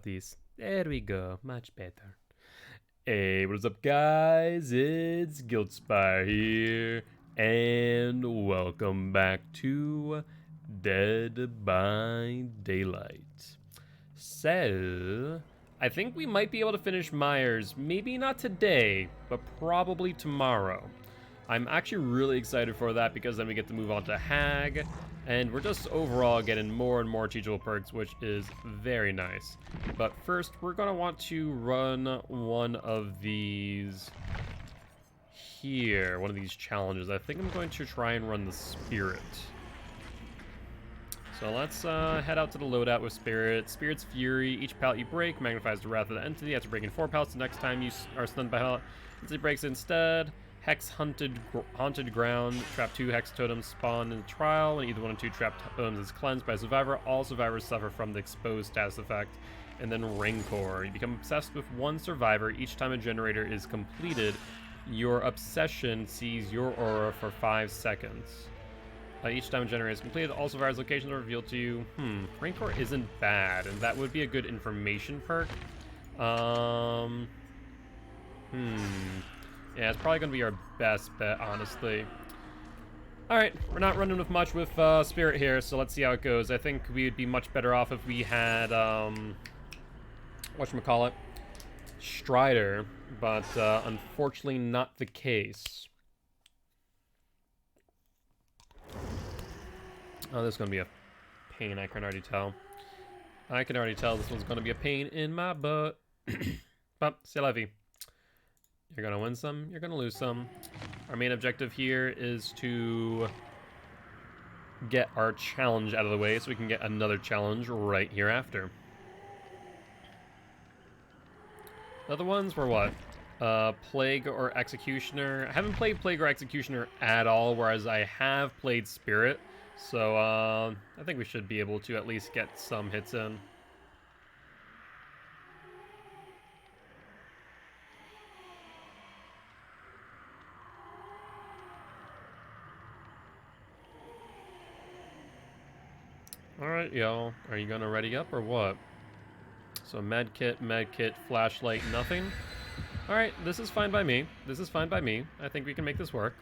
difficulties. There we go, much better. Hey, what is up, guys? It's Guiltspire here, and welcome back to Dead by Daylight. So, I think we might be able to finish Myers, maybe not today, but probably tomorrow. I'm actually really excited for that because then we get to move on to Hag, and we're just overall getting more and more teachable perks, which is very nice. But first, we're going to want to run one of these here, one of these challenges. I think I'm going to try and run the Spirit. So let's head out to the loadout with Spirit. Spirit's Fury. Each pallet you break magnifies the wrath of the entity. After breaking 4 pallets, the next time you are stunned by hell, entity breaks instead. Hex haunted ground. Trap 2 hex totems spawn in the trial. When either 1 or 2 trapped totems is cleansed by a survivor, all survivors suffer from the exposed status effect. And then Rancor. You become obsessed with one survivor. Each time a generator is completed, your obsession sees your aura for 5 seconds. Each time a generator is completed, all survivors' locations are revealed to you. Rancor isn't bad, and that would be a good information perk. Yeah, it's probably going to be our best bet, honestly. Alright, we're not running with much with Spirit here, so let's see how it goes. I think we would be much better off if we had, whatchamacallit, Strider, but unfortunately not the case. Oh, this is going to be a pain, I can already tell. I can already tell this one's going to be a pain in my butt. But, c'est la vie. You're going to win some, you're going to lose some. Our main objective here is to get our challenge out of the way so we can get another challenge right hereafter. The other ones were what? Plague or Executioner. I haven't played Plague or Executioner at all, whereas I have played Spirit. So, I think we should be able to at least get some hits in. Alright, y'all. Are you gonna ready up or what? So medkit, flashlight, nothing. Alright, this is fine by me. This is fine by me. I think we can make this work.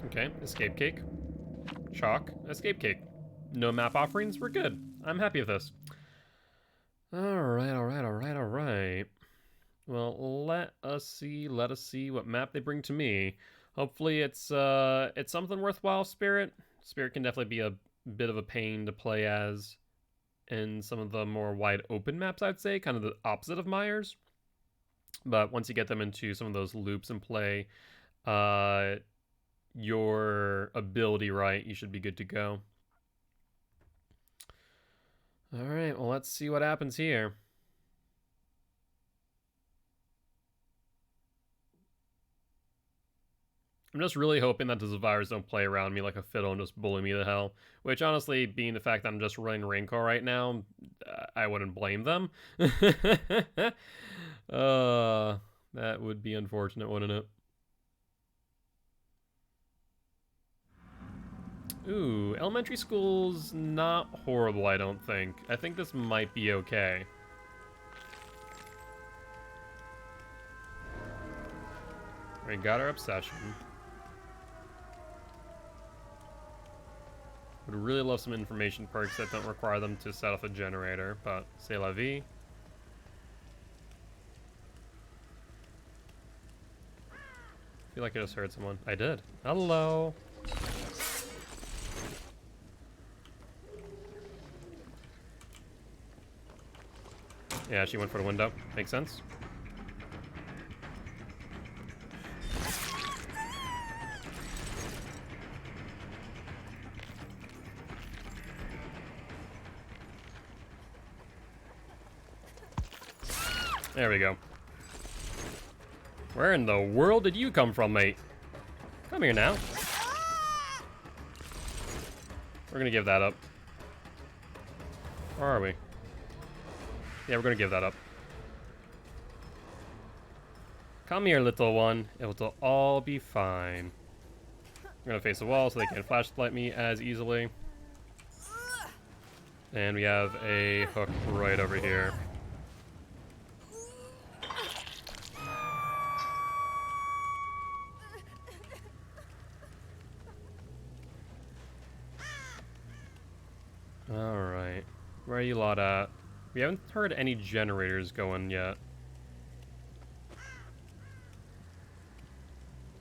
Okay, escape cake. Chalk, escape cake. No map offerings, we're good. I'm happy with this. Alright. Well, let us see what map they bring to me. Hopefully it's something worthwhile, Spirit. Spirit can definitely be a bit of a pain to play as in some of the more wide open maps, I'd say, kind of the opposite of Myers. But once you get them into some of those loops and play your ability right, you should be good to go. Alright, well, let's see what happens here. I'm just really hoping that the survivors don't play around me like a fiddle and just bully me to hell. Which, honestly, being the fact that I'm just running Rancor right now, I wouldn't blame them. That would be unfortunate, wouldn't it? Ooh, elementary school's not horrible, I don't think. I think this might be okay. We got our obsession. Would really love some information perks that don't require them to set off a generator, but c'est la vie. I feel like I just heard someone. I did. Hello. Yeah, she went for the window. Makes sense. There we go. Where in the world did you come from, mate? Come here now. We're gonna give that up. Where are we? Yeah, we're gonna give that up. Come here, little one. It will all be fine. I'm gonna face the wall so they can't flashlight me as easily. And we have a hook right over here. Alright. Where are you lot at? We haven't heard any generators going yet.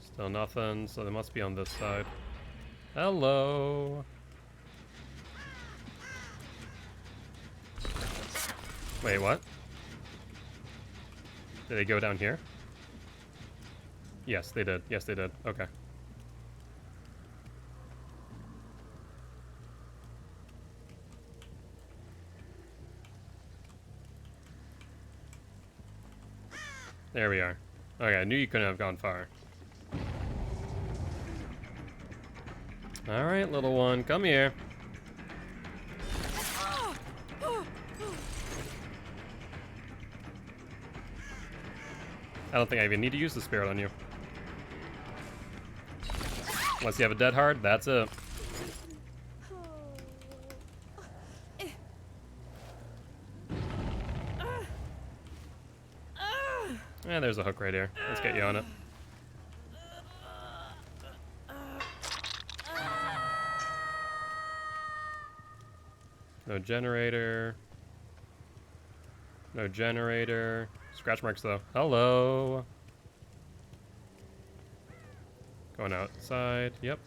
Still nothing, so they must be on this side. Hello! Wait, what? Did they go down here? Yes, they did. Yes, they did. Okay. There we are. Okay, I knew you couldn't have gone far. Alright, little one, come here. I don't think I even need to use the spirit on you. Unless you have a dead heart, that's it. And there's a hook right here. Let's get you on it. No generator. No generator. Scratch marks though. Hello. Going outside. Yep.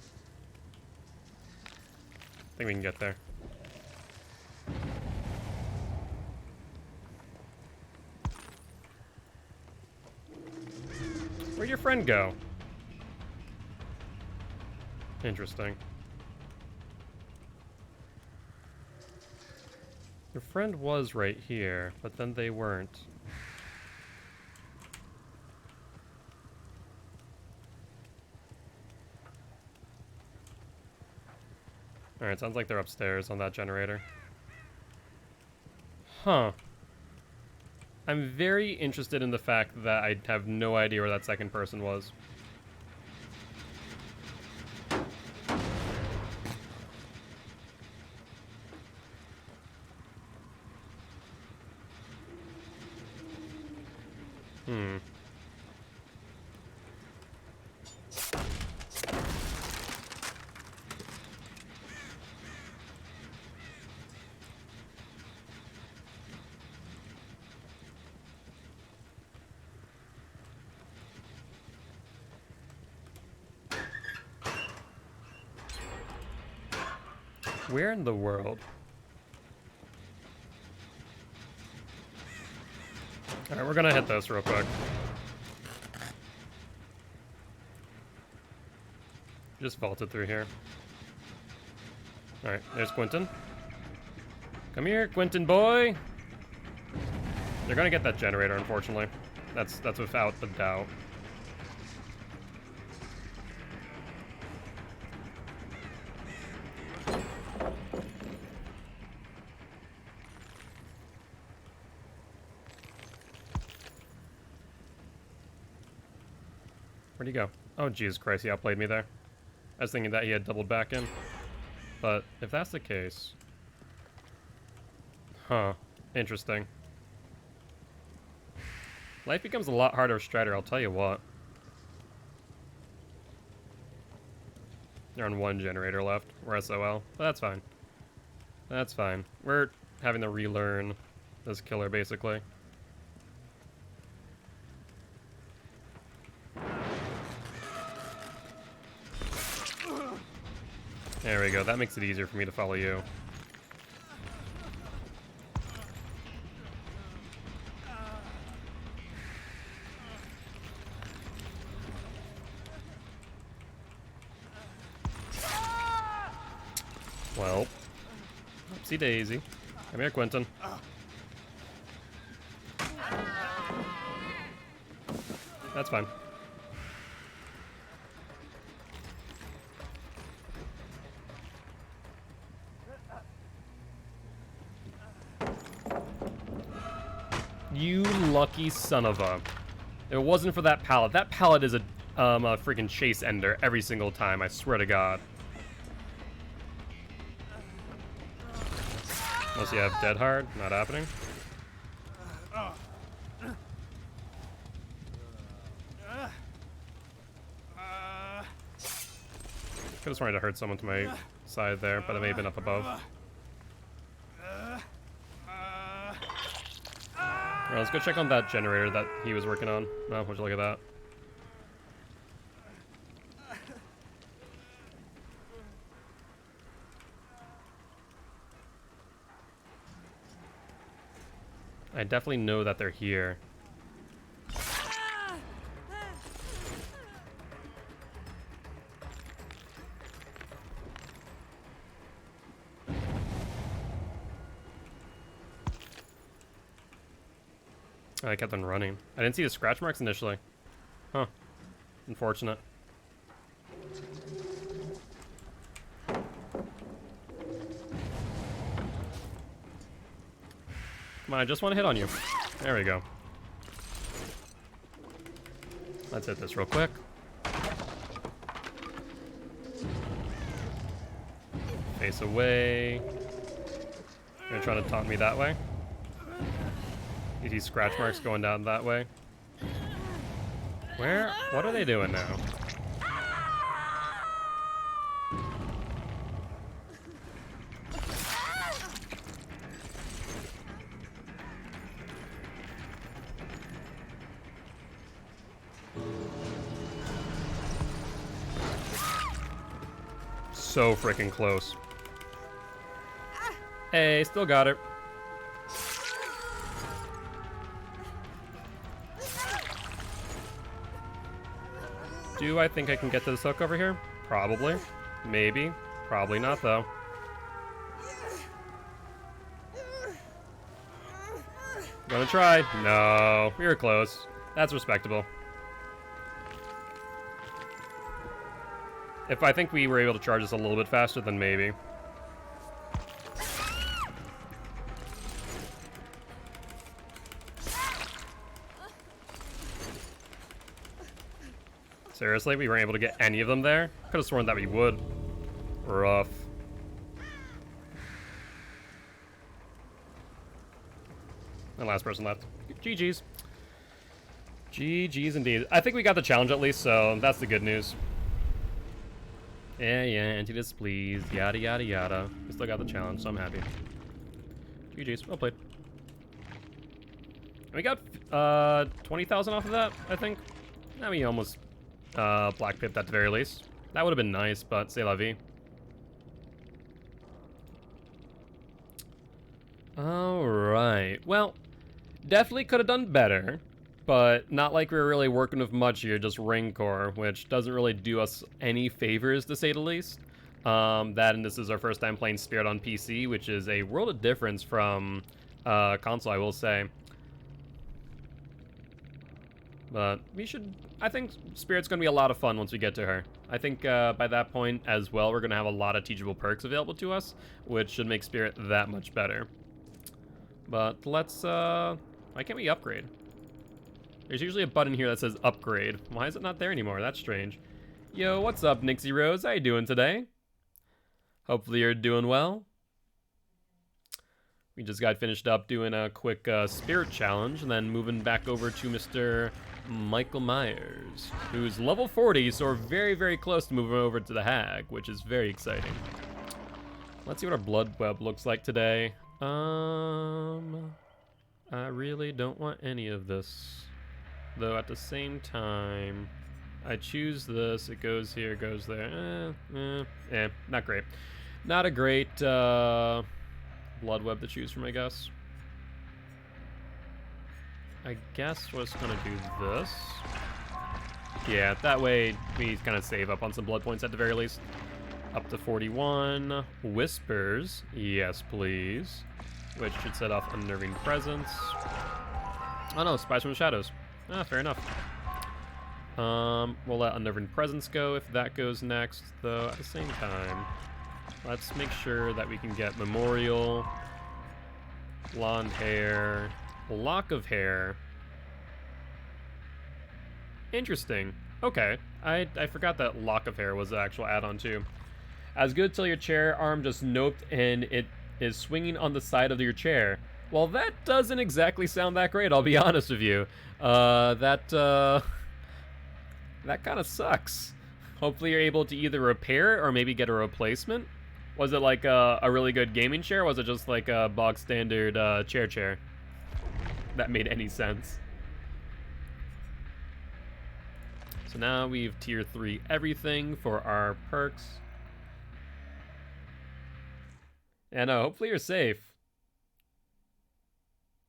I think we can get there. Where'd your friend go? Interesting. Your friend was right here, but then they weren't. Alright, sounds like they're upstairs on that generator. Huh. I'm very interested in the fact that I have no idea where that second person was. Where in the world? Alright, we're gonna hit this real quick. Just vaulted through here. Alright, there's Quentin. Come here, Quentin boy! They're gonna get that generator, unfortunately. That's without a doubt. Where'd he go? Oh, Jesus Christ, he outplayed me there. I was thinking that he had doubled back in. But if that's the case... Huh. Interesting. Life becomes a lot harder with Strider, I'll tell you what. They're on one generator left. We're SOL. But that's fine. That's fine. We're having to relearn this killer, basically. There we go. That makes it easier for me to follow you. Well, oopsie daisy. Come here, Quentin. That's fine. You lucky son of a... If it wasn't for that pallet. That pallet is a a freaking chase ender every single time, I swear to God. Unless you have dead hard, not happening. Could have sworn to hurt someone to my side there, but it may have been up above. Alright, let's go check on that generator that he was working on. Oh, would you look at that? I definitely know that they're here. I kept on running. I didn't see the scratch marks initially. Huh. Unfortunate. Come on, I just want to hit on you. There we go. Let's hit this real quick. Face away. You're trying to taunt me that way? You see scratch marks going down that way? Where? What are they doing now? So freaking close. Hey, still got it. Do I think I can get to this hook over here? Probably. Maybe. Probably not, though. Gonna try. No. We were close. That's respectable. If I think we were able to charge this a little bit faster, then maybe. Seriously, we weren't able to get any of them there? Could have sworn that we would. Rough. And last person left. GG's. GG's indeed. I think we got the challenge at least, so that's the good news. Yeah, anti-displeased, yada yada yada. We still got the challenge, so I'm happy. GG's, well played. And we got 20,000 off of that, I think. I mean, almost black pipped at the very least. That would have been nice, but c'est la vie. Alright, well, definitely could have done better, but not like we were really working with much here, just Rancor, which doesn't really do us any favors, to say the least. That and this is our first time playing Spirit on PC, which is a world of difference from console, I will say. But we should... I think Spirit's going to be a lot of fun once we get to her. I think by that point as well, we're going to have a lot of teachable perks available to us, which should make Spirit that much better. But let's... why can't we upgrade? There's usually a button here that says upgrade. Why is it not there anymore? That's strange. Yo, what's up, Nixie Rose? How you doing today? Hopefully you're doing well. We just got finished up doing a quick Spirit challenge, and then moving back over to Mr. Michael Myers, who's level 40, so we're very, very close to moving over to the Hag, which is very exciting. Let's see what our blood web looks like today. I really don't want any of this. Though at the same time, I choose this, it goes here, goes there. Not great. Not a great blood web to choose from, I guess. I guess we're just gonna do this. Yeah, that way we kind of save up on some blood points at the very least. Up to 41. Whispers, yes please. Which should set off Unnerving Presence. Oh no, Spies from the Shadows. Ah, fair enough. We'll let Unnerving Presence go if that goes next, though at the same time, let's make sure that we can get Memorial, Blonde Hair, Lock of Hair. Interesting. Okay. I forgot that lock of hair was the actual add-on too. As good till your chair arm just noped and it is swinging on the side of your chair. Well, that doesn't exactly sound that great, I'll be honest with you. That kind of sucks. Hopefully you're able to either repair or maybe get a replacement. Was it like a really good gaming chair, or was it just like a bog standard chair? That made any sense. So now we've tier 3 everything for our perks. And hopefully you're safe.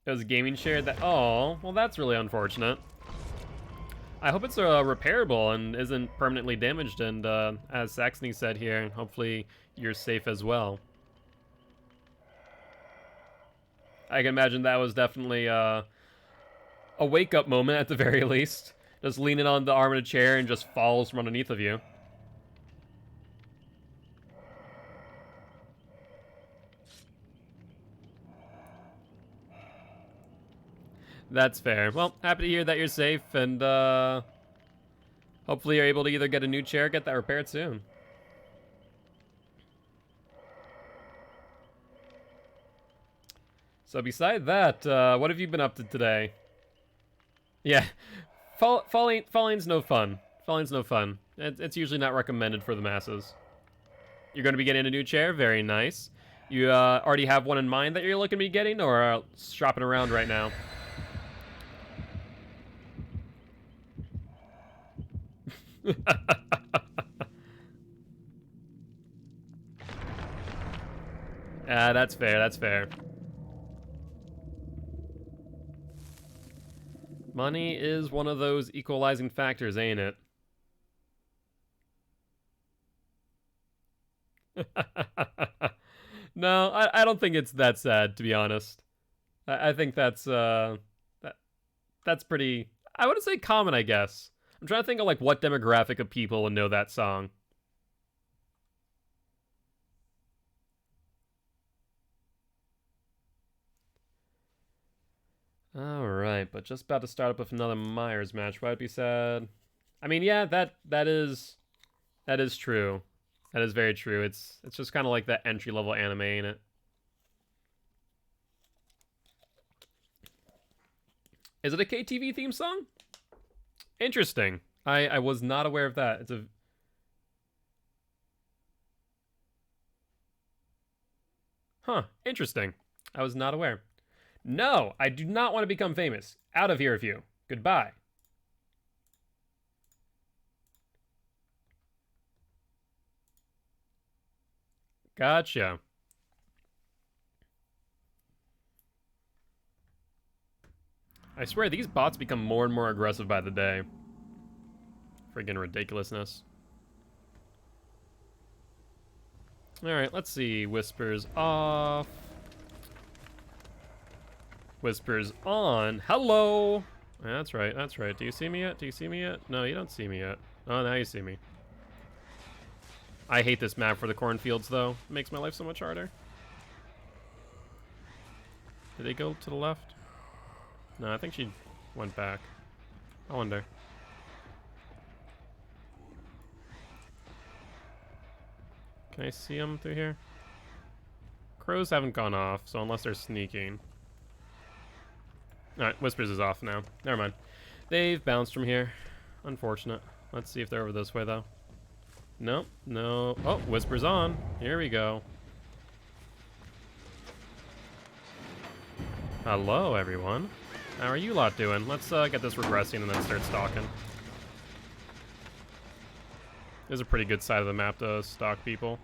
It was a gaming chair that, oh, well that's really unfortunate. I hope it's repairable and isn't permanently damaged, and as Saxony said here, hopefully you're safe as well. I can imagine that was definitely a wake-up moment at the very least. Just leaning on the arm of a chair and just falls from underneath of you. That's fair. Well, happy to hear that you're safe, and hopefully you're able to either get a new chair or get that repaired soon. So beside that, what have you been up to today? Yeah, falling's no fun. Falling's no fun. It's usually not recommended for the masses. You're going to be getting a new chair? Very nice. You already have one in mind that you're looking to be getting, or shopping around right now? That's fair, that's fair. Money is one of those equalizing factors, ain't it? No, I don't think it's that sad, to be honest. I think that's pretty, I wouldn't say common, I guess. I'm trying to think of like what demographic of people would know that song. Alright, but just about to start up with another Myers match. Why would be sad? I mean, yeah, that is true. That is very true. It's just kind of like that entry-level anime, ain't it? Is it a KTV theme song? Interesting. I was not aware of that. It's a... Huh, interesting. I was not aware. No, I do not want to become famous. Out of here with you. Goodbye. Gotcha. I swear, these bots become more and more aggressive by the day. Friggin' ridiculousness. Alright, let's see. Whispers off. Whispers on. Hello! That's right, that's right. Do you see me yet? Do you see me yet? No, you don't see me yet. Oh, now you see me. I hate this map for the cornfields, though. It makes my life so much harder. Did they go to the left? No, I think she went back. I wonder. Can I see them through here? Crows haven't gone off, so unless they're sneaking. Alright, Whispers is off now. Never mind. They've bounced from here. Unfortunate. Let's see if they're over this way, though. Nope, no. Oh, Whispers on. Here we go. Hello, everyone. How are you lot doing? Let's get this regressing and then start stalking. This is a pretty good side of the map to stalk people.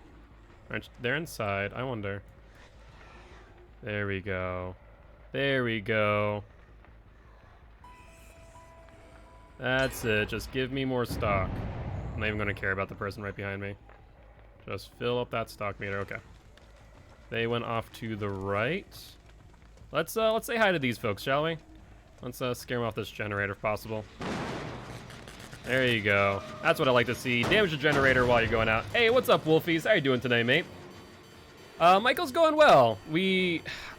They're inside. I wonder. There we go. There we go. That's it. Just give me more stock. I'm not even going to care about the person right behind me. Just fill up that stock meter. Okay. They went off to the right. Let's say hi to these folks, shall we? Let's scare them off this generator if possible. There you go. That's what I like to see. Damage the generator while you're going out. Hey, what's up, Wolfies? How you doing today, mate? Michael's going well.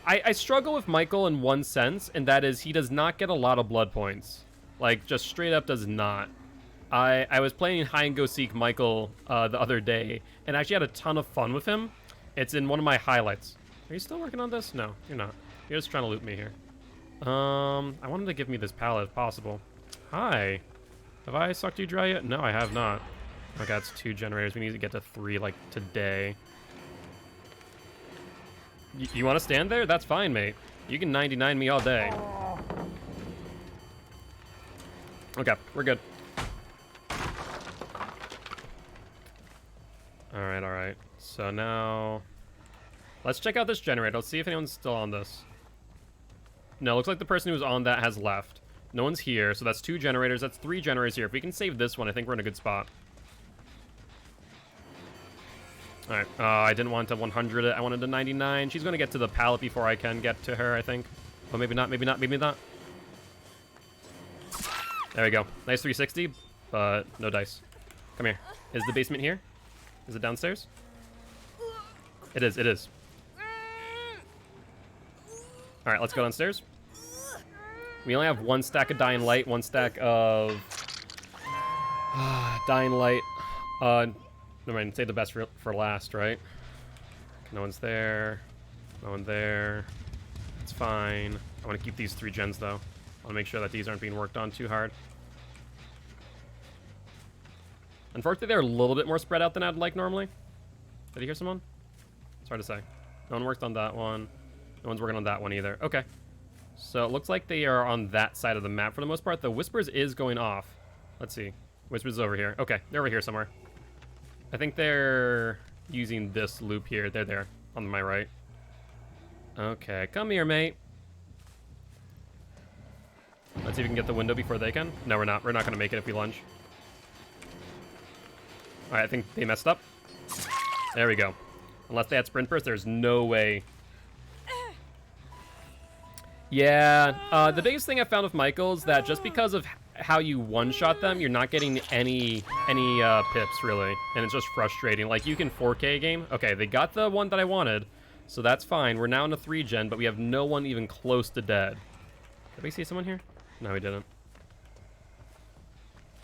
I struggle with Michael in one sense, and that is he does not get a lot of blood points. Like, just straight up does not. I was playing Hide and Go Seek Michael the other day, and actually had a ton of fun with him. It's in one of my highlights. Are you still working on this? No, you're not. You're just trying to loot me here. I want him to give me this pallet if possible. Hi. Have I sucked you dry yet? No, I have not. Okay, that's 2 generators. We need to get to 3, like, today. You want to stand there? That's fine, mate. You can 99 me all day. Okay, we're good. Alright, alright. So now... let's check out this generator. Let's see if anyone's still on this. No, looks like the person who was on that has left. No one's here, so that's 2 generators. That's 3 generators here. If we can save this one, I think we're in a good spot. Alright, I didn't want to 100 it. I wanted to 99. She's going to get to the pallet before I can get to her, I think. Oh, maybe not, maybe not, maybe not. There we go. Nice 360, but no dice. Come here. Is the basement here? Is it downstairs? It is, it is. Alright, let's go downstairs. We only have 1 stack of Dying Light, 1 stack of... Dying Light. Never mind, save the best for last, right? No one's there. No one there. It's fine. I want to keep these 3 gens, though. I want to make sure that these aren't being worked on too hard. Unfortunately, they're a little bit more spread out than I'd like normally. Did you hear someone? It's hard to say. No one worked on that one. No one's working on that one either. Okay. So it looks like they are on that side of the map for the most part. The Whispers is going off. Let's see. Whispers is over here. Okay, they're over here somewhere. I think they're using this loop here. They're there on my right. Okay, come here, mate. Let's see if we can get the window before they can. No, we're not. We're not going to make it if we lunge. All right, I think they messed up. There we go. Unless they had sprint burst, there's no way. Yeah, the biggest thing I found with Michael is that just because of how you one-shot them, you're not getting any pips, really. And it's just frustrating. Like, you can 4K game. Okay, they got the one that I wanted, so that's fine. We're now in a 3-gen, but we have no one even close to dead. Did we see someone here? No, we didn't.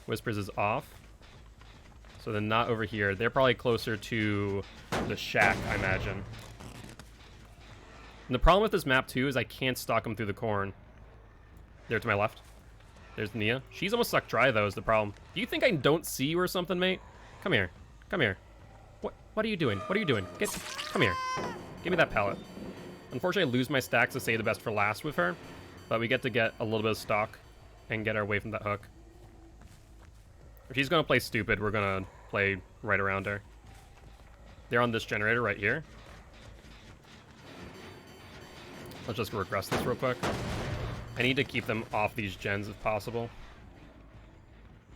Whispers is off. So they're not over here. They're probably closer to the shack, I imagine. And the problem with this map, too, is I can't stalk them through the corn. There to my left. There's Nia. She's almost sucked dry, though, is the problem. Do you think I don't see you or something, mate? Come here. Come here. What are you doing? What are you doing? Come here. Give me that pallet. Unfortunately, I lose my stacks to save the best for last with her. But we get to get a little bit of stock and get her away from that hook. If she's going to play stupid, we're going to play right around her. They're on this generator right here. Let's just regress this real quick. I need to keep them off these gens if possible.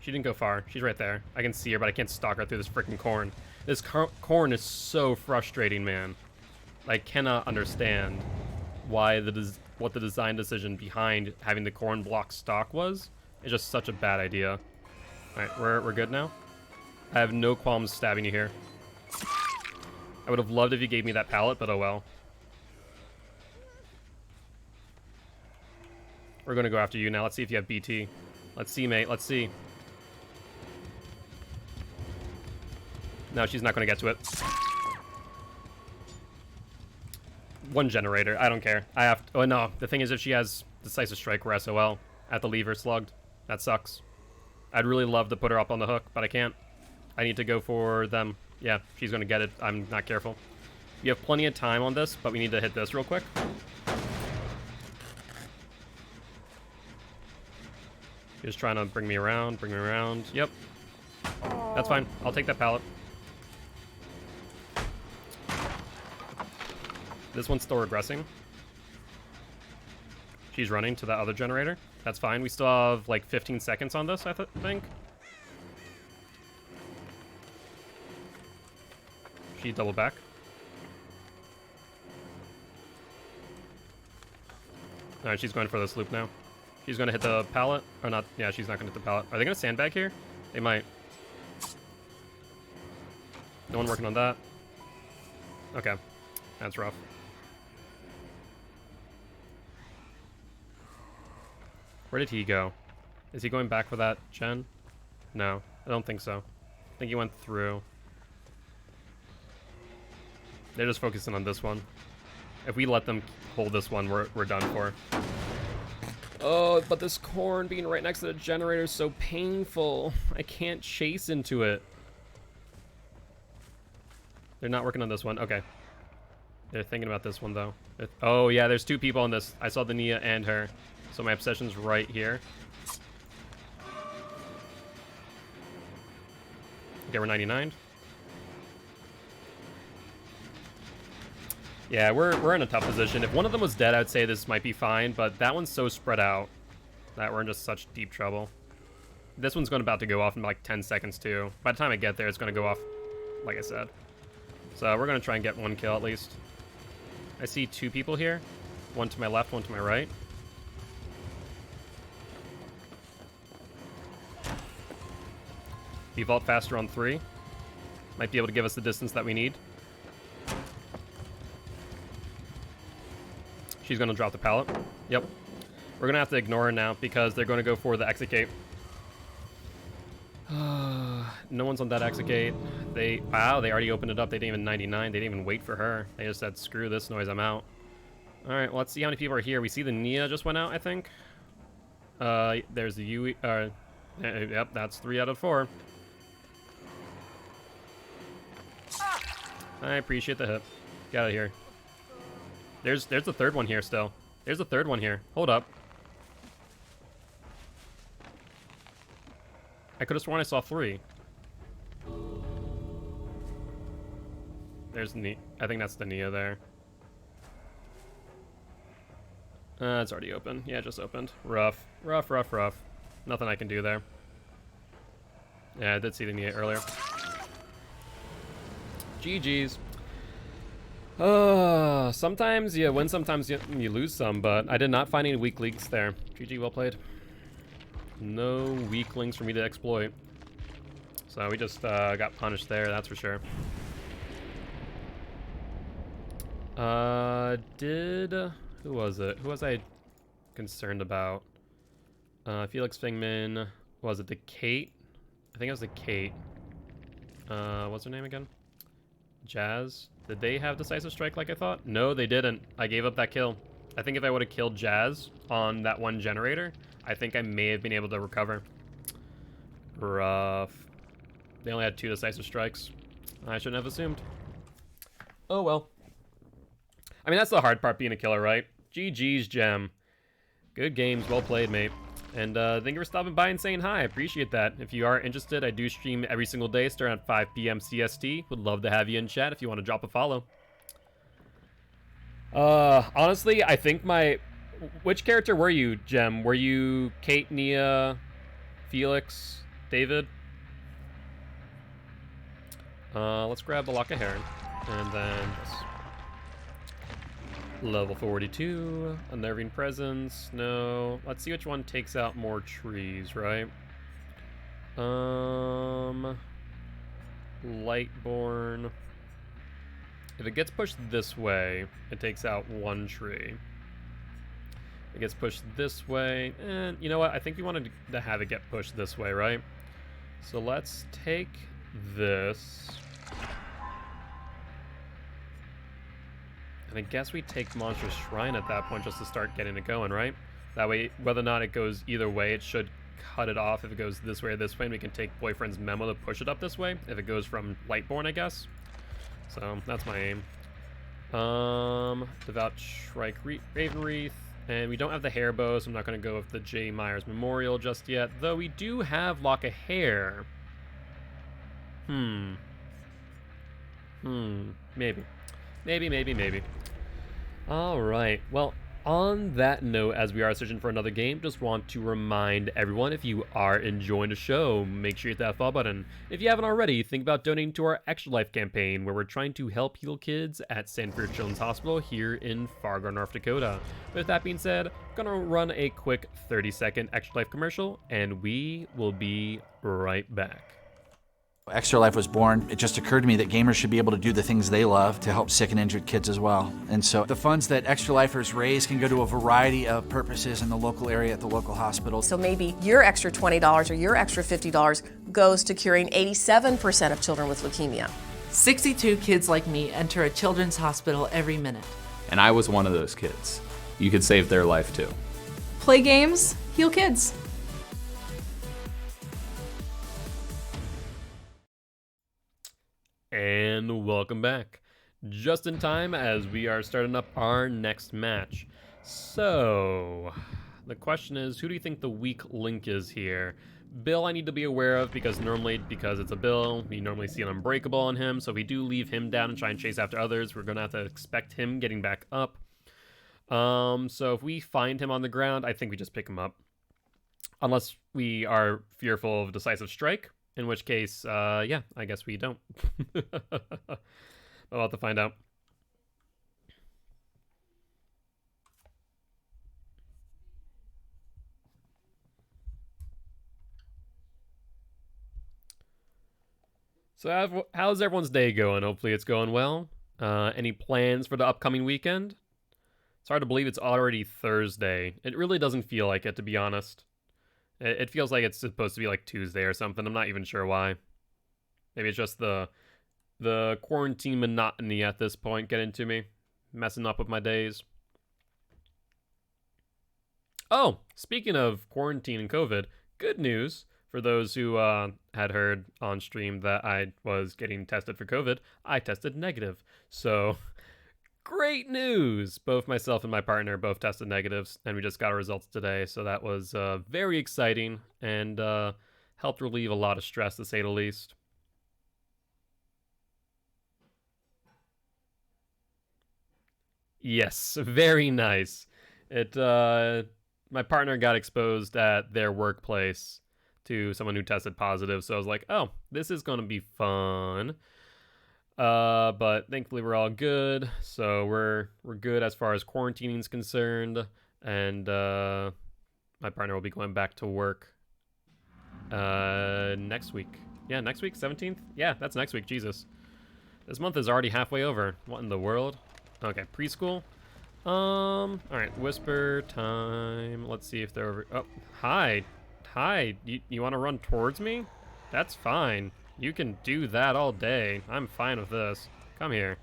She didn't go far. She's right there. I can see her, but I can't stalk her through this freaking corn. This corn is so frustrating, man. I cannot understand why what the design decision behind having the corn block stock was. It's just such a bad idea. All right, we're good now. I have no qualms stabbing you here. I would have loved if you gave me that pallet, but oh well. We're going to go after you now. Let's see if you have BT. Let's see, mate. Let's see. No, she's not going to get to it. 1 generator. I don't care. I have to... Oh, no. The thing is, if she has Decisive Strike, we're SOL. I have to leave her slugged. That sucks. I'd really love to put her up on the hook, but I can't. I need to go for them. Yeah, she's going to get it. I'm not careful. You have plenty of time on this, but we need to hit this real quick. Just trying to bring me around, bring me around. Yep. That's fine. I'll take that pallet. This one's still regressing. She's running to that other generator. That's fine. We still have like 15 seconds on this, I think. She double back. Alright, she's going for this loop now. She's going to hit the pallet. Or not. Yeah, she's not going to hit the pallet. Are they going to sandbag here? They might. No one working on that. Okay. That's rough. Where did he go? Is he going back for that gen? No, I don't think so. I think he went through. They're just focusing on this one. If we let them hold this one, we're done for. Oh, but this corn being right next to the generator is so painful. I can't chase into it. They're not working on this one. Okay. They're thinking about this one, though. Oh, yeah, there's 2 people on this. I saw the Nia and her. So my obsession's right here. Okay, we're 99. Yeah, we're in a tough position. If one of them was dead, I'd say this might be fine, but that one's so spread out that we're in just such deep trouble. This one's about to go off in like 10 seconds, too. By the time I get there, it's going to go off, like I said. So we're going to try and get 1 kill at least. I see 2 people here. 1 to my left, 1 to my right. Default faster on 3. Might be able to give us the distance that we need. She's going to drop the pallet. Yep. We're going to have to ignore her now because they're going to go for the exit gate. No one's on that exit gate. Wow, they already opened it up. They didn't even 99. They didn't even wait for her. They just said, screw this noise, I'm out. All right, well, let's see how many people are here. We see the Nia just went out, I think. There's the UE. Yep, that's 3 out of 4. I appreciate the hit. Get out of here. There's the 3rd one here still. There's the 3rd one here. Hold up. I could have sworn I saw 3. There's Nia. I think that's the Nia there. It's already open. Yeah, it just opened. Rough. Rough, rough, rough. Nothing I can do there. Yeah, I did see the Nia earlier. GG's. Sometimes you win, sometimes you lose some, but I did not find any weak links there. GG, well played. No weak links for me to exploit. So we just got punished there, that's for sure. Who was it? Who was I concerned about? Felix Fingman. Was it the Kate? I think it was the Kate. What's her name again? Jazz? Did they have Decisive Strike like I thought? No, they didn't. I gave up that kill. I think if I would have killed Jazz on that one generator, I think I may have been able to recover. Rough. They only had 2 Decisive Strikes. I shouldn't have assumed. Oh well. I mean, that's the hard part, being a killer, right? GG's, Gem. Good games, well played, mate. And thank you for stopping by and saying hi. I appreciate that. If you are interested, I do stream every single day starting at 5 p.m. CST. Would love to have you in chat if you want to drop a follow. Honestly, I think which character were you, Gem? Were you Kate, Nia, Felix, David? Let's grab a lock of hair. And then this. Level 42, Unnerving Presence, no. Let's see which one takes out more trees, right? Lightborn. If it gets pushed this way, it takes out 1 tree. If it gets pushed this way, and you know what? I think we wanted to have it get pushed this way, right? So let's take this. And I guess we take Monstrous Shrine at that point just to start getting it going, right? That way, whether or not it goes either way, it should cut it off if it goes this way or this way, and we can take Boyfriend's Memo to push it up this way, if it goes from Lightborn, I guess. So, that's my aim. Devout Shrike Raven Wreath, and we don't have the hair bow, so I'm not going to go with the J. Myers Memorial just yet, though we do have Lock of Hair. Maybe. Maybe. Alright, well, on that note, as we are searching for another game, just want to remind everyone, if you are enjoying the show, make sure you hit that follow button. If you haven't already, think about donating to our Extra Life campaign, where we're trying to help heal kids at Sanford Children's Hospital here in Fargo, North Dakota. With that being said, I'm gonna run a quick 30-second Extra Life commercial, and we will be right back. Extra Life was born. It just occurred to me that gamers should be able to do the things they love to help sick and injured kids as well. And so the funds that Extra Lifers raise can go to a variety of purposes in the local area at the local hospital. So maybe your extra $20 or your extra $50 goes to curing 87% of children with leukemia. 62 kids like me enter a children's hospital every minute. And I was one of those kids. You could save their life too. Play games, heal kids. And welcome back. Just in time as we are starting up our next match. So, the question is, who do you think the weak link is here? Bill I need to be aware of because it's a Bill, we normally see an Unbreakable on him, so if we do leave him down and try and chase after others, we're going to have to expect him getting back up. So if we find him on the ground, I think we just pick him up. Unless we are fearful of Decisive Strike. In which case, yeah, I guess we don't. We'll have to find out. So how's everyone's day going? Hopefully it's going well. Any plans for the upcoming weekend? It's hard to believe it's already Thursday. It really doesn't feel like it, to be honest. It feels like it's supposed to be like Tuesday or something. I'm not even sure why. Maybe it's just the quarantine monotony at this point getting to me. Messing up with my days. Oh, speaking of quarantine and COVID, good news for those who had heard on stream that I was getting tested for COVID. I tested negative. So, great news! Both myself and my partner both tested negatives, and we just got our results today, so that was very exciting and helped relieve a lot of stress, to say the least. Yes, very nice. My partner got exposed at their workplace to someone who tested positive, so I was like, oh, this is going to be fun. But thankfully we're all good, so we're good as far as quarantining is concerned, and my partner will be going back to work next week. Yeah, next week, 17th? Yeah, that's next week, Jesus. This month is already halfway over. What in the world? Okay, preschool. Alright, whisper time. Let's see if they're over. Oh, hi. Hi, you want to run towards me? That's fine. You can do that all day. I'm fine with this. Come here.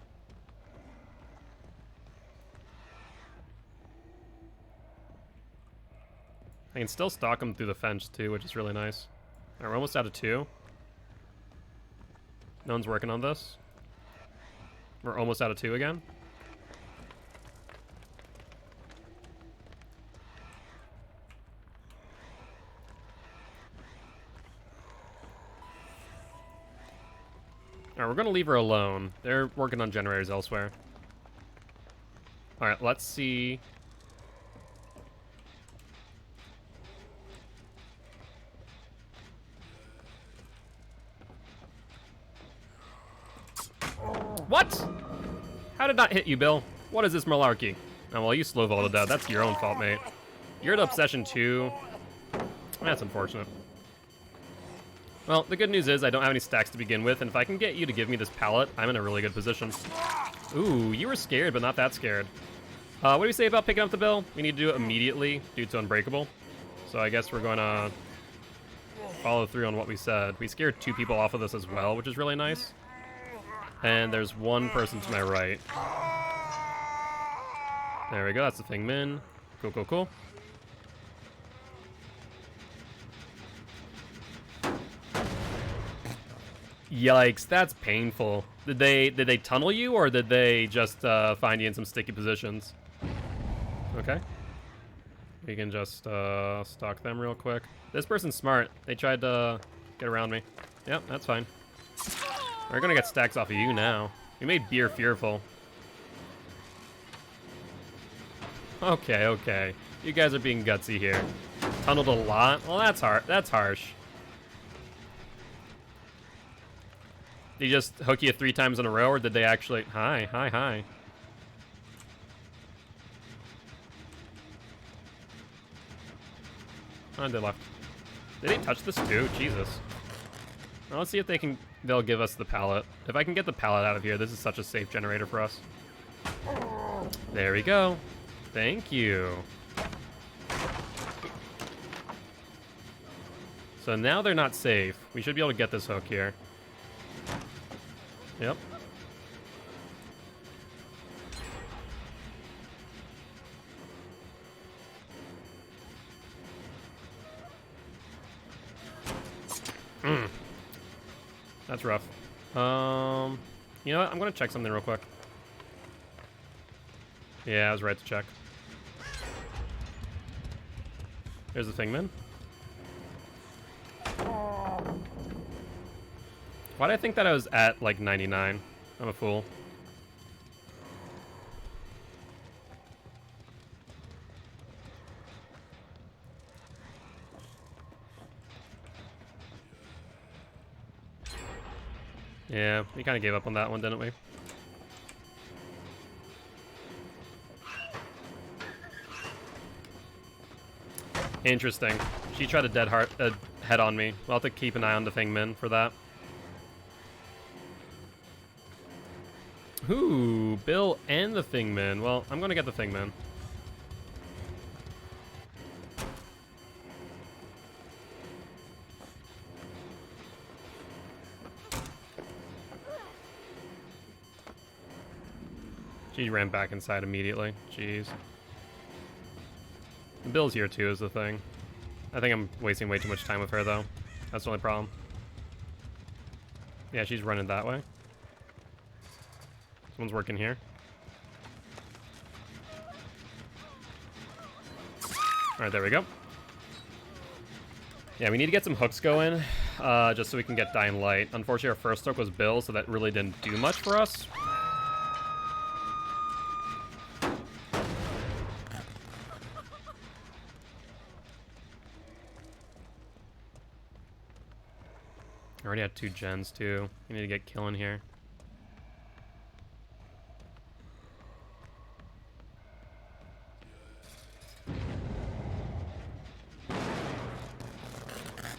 I can still stalk them through the fence too, which is really nice. Alright, we're almost out of 2. No one's working on this. We're almost out of 2 again. Alright, we're gonna leave her alone. They're working on generators elsewhere. Alright, let's see. What? How did that hit you, Bill? What is this malarkey? Oh, well, you slow vaulted out. That's your own fault, mate. You're at obsession 2. That's unfortunate. Well, the good news is I don't have any stacks to begin with, and if I can get you to give me this pallet, I'm in a really good position. Ooh, you were scared, but not that scared. What do we say about picking up the bill? We need to do it immediately due to Unbreakable. So I guess we're going to follow through on what we said. We scared 2 people off of this as well, which is really nice. And there's 1 person to my right. There we go, that's the thing, Min. Cool, cool, cool. Yikes, that's painful. Did they tunnel you, or did they just find you in some sticky positions? Okay. We can just stalk them real quick. This person's smart. They tried to get around me. Yep, that's fine. We're gonna get stacks off of you now. We made beer fearful. Okay, okay. You guys are being gutsy here. Tunneled a lot? Well, that's hard. That's harsh. Did he just hook you 3 times in a row, or did they actually... Hi, hi, hi. Oh, they left. Did they touch this too? Jesus. Well, let's see if they can they'll give us the pallet. If I can get the pallet out of here, this is such a safe generator for us. There we go. Thank you. So now they're not safe. We should be able to get this hook here. Yep. That's rough. You know what? I'm gonna check something real quick. Yeah, I was right to check. There's the Thingman. Why did I think that I was at like 99? I'm a fool. Yeah, we kind of gave up on that one, didn't we? Interesting. She tried to head on me. We'll have to keep an eye on the Thingman for that. Ooh, Bill and the Thingman. Well, I'm gonna get the Thingman. She ran back inside immediately. Jeez. Bill's here too is the thing. I think I'm wasting way too much time with her though. That's the only problem. Yeah, she's running that way. Someone's working here. Alright, there we go. Yeah, we need to get some hooks going, just so we can get Dying Light. Unfortunately, our first hook was Bill, so that really didn't do much for us. I already had 2 gens too. We need to get killing here.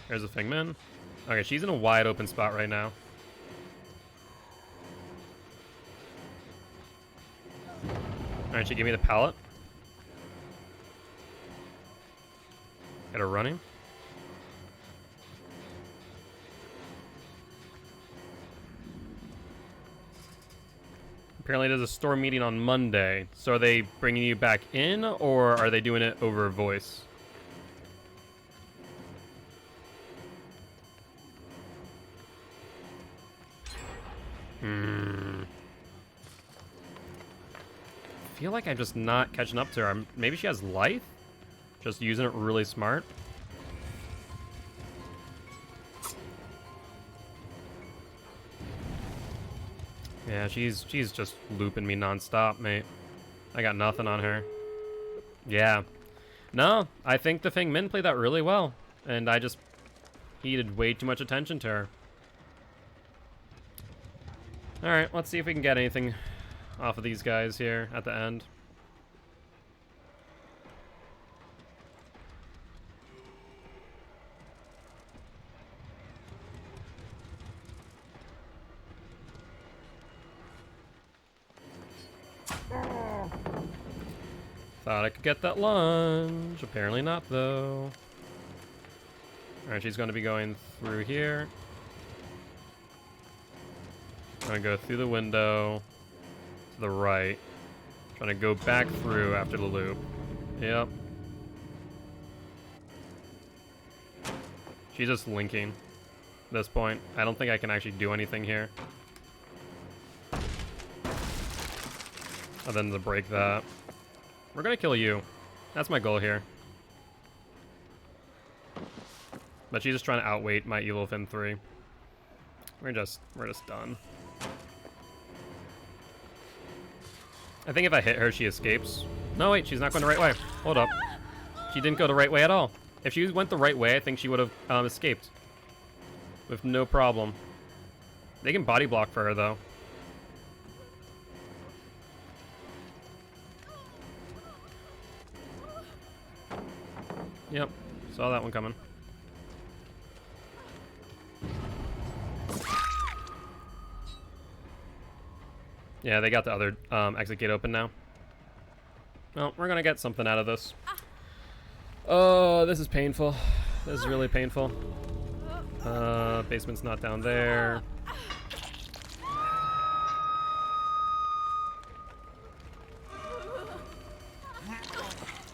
There's a Thingman. Okay, she's in a wide open spot right now. Alright, she gave me the pallet. Get her running. Apparently there's a store meeting on Monday. So are they bringing you back in, or are they doing it over voice? I feel like I'm just not catching up to her. Maybe she has life? Just using it really smart? Yeah, she's just looping me nonstop, mate. I got nothing on her. Yeah. No, I think the Thingman played that really well. And I just heeded way too much attention to her. Alright, let's see if we can get anything off of these guys here at the end. Thought I could get that lunge. Apparently not, though. Alright, she's going to be going through here. Gonna go through the window to the right. Trying to go back through after the loop. Yep. She's just linking at this point. I don't think I can actually do anything here. Other than to break that. We're gonna kill you. That's my goal here. But she's just trying to outweight my Evil Within 3. We're just done. I think if I hit her, she escapes. No, wait, she's not going the right way. Hold up. She didn't go the right way at all. If she went the right way, I think she would have escaped. With no problem. They can body block for her, though. Yep, saw that one coming. Yeah, they got the other exit gate open now. Well, we're gonna get something out of this. Oh, this is painful. This is really painful. Basement's not down there.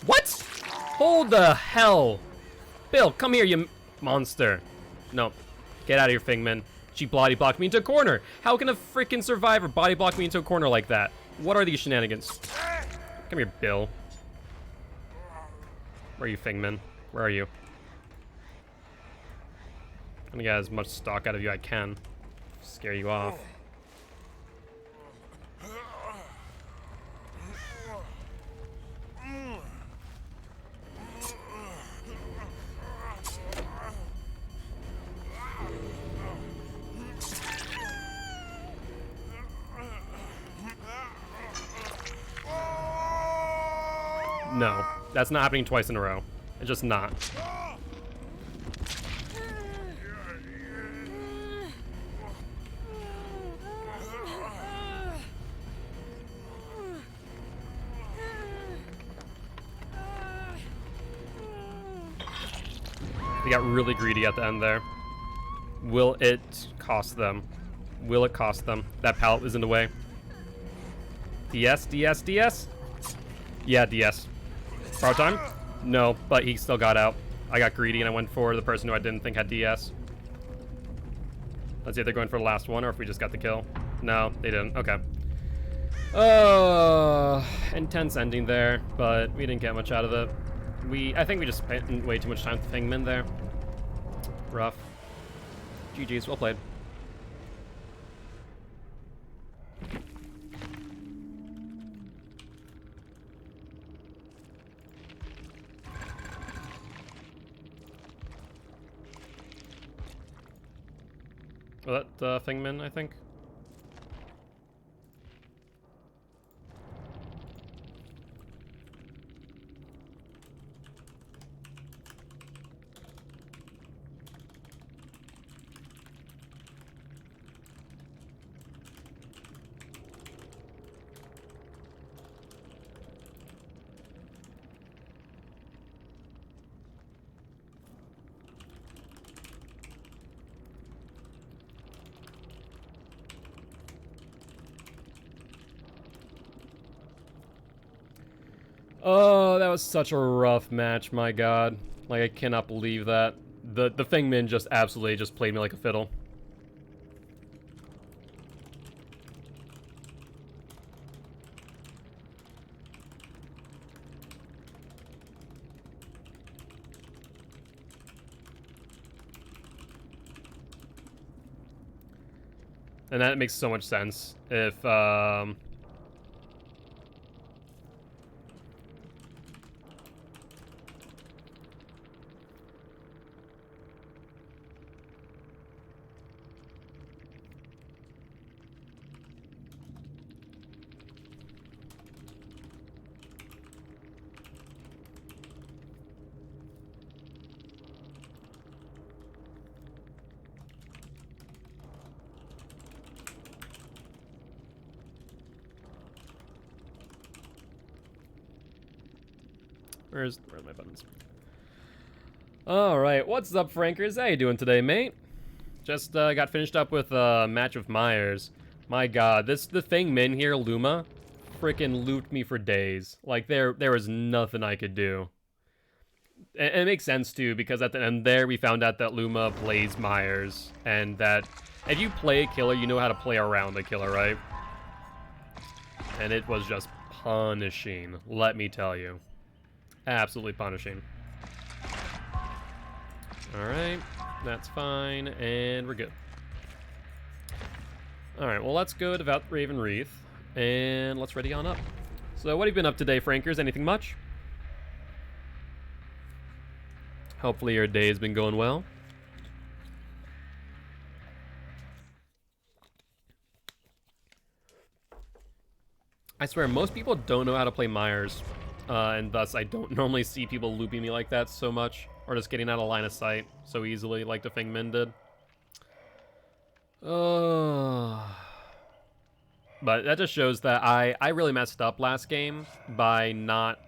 What? Hold the hell. Bill, come here, you monster. No, get out of here, Fingman. She body blocked me into a corner. How can a freaking survivor body block me into a corner like that? What are these shenanigans? Come here, Bill. Where are you, Fingman? Where are you? I'm gonna get as much stock out of you I can. Scare you off. No, that's not happening twice in a row. It's just not. They got really greedy at the end there. Will it cost them? Will it cost them? That pallet is in the way. DS, DS, DS? Yeah, DS. Borrow time? No, but he still got out. I got greedy and I went for the person who I didn't think had DS. Let's see if they're going for the last one or if we just got the kill. No, they didn't. Okay. Oh, intense ending there, but we didn't get much out of it. I think we just spent way too much time with Fingman there. Rough. GG's, well played. Was that Fingman, I think? Oh, that was such a rough match, my god. Like, I cannot believe that. The Fingman just absolutely just played me like a fiddle. And that makes so much sense. If, where's my buttons? All right, what's up, Frankers? How you doing today, mate? Just got finished up with a match of Myers. My God, the Fingman here, Luma, freaking looped me for days. Like there was nothing I could do. And it makes sense too, because at the end there we found out that Luma plays Myers, and that if you play a killer, you know how to play around a killer, right? And it was just punishing, let me tell you. Absolutely punishing. Alright, that's fine, and we're good. Alright, well, let's go to Raven Wreath, and let's ready on up. So, what have you been up today, Frankers? Anything much? Hopefully your day has been going well. I swear, most people don't know how to play Myers. And thus I don't normally see people looping me like that so much, or just getting out of line of sight so easily like the Fingman did. But that just shows that I really messed up last game by not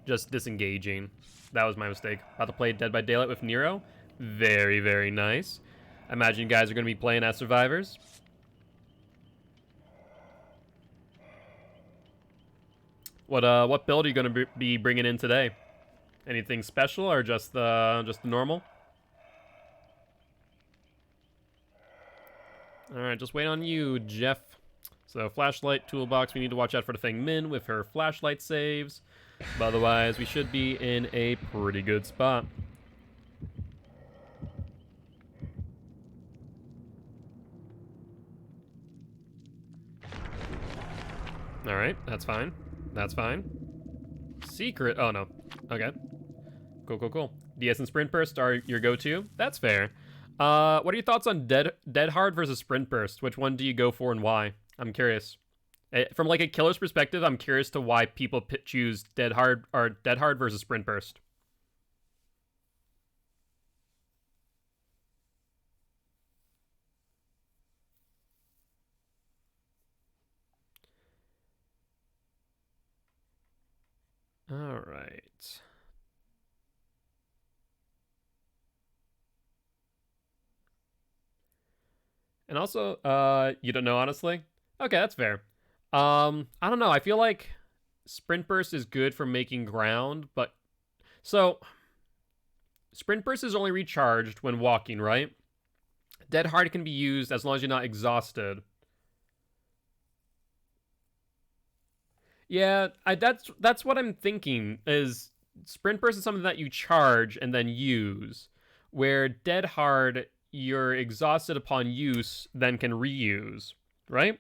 just disengaging. That was my mistake. About to play Dead by Daylight with Nero. Very, very nice. I imagine you guys are going to be playing as survivors. What build are you going to be bringing in today? Anything special or just the normal? All right, just wait on you, Jeff. So flashlight toolbox. We need to watch out for the thing Min with her flashlight saves. But otherwise, we should be in a pretty good spot. All right, that's fine. That's fine. Secret. Oh, no. Okay. Cool, cool, cool. DS and Sprint Burst are your go-to. That's fair. What are your thoughts on Dead Hard versus Sprint Burst? Which one do you go for and why? I'm curious. From like a killer's perspective, I'm curious to why people choose Dead Hard versus Sprint Burst. All right. And also, you don't know, honestly? Okay, that's fair. I don't know. I feel like Sprint Burst is good for making ground, but... So, Sprint Burst is only recharged when walking, right? Dead Hard can be used as long as you're not exhausted. Yeah, that's what I'm thinking, is Sprint Burst is something that you charge and then use, where Dead Hard, you're exhausted upon use, then can reuse, right?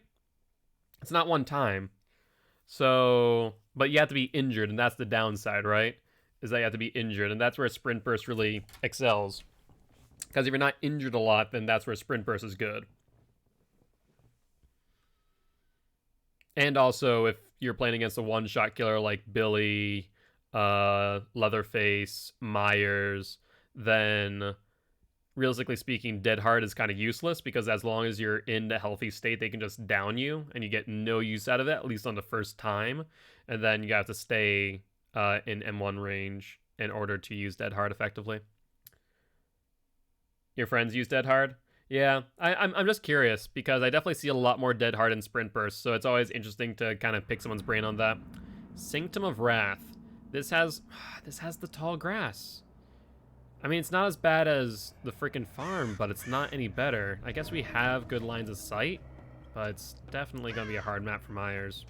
It's not one time. So, but you have to be injured, and that's the downside, right? Is that you have to be injured, and that's where Sprint Burst really excels. Because if you're not injured a lot, then that's where Sprint Burst is good. And also, if you're playing against a one-shot killer like Billy, Leatherface, Myers, then realistically speaking, Dead Hard is kind of useless because as long as you're in the healthy state, they can just down you and you get no use out of it, at least on the first time. And then you have to stay in M1 range in order to use Dead Hard effectively. Your friends use Dead Hard? Yeah, I'm just curious because I definitely see a lot more Dead Hard in Sprint Burst, so it's always interesting to kind of pick someone's brain on that. Sanctum of Wrath. This has the tall grass. I mean, it's not as bad as the freaking farm, but it's not any better. I guess we have good lines of sight, but it's definitely going to be a hard map for Myers.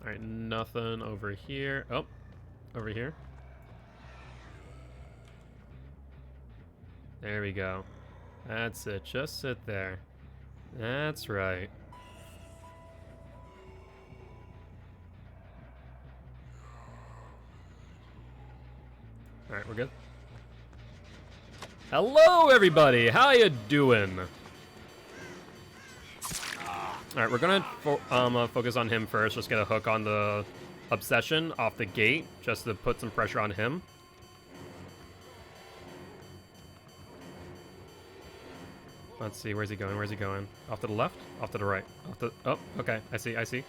All right, nothing over here. Oh, over here. There we go. That's it. Just sit there. That's right. All right, we're good. Hello, everybody. How you doing? All right, we're gonna focus on him first. Just get a hook on the obsession off the gate, just to put some pressure on him. Let's see, where's he going? Where's he going? Off to the left? Off to the right? Off to... Oh, okay. I see, I see.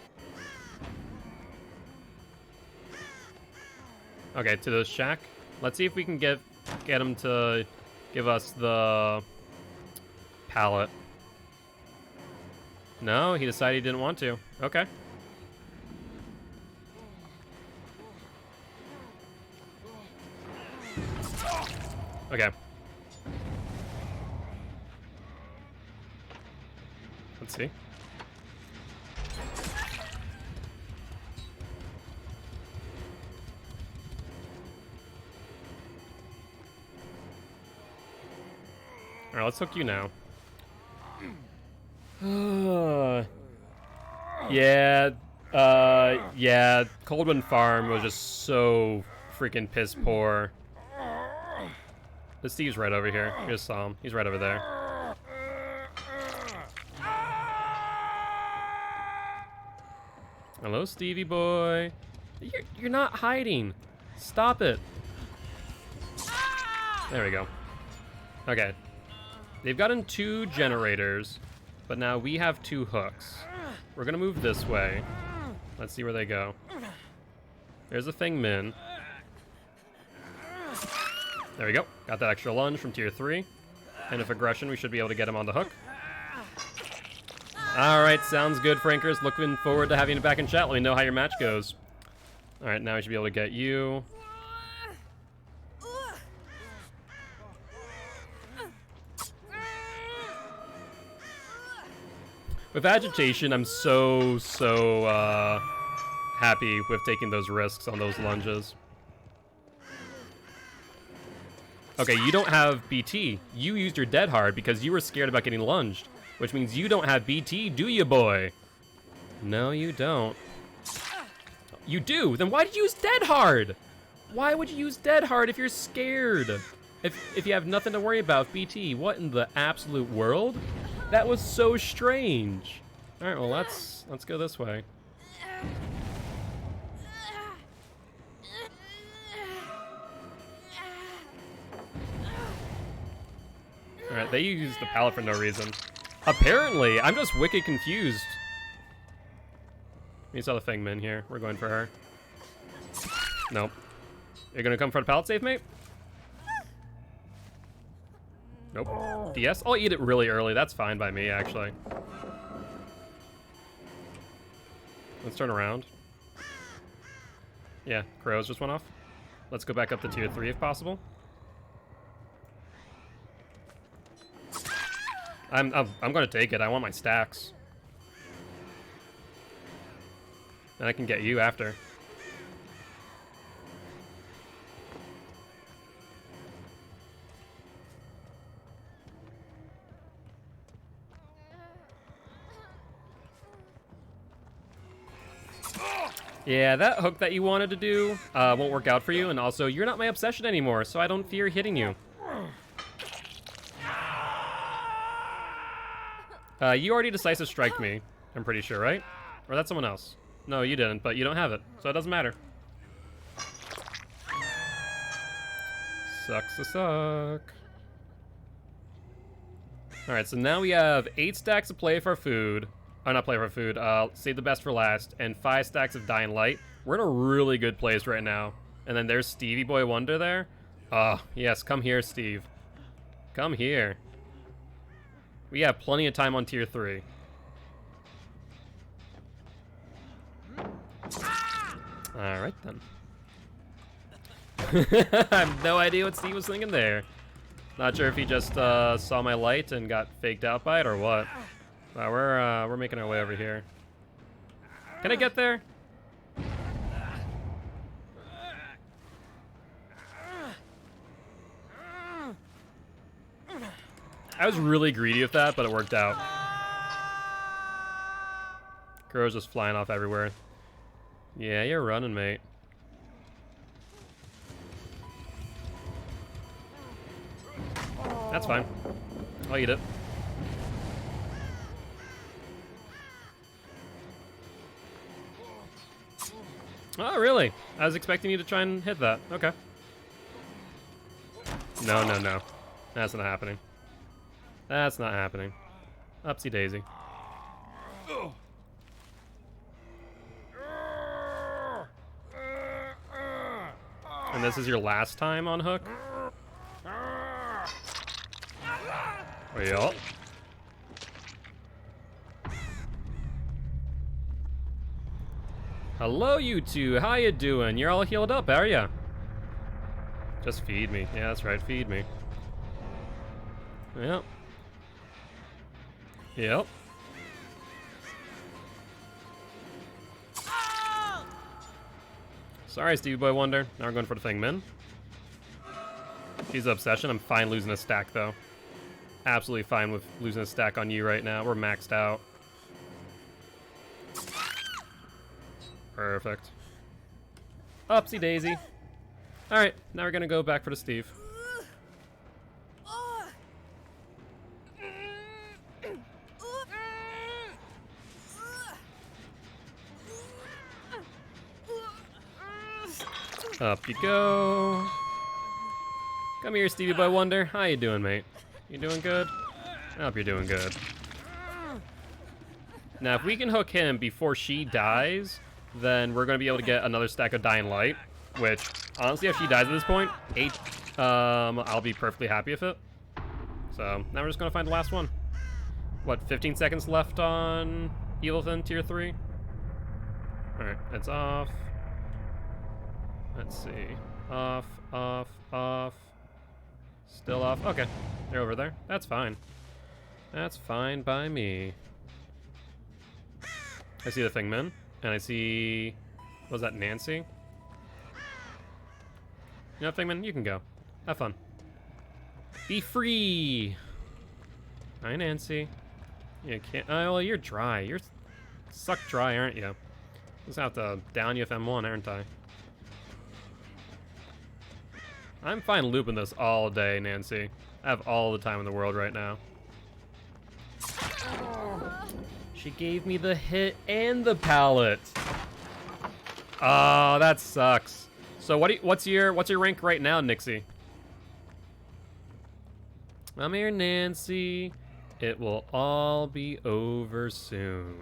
Okay, to the shack. Let's see if we can get him to give us the pallet. No, he decided he didn't want to. Okay. Okay. Let's see. Alright, let's hook you now. Yeah, Coldwind Farm was just so freaking piss poor. The Steve's right over here. You just saw him. He's right over there. Hello, Stevie boy. You're not hiding. Stop it. There we go. Okay. They've gotten 2 generators, but now we have 2 hooks. we're gonna move this way. Let's see where they go. There's a Feng Min. There we go. Got that extra lunge from tier 3. And with aggression, we should be able to get him on the hook. All right, sounds good, Frankers. Looking forward to having you back in chat. Let me know how your match goes. All right, now we should be able to get you. With agitation, I'm so happy with taking those risks on those lunges. Okay, you don't have BT. You used your dead hard because you were scared about getting lunged, which means you don't have BT, do you, boy? No, you don't. You do? Then why did you use dead hard? Why would you use dead hard if you're scared? If you have nothing to worry about, BT, what in the absolute world? That was so strange. All right, well, let's go this way. All right, they used the pallet for no reason. Apparently, I'm just wicked confused. You saw the Feng Min here. We're going for her. Nope. You're gonna come for the pallet save, mate? Nope. DS? I'll eat it really early. That's fine by me, actually. Let's turn around. Yeah, crows just went off. Let's go back up to tier 3 if possible. I'm gonna take it. I want my stacks. And I can get you after. Yeah, that hook that you wanted to do won't work out for you, and also, you're not my obsession anymore, so I don't fear hitting you. You already decisive striked me, I'm pretty sure, right? Or that's someone else. No, you didn't, but you don't have it, so it doesn't matter. Sucks to suck. Alright, so now we have 8 stacks of play for food. Oh, not play for food. Save the best for last. And 5 stacks of Dying Light. We're in a really good place right now. And then there's Stevie Boy Wonder there. Oh, yes. Come here, Steve. Come here. We have plenty of time on tier 3. Alright, then. I have no idea what Steve was thinking there. Not sure if he just saw my light and got faked out by it or what. We're making our way over here. Can I get there? I was really greedy with that, but it worked out. Crow's just flying off everywhere. Yeah, you're running, mate. That's fine. I'll eat it. Oh, really? I was expecting you to try and hit that. Okay. No, no, no. That's not happening. That's not happening. Upsy daisy. And this is your last time on hook? Yup. Hello, you two. How you doing? You're all healed up, are ya? Just feed me. Yeah, that's right. Feed me. Yep. Yep. Sorry, Stevie Boy Wonder. Now we're going for the Feng Min. She's the obsession. I'm fine losing a stack, though. Absolutely fine with losing a stack on you right now. We're maxed out. Perfect. Upsy daisy. Alright, now we're gonna go back for the Steve. Up you go. Come here, Stevie Boy Wonder. How you doing, mate? You doing good? I hope you're doing good. Now, if we can hook him before she dies, then we're going to be able to get another stack of Dying Light, which, honestly, if she dies at this point, I'll be perfectly happy with it. So, now we're just going to find the last one. What, 15 seconds left on Evilfin Tier 3? Alright, it's off. Let's see. Off, off, off. Still off. Okay, they're over there. That's fine. That's fine by me. I see the Thingman, and I see... Was that Nancy? You know, Thingman, you can go. Have fun. Be free! Hi, Nancy. You can't... Oh, well, you're dry. You're sucked dry, aren't you? Just have to down you with M1, aren't I? I'm fine looping this all day, Nancy. I have all the time in the world right now. She gave me the hit and the pallet. Oh, that sucks. So what's your rank right now, Nixie? I'm here, Nancy. It will all be over soon.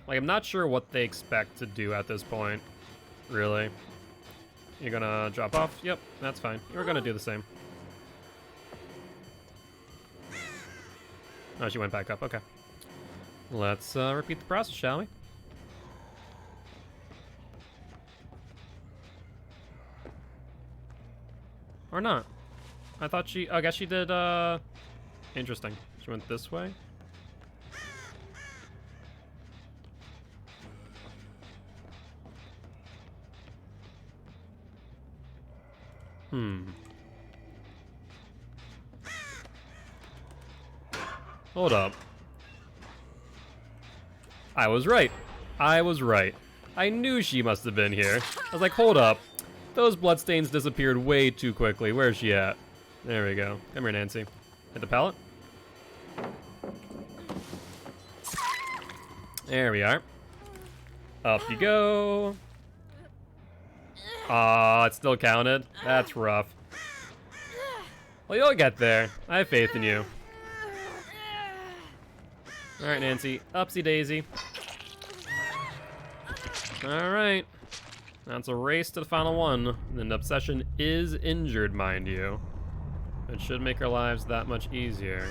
Like, I'm not sure what they expect to do at this point. Really? You're gonna drop off? Yep, that's fine. You're gonna do the same. Oh, she went back up. Okay. Let's repeat the process, shall we? Or not? I thought she... I guess she did, Interesting. She went this way? Hold up. I was right. I was right. I knew she must have been here. I was like, hold up. Those bloodstains disappeared way too quickly. Where's she at? There we go. Come here, Nancy. Hit the pallet. There we are. Up you go. Aw, it still counted. That's rough. Well, you'll get there. I have faith in you. Alright, Nancy. Upsy daisy. Alright. Now it's a race to the final one. And Obsession is injured, mind you. It should make our lives that much easier.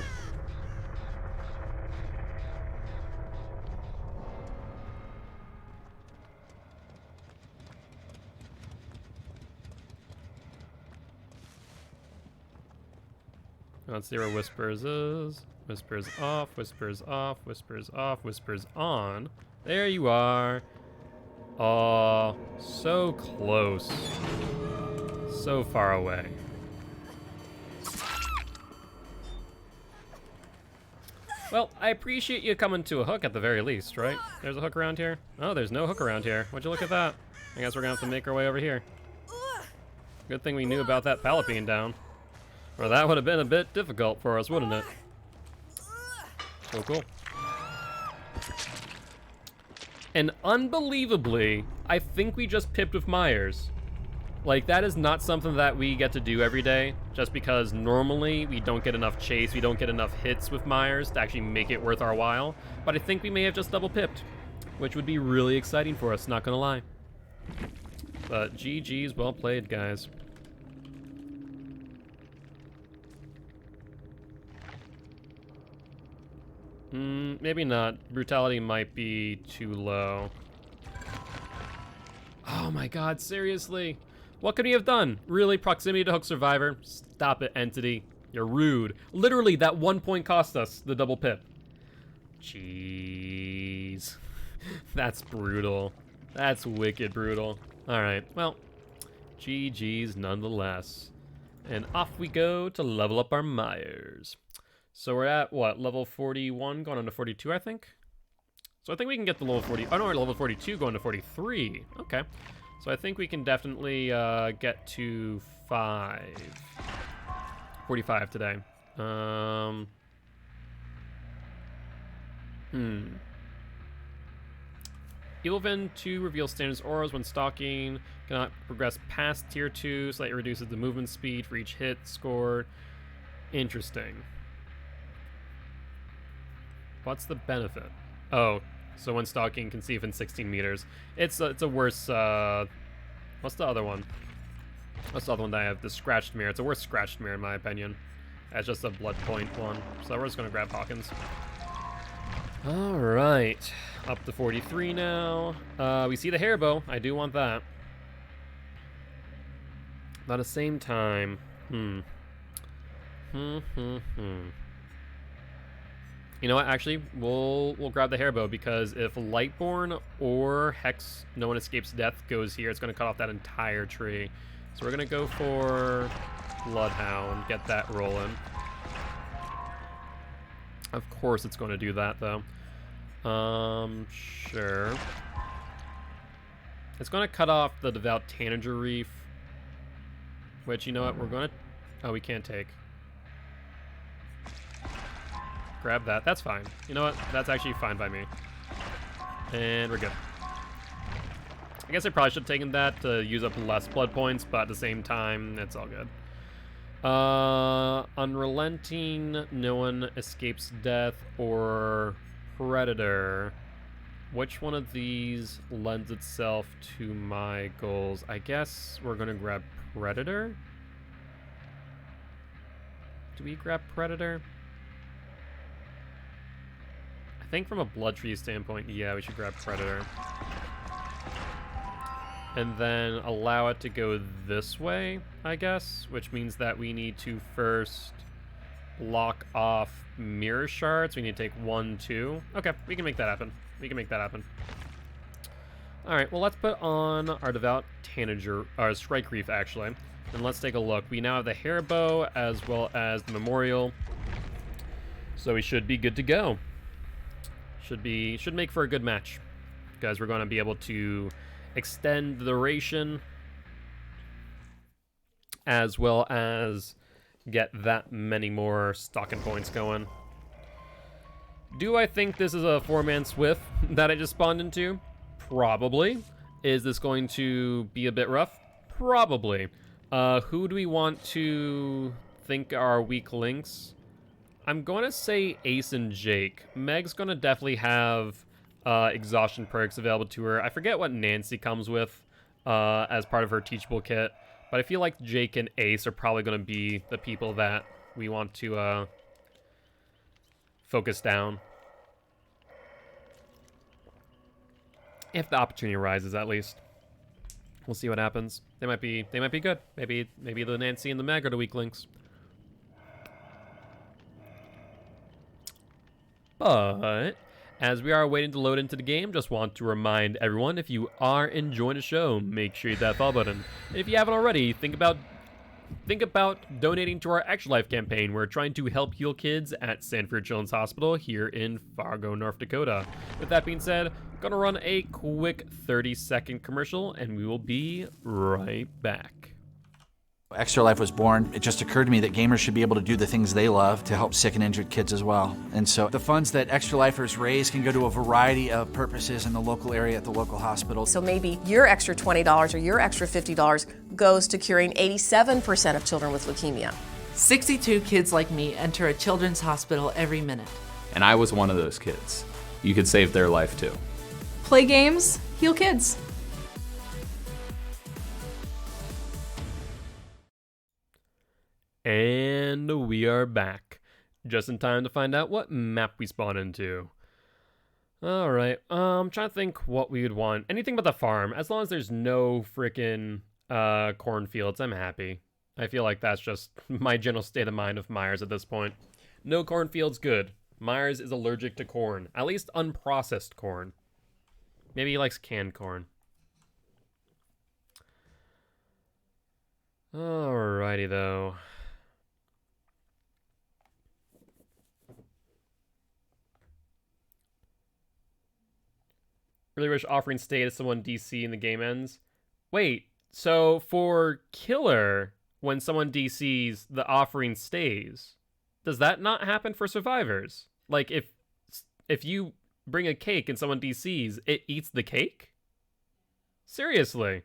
Let's see where Whispers is. Whispers off, Whispers off, Whispers off, Whispers on. There you are. Aw, so close. So far away. Well, I appreciate you coming to a hook at the very least, right? There's a hook around here? Oh, there's no hook around here. Would you look at that? I guess we're gonna have to make our way over here. Good thing we knew about that pallet being down. Or that would have been a bit difficult for us, wouldn't it? Oh, cool. And unbelievably, I think we just pipped with Myers. Like, that is not something that we get to do every day, just because normally we don't get enough chase, we don't get enough hits with Myers to actually make it worth our while. But I think we may have just double pipped, which would be really exciting for us, not gonna lie. But GG's, well played, guys. Maybe not. Brutality might be too low. Oh my god, seriously? What could he have done? Really? Proximity to Hook Survivor? Stop it, Entity. You're rude. Literally, that 1 point cost us the double pip. Jeez. That's brutal. That's wicked brutal. Alright, well, GG's nonetheless. And off we go to level up our Myers. So we're at, what, level 41 going on to 42, I think? So I think we can get the level 40. Oh, no, we're at level 42 going to 43. Okay. So I think we can definitely get to 45 today. Evilvin 2 reveals standard auras when stalking. Cannot progress past tier 2, slightly reduces the movement speed for each hit scored. Interesting. What's the benefit? Oh, so when stalking can see within 16 meters. It's a worse, what's the other one? What's the other one that I have? The scratched mirror. It's a worse scratched mirror in my opinion. That's just a blood point one. So we're just gonna grab Hawkins. Alright. Up to 43 now. We see the hair bow. I do want that. But at the same time, You know what? Actually, we'll grab the hair bow because if Lightborn or Hex, no one escapes death, goes here, it's going to cut off that entire tree. So we're going to go for Bloodhound, get that rolling. Of course, it's going to do that though. Sure. It's going to cut off the Devout Tanager Reef, which, you know what? We're going to. Oh, we can't take. Grab that. That's fine. You know what? That's actually fine by me. And we're good. I guess I probably should have taken that to use up less blood points, but at the same time, it's all good. Unrelenting, no one escapes death, or Predator. Which one of these lends itself to my goals? I guess we're going to grab Predator. Do we grab Predator? I think from a blood tree standpoint, yeah, we should grab Predator. And then allow it to go this way, I guess, which means that we need to first block off mirror shards. We need to take 1, 2. Okay, we can make that happen. We can make that happen. Alright, well, let's put on our Devout Tanager, our Strike Reef, actually. And let's take a look. We now have the hair bow as well as the memorial. So we should be good to go. Should make for a good match. Because we're going to be able to extend the duration as well as get that many more stocking points going. Do I think this is a 4-man Swift that I just spawned into? Probably. Is this going to be a bit rough? Probably. Who do we want to think are weak links? I'm going to say Ace and Jake. Meg's going to definitely have exhaustion perks available to her. I forget what Nancy comes with as part of her teachable kit, but I feel like Jake and Ace are probably going to be the people that we want to focus down. If the opportunity arises, at least. We'll see what happens. They might be good. Maybe the Nancy and the Meg are the weak links. But as we are waiting to load into the game, just want to remind everyone, if you are enjoying the show, make sure you hit that follow button. And if you haven't already, think about donating to our Extra Life campaign. We're trying to help heal kids at Sanford Children's Hospital here in Fargo, North Dakota. With that being said, gonna run a quick 30-second commercial, and we will be right back. Extra Life was born. It just occurred to me that gamers should be able to do the things they love to help sick and injured kids as well. And so the funds that Extra Lifers raise can go to a variety of purposes in the local area at the local hospital. So maybe your extra $20 or your extra $50 goes to curing 87% of children with leukemia. 62 kids like me enter a children's hospital every minute. And I was one of those kids. You could save their life too. Play games, heal kids. And we are back. Just in time to find out what map we spawn into. Alright, I'm trying to think what we would want. Anything but the farm. As long as there's no freaking cornfields, I'm happy. I feel like that's just my general state of mind of Myers at this point. No cornfields, good. Myers is allergic to corn. At least unprocessed corn. Maybe he likes canned corn. Alrighty though. Really wish offering stay to someone DC and the game ends. Wait, so for killer, when someone DCs, the offering stays. Does that not happen for survivors? Like if you bring a cake and someone DCs, it eats the cake? Seriously.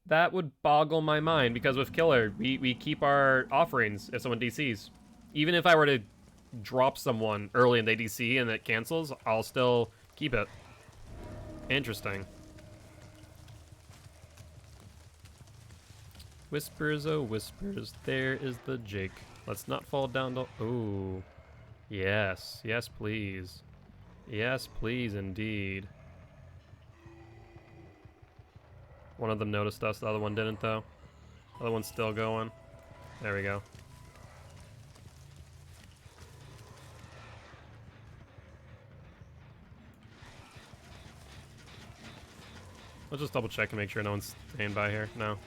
That would boggle my mind, because with killer, we keep our offerings if someone DCs. Even if I were to drop someone early in the ADC and it cancels, I'll still keep it. Interesting. Whispers, oh whispers, there is the Jake. Let's not fall down the... Ooh. Yes, yes please. Yes please indeed. One of them noticed us, the other one didn't though. The other one's still going. There we go. Let's just double check and make sure no one's staying by here. No.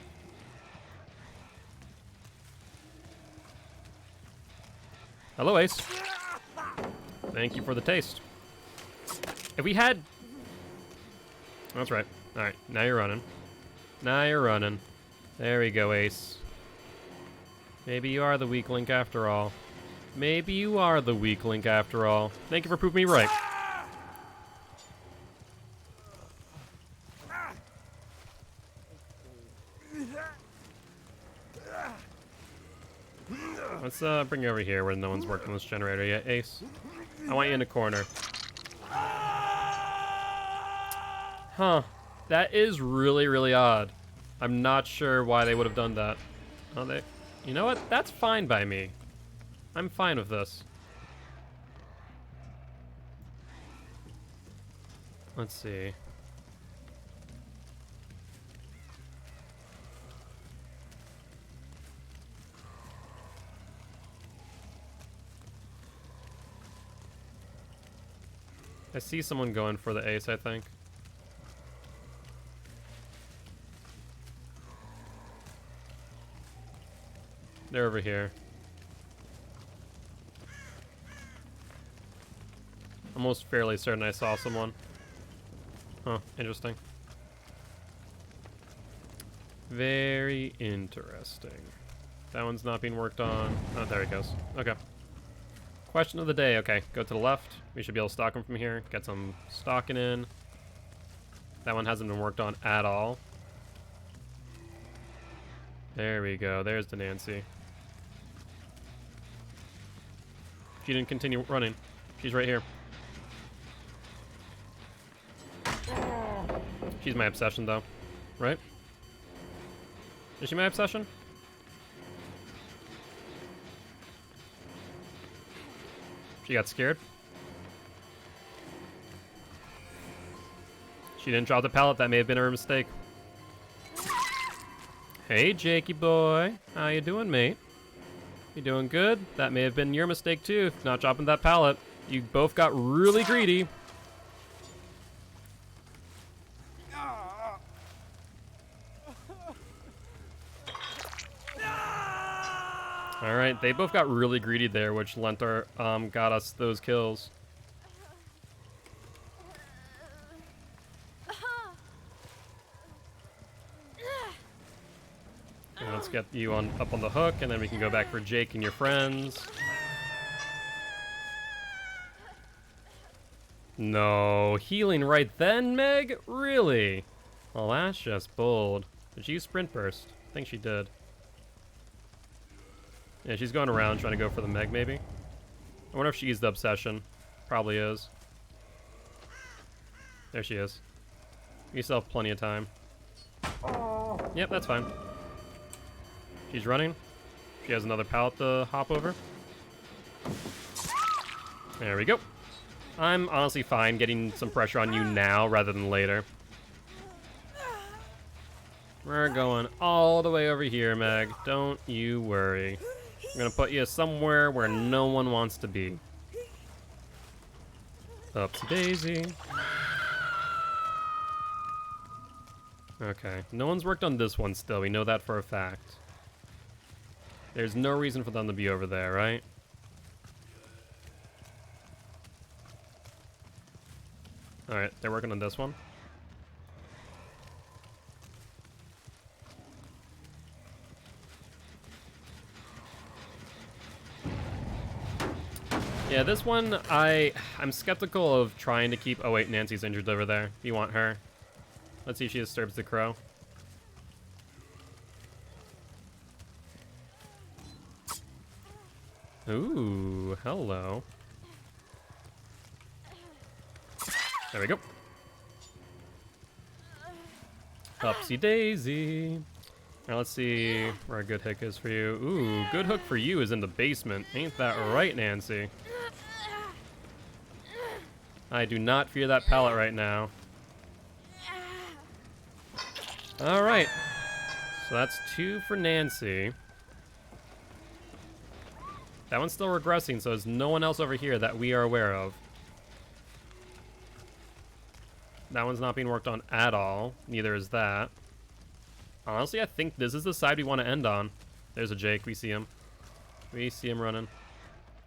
Hello, Ace. Thank you for the taste. If we had... That's right. Alright, now you're running. Now you're running. There we go, Ace. Maybe you are the weak link after all. Maybe you are the weak link after all. Thank you for proving me right. Let's bring you over here where no one's working this generator yet, Ace. I want you in the corner. Huh. That is really, really odd. I'm not sure why they would have done that. Oh, they... You know what? That's fine by me. I'm fine with this. Let's see. I see someone going for the ace, I think. They're over here. Almost fairly certain I saw someone. Huh, interesting. Very interesting. That one's not being worked on. Oh, there he goes. Okay. Question of the day. Okay, go to the left. We should be able to stalk him from here. Get some stalking in. That one hasn't been worked on at all. There we go. There's the Nancy. She didn't continue running. She's right here. She's my obsession, though. Right? Is she my obsession? She got scared. She didn't drop the pallet. That may have been her mistake. Hey, Jakey boy. How you doing, mate? You doing good? That may have been your mistake, too, not dropping that pallet. You both got really greedy. Alright, they both got really greedy there, which Lentor got us those kills. And let's get you on up on the hook, and then we can go back for Jake and your friends. No, healing right then, Meg? Really? Well, that's just bold. Did she use Sprint Burst? I think she did. Yeah, she's going around trying to go for the Meg, maybe. I wonder if she used the Obsession. Probably is. There she is. You still have plenty of time. Yep, that's fine. She's running. She has another pallet to hop over. There we go. I'm honestly fine getting some pressure on you now rather than later. We're going all the way over here, Meg. Don't you worry. I'm gonna put you somewhere where no one wants to be. Upsy daisy. Okay, no one's worked on this one still. We know that for a fact. There's no reason for them to be over there, right? Alright, they're working on this one. Yeah, this one, I'm skeptical of trying to keep... Oh wait, Nancy's injured over there. You want her? Let's see if she disturbs the crow. Ooh, hello. There we go. Upsy daisy. Now let's see where a good hook is for you. Ooh, good hook for you is in the basement. Ain't that right, Nancy? I do not fear that pallet right now. Alright. So that's 2 for Nancy. That one's still regressing, so there's no one else over here that we are aware of. That one's not being worked on at all. Neither is that. Honestly, I think this is the side we want to end on. There's a Jake. We see him. We see him running.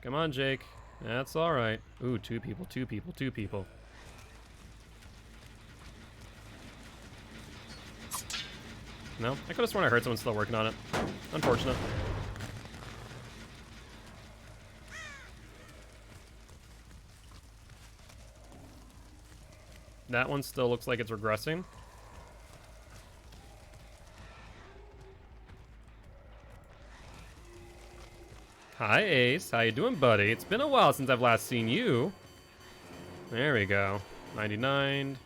Come on, Jake. That's alright. Ooh, 2 people, 2 people, 2 people. No? I could have sworn I heard someone still working on it. Unfortunate. That one still looks like it's regressing. Hi, Ace. How you doing, buddy? It's been a while since I've last seen you. There we go. 99.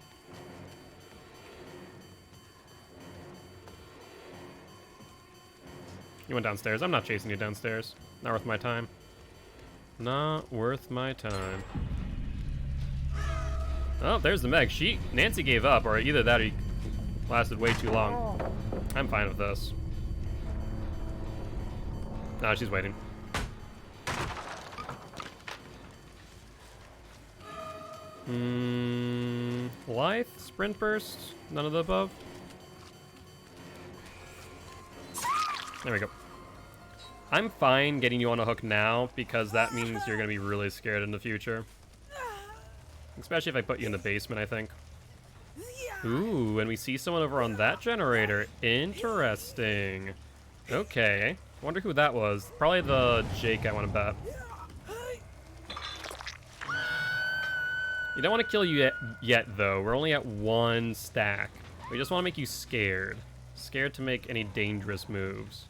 You went downstairs. I'm not chasing you downstairs. Not worth my time. Not worth my time. Oh, there's the Meg. Nancy gave up, or either that or he lasted way too long. I'm fine with this. No, she's waiting. Lithe? Sprint burst? None of the above? There we go. I'm fine getting you on a hook now, because that means you're going to be really scared in the future. Especially if I put you in the basement, I think. Ooh, and we see someone over on that generator. Interesting. Okay. Wonder who that was. Probably the Jake, I want to bet. You don't want to kill you yet, though. We're only at 1 stack. We just want to make you scared. Scared to make any dangerous moves.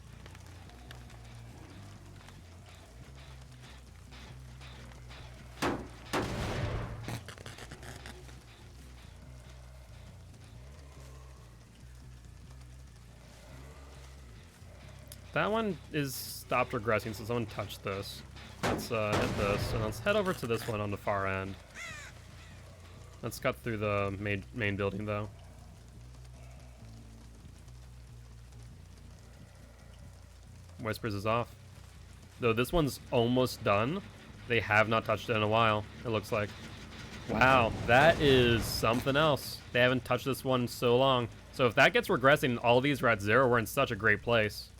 That one is stopped regressing, so someone touched this. Let's hit this, and let's head over to this one on the far end. Let's cut through the main building, though. Whispers is off. Though this one's almost done, they have not touched it in a while, it looks like. Wow, that is something else. They haven't touched this one in so long. So if that gets regressing and all these are at 0, we're in such a great place.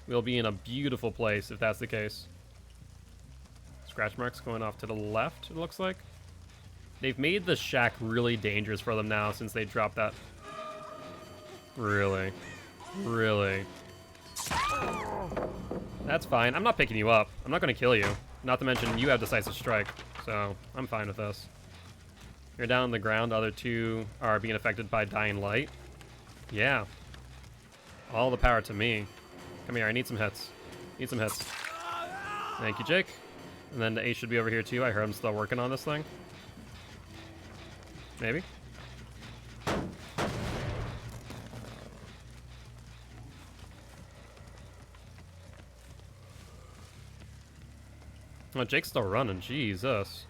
We'll be in a beautiful place if that's the case. Scratch marks going off to the left, it looks like. They've made the shack really dangerous for them now since they dropped that. Really? Really? That's fine. I'm not picking you up. I'm not going to kill you. Not to mention, you have decisive strike. So, I'm fine with this. You're down on the ground. The other 2 are being affected by dying light. Yeah. All the power to me. Come here. I need some hits. Need some hits. Thank you, Jake. And then the Ace should be over here, too. I heard him still working on this thing. Maybe. Oh, Jake's still running. Jesus.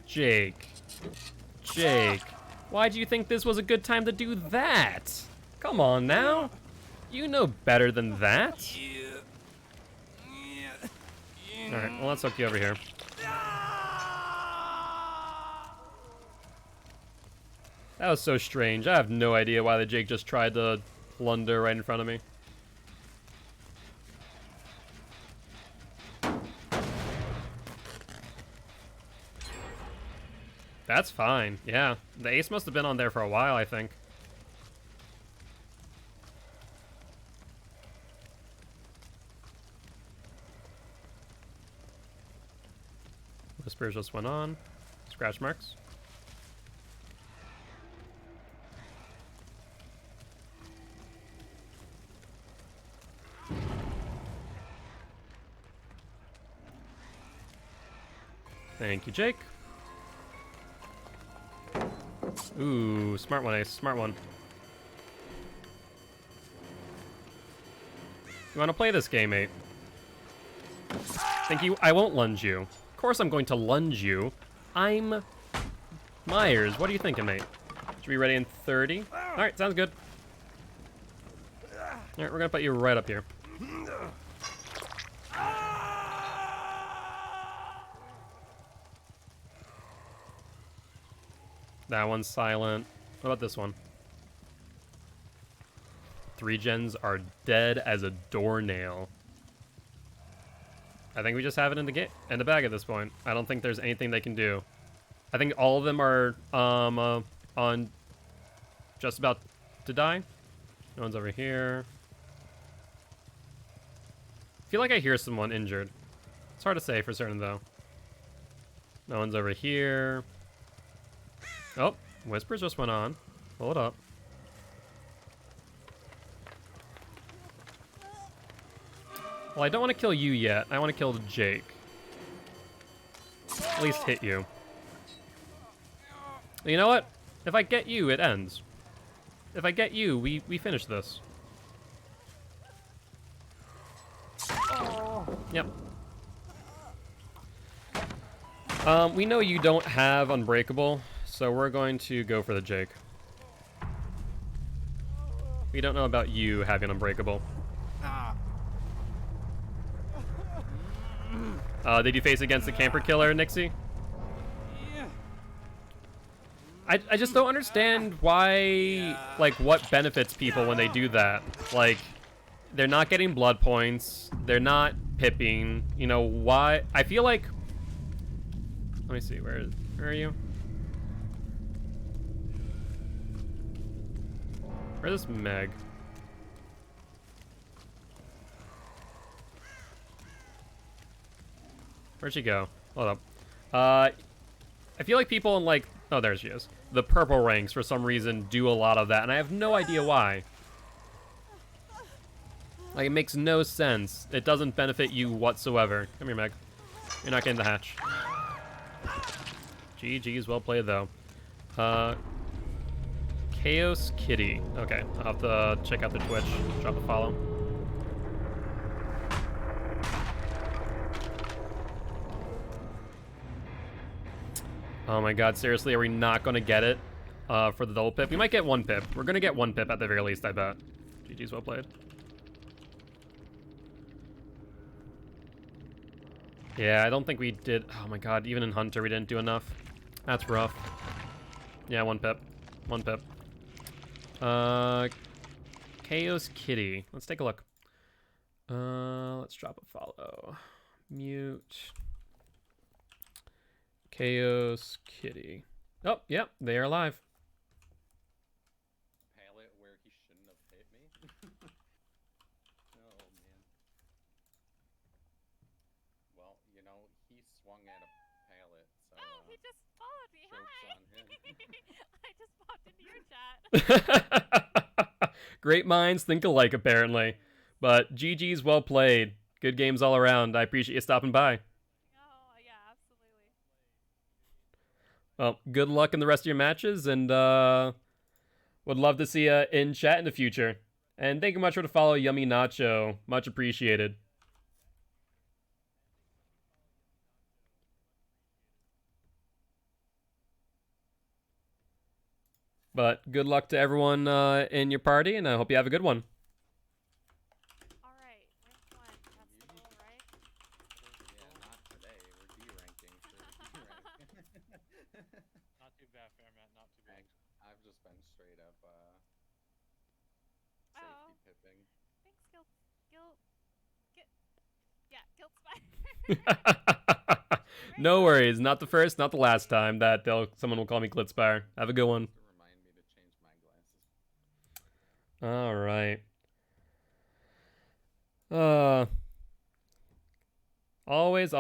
Jake. Jake. Why do you think this was a good time to do that? Come on now. You know better than that. Alright, well, let's hook you over here. That was so strange. I have no idea why the Jake just tried to plunder right in front of me. That's fine, yeah. The Ace must have been on there for a while, I think. Whispers just went on. Scratch marks. Thank you, Jake. Ooh, smart one, Ace. Smart one. You want to play this game, mate? Think you? I won't lunge you. Of course I'm going to lunge you. I'm Myers. What are you thinking, mate? Should we be ready in 30? All right, sounds good. All right, we're gonna put you right up here. That one's silent. What about this one? 3 gens are dead as a doornail. I think we just have it in the bag at this point. I don't think there's anything they can do. I think all of them are on just about to die. No one's over here. I feel like I hear someone injured. It's hard to say for certain though. No one's over here. Oh, whispers just went on. Hold up. Well, I don't want to kill you yet. I want to kill Jake. At least hit you. You know what? If I get you, it ends. If I get you, we finish this. Yep. We know you don't have Unbreakable, so we're going to go for the Jake. We don't know about you having Unbreakable. Did you face against the camper killer, Nixie? I just don't understand why, like, what benefits people when they do that. Like, they're not getting blood points. They're not pipping. You know, why? I feel like... Let me see, where are you? Where's this Meg? Where'd she go? Hold up. I feel like people in, like... Oh, there she is. The purple ranks, for some reason, do a lot of that, and I have no idea why. Like, it makes no sense. It doesn't benefit you whatsoever. Come here, Meg. You're not getting the hatch. GG's, well played, though. Chaos Kitty. Okay, I'll have to check out the Twitch. Drop a follow. Oh my god, seriously, are we not going to get it for the double pip? We might get 1 pip. We're going to get 1 pip at the very least, I bet. GG's, well played. Yeah, I don't think we did... Oh my god, even in Hunter we didn't do enough. That's rough. Yeah, 1 pip. 1 pip. Chaos Kitty. Let's take a look. Let's drop a follow. Mute. Chaos Kitty. Oh, yep, they are alive. Pallet where he shouldn't have hit me. Oh man. Well, you know, he swung at a pallet, so oh, he just followed me. Hi. on him. I just popped into your chat. Great minds think alike, apparently. But GG's, well played. Good games all around. I appreciate you stopping by. Oh, yeah, absolutely. Well, good luck in the rest of your matches, and would love to see you in chat in the future. And thank you much for the follow, Yummy Nacho. Much appreciated. But good luck to everyone in your party, and I hope you have a good one. All right, rank 1. That's the goal, right? Yeah, not today. We're D-ranking for D-rank. Not too bad, Fairmat, not too bad. I've just been straight up Oh. safety pipping. Thanks, Guilt Spire. No worries, not the first, not the last time that someone will call me Glitspire. Have a good one. To remind me to change my glasses. All right. Always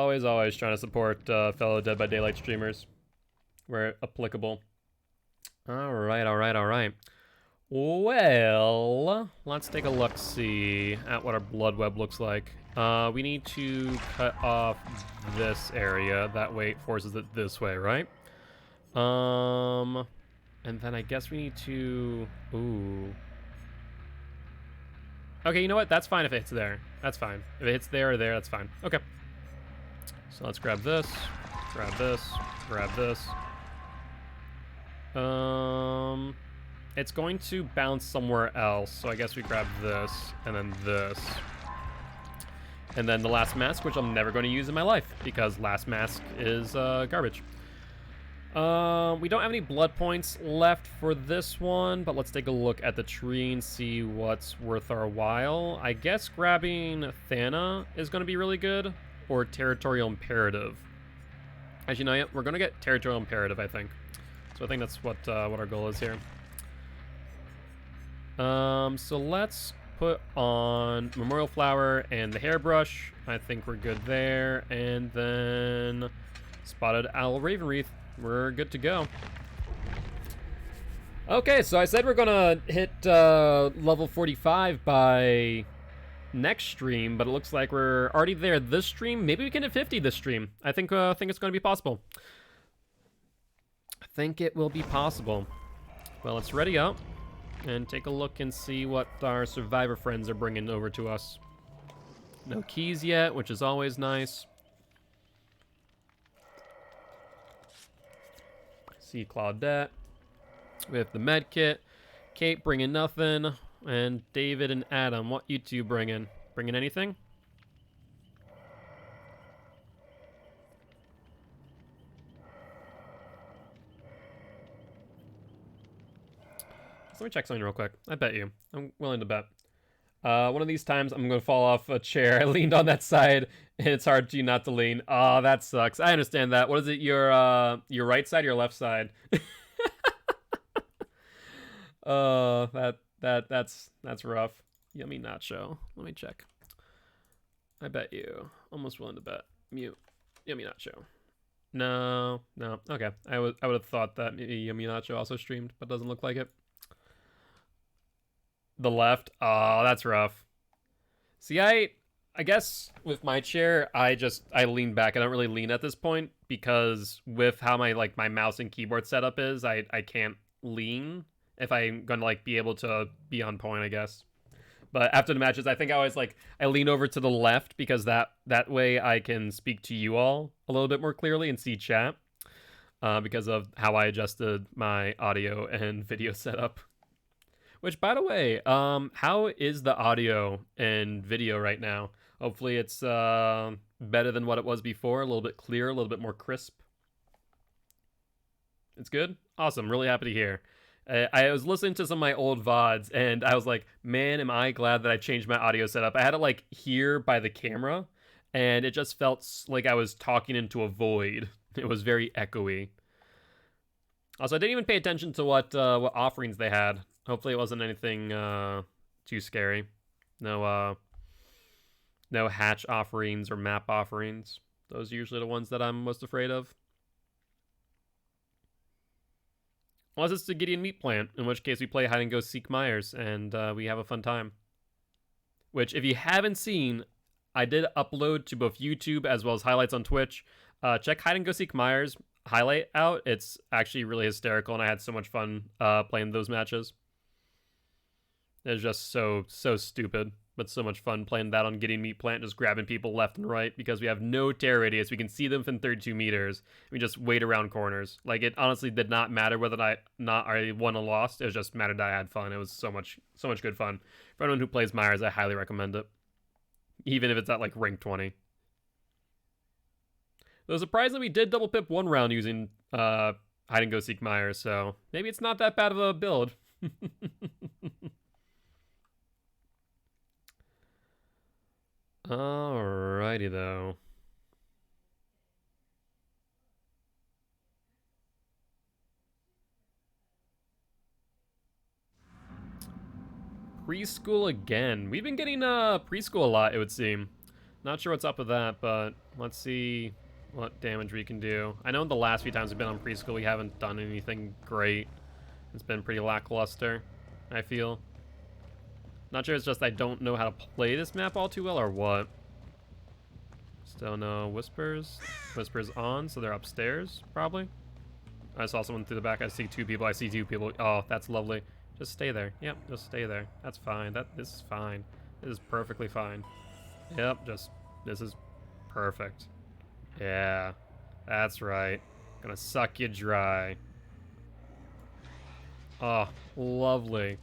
trying to support fellow Dead by Daylight streamers where applicable. All right. Well, let's take a look-see at what our blood web looks like. We need to cut off this area. That way it forces it this way, right? And then I guess we need to... Ooh. Okay, you know what? That's fine if it hits there. That's fine. If it hits there or there, that's fine. Okay. So let's grab this, grab this, grab this. It's going to bounce somewhere else, so I guess we grab this, and then this. And then the last mask, which I'm never going to use in my life, because last mask is garbage. We don't have any blood points left for this one, but let's take a look at the tree and see what's worth our while. I guess grabbing Thana is going to be really good, or Territorial Imperative. Actually, no, we're going to get Territorial Imperative, I think. So I think that's what our goal is here. So let's put on Memorial Flower and the Hairbrush. I think we're good there. And then Spotted Owl Ravenwreath. We're good to go. Okay, so I said we're gonna hit level 45 by next stream, but it looks like we're already there this stream. Maybe we can hit 50 this stream. I think it's gonna be possible. I think it will be possible. Well, let's ready up and take a look and see what our survivor friends are bringing over to us. No keys yet, which is always nice. See Claudette with the med kit. Kate bringing nothing. And David and Adam, what you two bringing? Bringing anything? Let me check something real quick. I bet you. I'm willing to bet. One of these times I'm gonna fall off a chair. I leaned on that side, and it's hard to not to lean. Oh, that sucks. I understand that. What is it? Your right side or your left side? That's rough. Yummy nacho. Let me check. I bet you. Almost willing to bet. Mute. Yummy nacho. No. Okay. I would have thought that maybe Yummy nacho also streamed, but doesn't look like it. The left. Oh, that's rough. See, I guess with my chair, I lean back. I don't really lean at this point because with how my mouse and keyboard setup is, I can't lean if I'm gonna be able to be on point, I guess. But after the matches, I think I lean over to the left because that way I can speak to you all a little bit more clearly and see chat because of how I adjusted my audio and video setup. Which, by the way, how is the audio and video right now? Hopefully it's better than what it was before, a little bit clearer, a little bit more crisp. It's good? Awesome, really happy to hear. I was listening to some of my old VODs, and I was like, man, am I glad that I changed my audio setup. I had it here by the camera, and it just felt like I was talking into a void. It was very echoey. Also, I didn't even pay attention to what offerings they had. Hopefully it wasn't anything too scary. No hatch offerings or map offerings. Those are usually the ones that I'm most afraid of. Unless it's the Gideon Meat Plant, in which case we play Hide and Go Seek Myers, and we have a fun time. Which, if you haven't seen, I did upload to both YouTube as well as highlights on Twitch. Check Hide and Go Seek Myers highlight out. It's actually really hysterical, and I had so much fun playing those matches. It's just so stupid, but so much fun playing that on Gideon Meat Plant, just grabbing people left and right because we have no terror radius. We can see them from 32 meters. We just wait around corners. It honestly did not matter whether I won or lost. It was just mattered that I had fun. It was so much good fun. For anyone who plays Myers, I highly recommend it, even if it's at rank 20. Though surprisingly, we did double pip one round using Hide and Go Seek Myers, so maybe it's not that bad of a build. Alrighty though. Preschool again. We've been getting preschool a lot, it would seem. Not sure what's up with that, but let's see what damage we can do. I know the last few times we've been on preschool we haven't done anything great. It's been pretty lackluster. I feel. Not sure it's just I don't know how to play this map all too well or what. Still no whispers. Whispers on, so they're upstairs, probably. I saw someone through the back. I see two people. I see two people. Oh, that's lovely. Just stay there. Yep, just stay there. That's fine. This is fine. This is perfectly fine. Yep, this is perfect. Yeah, that's right. Gonna suck you dry. Oh, lovely.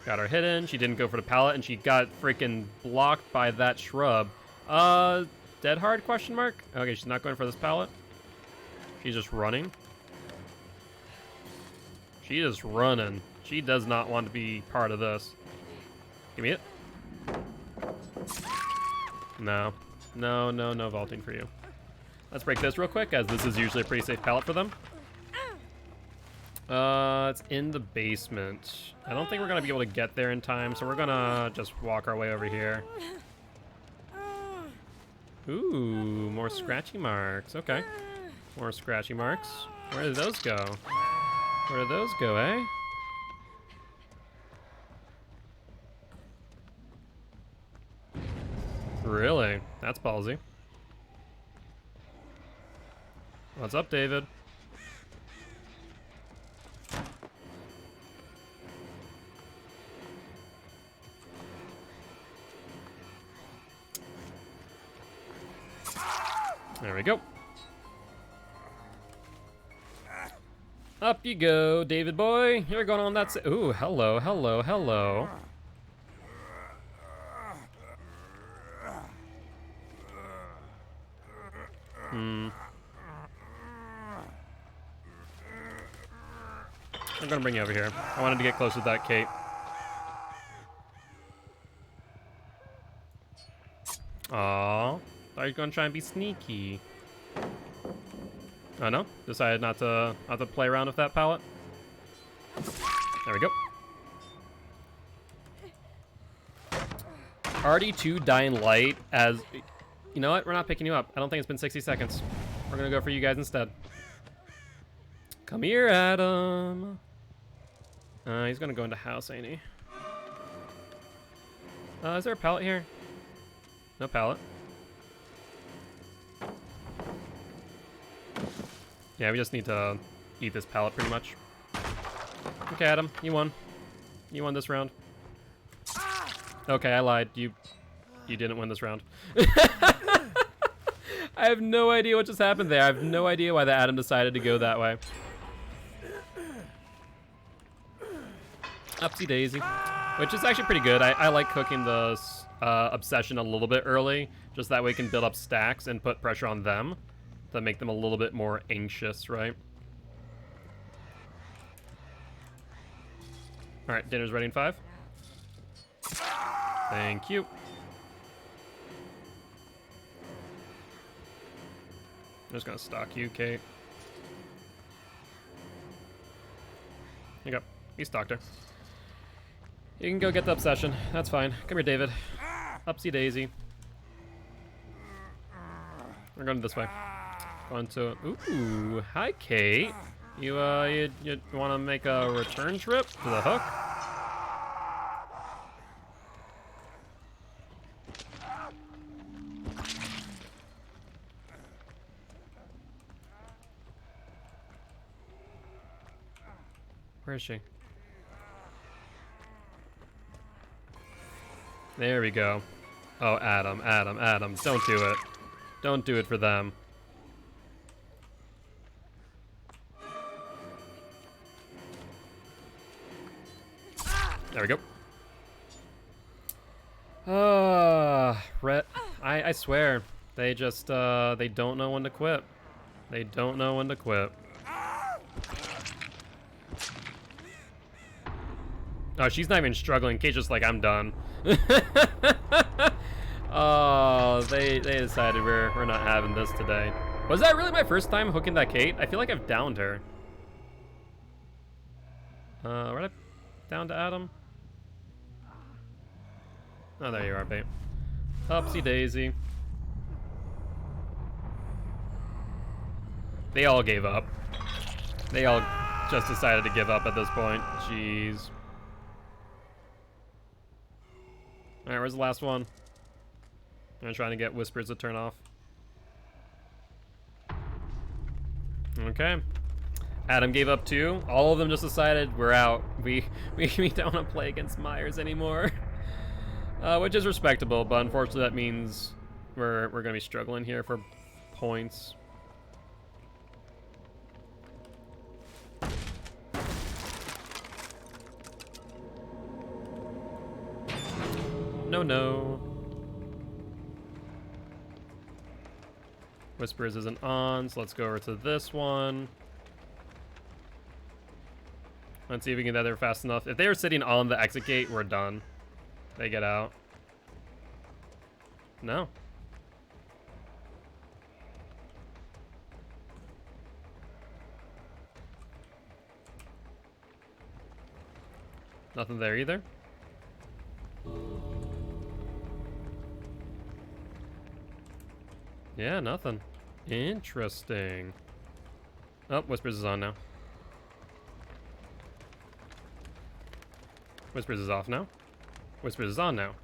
Got her hidden. She didn't go for the pallet, and she got freaking blocked by that shrub. Dead hard, question mark? Okay, she's not going for this pallet. She's just running. She is running. She does not want to be part of this. Give me it. No. No, no, no vaulting for you. Let's break this real quick, as this is usually a pretty safe pallet for them. It's in the basement. I don't think we're gonna be able to get there in time, so we're gonna just walk our way over here. Ooh, more scratchy marks. Okay. More scratchy marks. Where did those go? Where did those go, eh? Really? That's ballsy. What's up, David? There we go. Up you go, David boy. You're going on that. Ooh, hello, hello, hello. I'm gonna bring you over here. I wanted to get close with that Kate. Aww. Thought you were gonna try and be sneaky. Oh no? Decided not to play around with that pallet. There we go. RD2 Dying Light as... You know what? We're not picking you up. I don't think it's been 60 seconds. We're gonna go for you guys instead. Come here, Adam. He's gonna go into house, ain't he? Is there a pallet here? No pallet. Yeah, we just need to eat this pallet pretty much. Okay, Adam, you won. You won this round. Okay, I lied. You didn't win this round. I have no idea what just happened there. I have no idea why the Adam decided to go that way. Upsy daisy. Which is actually pretty good. I like cooking the obsession a little bit early. Just that way we can build up stacks and put pressure on them to make them a little bit more anxious, right? Alright, dinner's ready in 5. Thank you. I'm just gonna stalk you, Kate. Here you go. He stalked her. You can go get the obsession. That's fine. Come here, David. Upsy daisy. We're going this way. Going to... Ooh, hi, Kate. You want to make a return trip to the hook? Where is she? There we go. Oh, Adam, Adam, Adam. Don't do it. Don't do it for them. There we go. Rhett, I swear, they just, they don't know when to quit. They don't know when to quit. Oh, she's not even struggling. Kate's just like, I'm done. Oh, they decided we're not having this today. Was that really my first time hooking that Kate? I feel like I've downed her. Where'd I down to Adam? Oh, there you are, babe. Upsy daisy. They all gave up. They all just decided to give up at this point. Jeez. Alright, where's the last one? I'm trying to get whispers to turn off. Okay. Adam gave up too. All of them just decided we're out. We don't want to play against Myers anymore. Which is respectable, but unfortunately that means we're gonna be struggling here for points. No. Whispers isn't on, so let's go over to this one. Let's see if we can get there fast enough. If they were sitting on the exit gate, we're done. They get out. No. Nothing there either. Yeah, nothing. Interesting. Oh, Whispers is on now. Whispers is off now. Whispers is on now.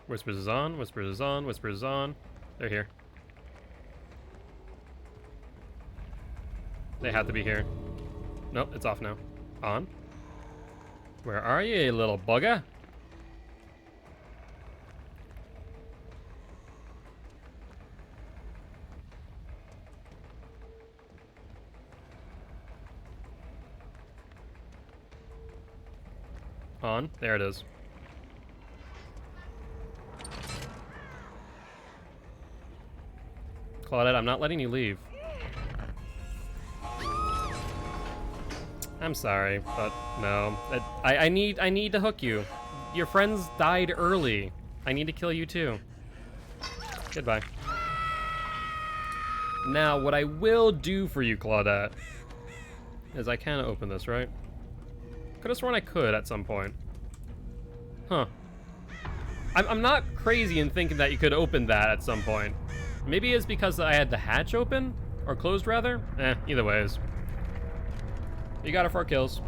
Whispers is on, Whispers is on, Whispers is on. They're here. They have to be here. Nope, it's off now. On. Where are you, little bugger? On. There it is. Claudette, I'm not letting you leave. I'm sorry, but no. I need to hook you. Your friends died early. I need to kill you too. Goodbye. Now, what I will do for you, Claudette, is I can open this, right? Could have sworn I could at some point. Huh. I'm not crazy in thinking that you could open that at some point. Maybe it's because I had the hatch open? Or closed, rather? Either ways. You got it 4 kills.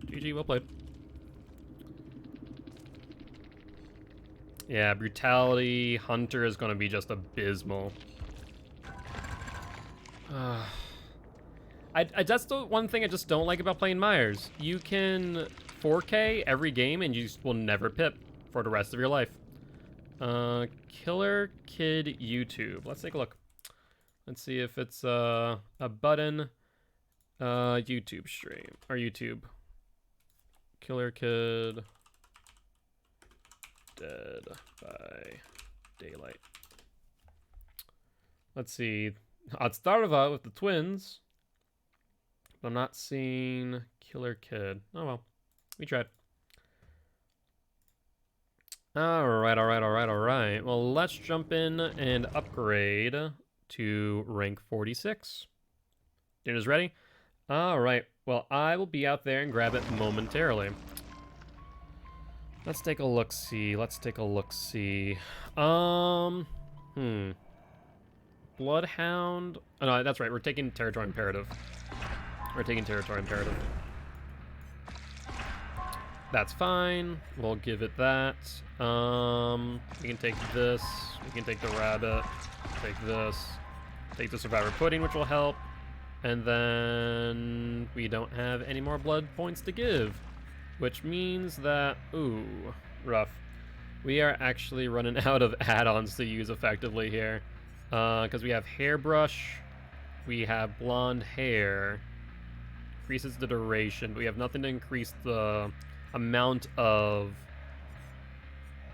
GG, well played. Yeah, Brutality, Hunter is going to be just abysmal. That's the one thing I just don't like about playing Myers. You can 4K every game and you just will never pip for the rest of your life. Killer Kid YouTube. Let's take a look. Let's see if it's a button YouTube stream or YouTube. Killer Kid Dead by Daylight. Let's see. I'd start out with the twins. But I'm not seeing Killer Kid. Oh well. We tried. Alright. Well, let's jump in and upgrade to rank 46. Dinner's ready? Alright. Well, I will be out there and grab it momentarily. Let's take a look-see. Bloodhound. Oh, no, that's right. We're taking Territory Imperative. That's fine. We'll give it that. We can take this. We can take the rabbit. Take this. Take the Survivor Pudding, which will help. And then we don't have any more blood points to give. Which means that... Ooh, rough. We are actually running out of add-ons to use effectively here. Because we have Hairbrush. We have Blonde Hair. Increases the duration, but we have nothing to increase the amount of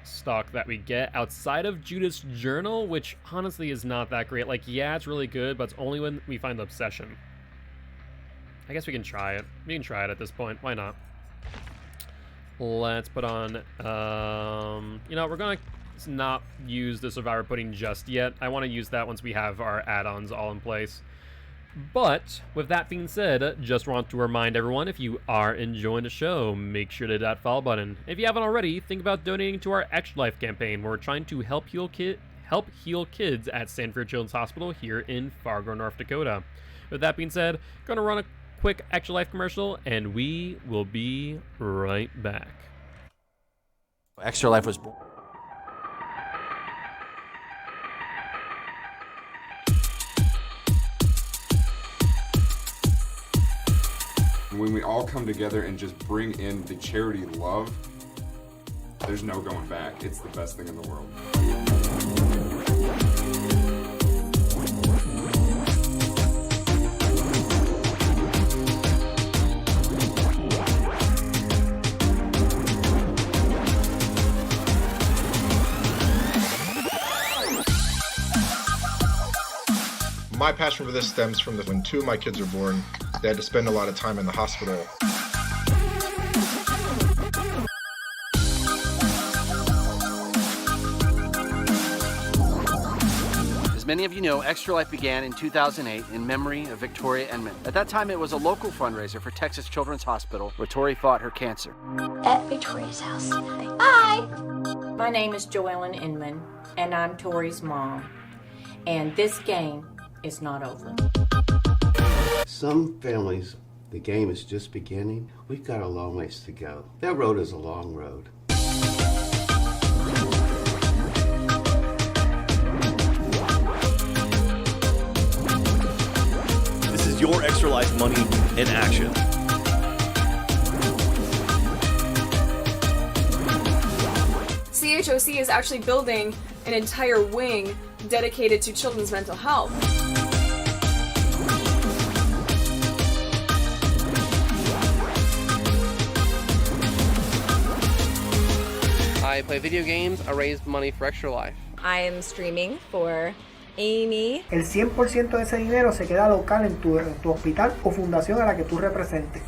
stock that we get outside of Judas Journal, which honestly is not that great. Like, yeah, it's really good, but it's only when we find the obsession. I guess we can try it. We can try it at this point. Why not? Let's put on, you know, we're gonna not use the Survivor Pudding just yet. I want to use that once we have our add-ons all in place. But with that being said, just want to remind everyone, if you are enjoying the show, make sure to hit that follow button. If you haven't already, think about donating to our Extra Life campaign, where we're trying to help heal kids at Sanford Children's Hospital here in Fargo, North Dakota. With that being said, gonna run a quick Extra Life commercial, and we will be right back. Extra Life was born. When we all come together and just bring in the charity love, there's no going back. It's the best thing in the world. My passion for this stems from when 2 of my kids were born, they had to spend a lot of time in the hospital. As many of you know, Extra Life began in 2008 in memory of Victoria Enman. At that time, it was a local fundraiser for Texas Children's Hospital, where Tori fought her cancer. At Victoria's house. Bye! My name is Joellen Inman, and I'm Tori's mom. And this game is not over. Some families, the game is just beginning. We've got a long ways to go. That road is a long road. This is your Extra Life money in action. CHOC is actually building an entire wing dedicated to children's mental health. I play video games, I raise money for Extra Life. I am streaming for Amy. El 100% de ese dinero se queda local en tu hospital o fundación a la que tú representes.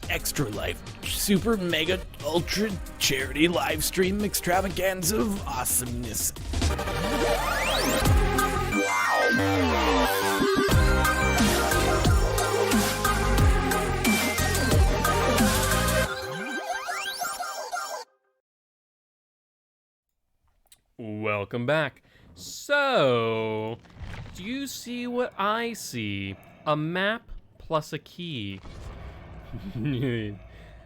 Extra Life Super Mega Ultra Charity Live Stream Extravaganza of Awesomeness. Welcome back. So, do you see what I see? A map plus a key.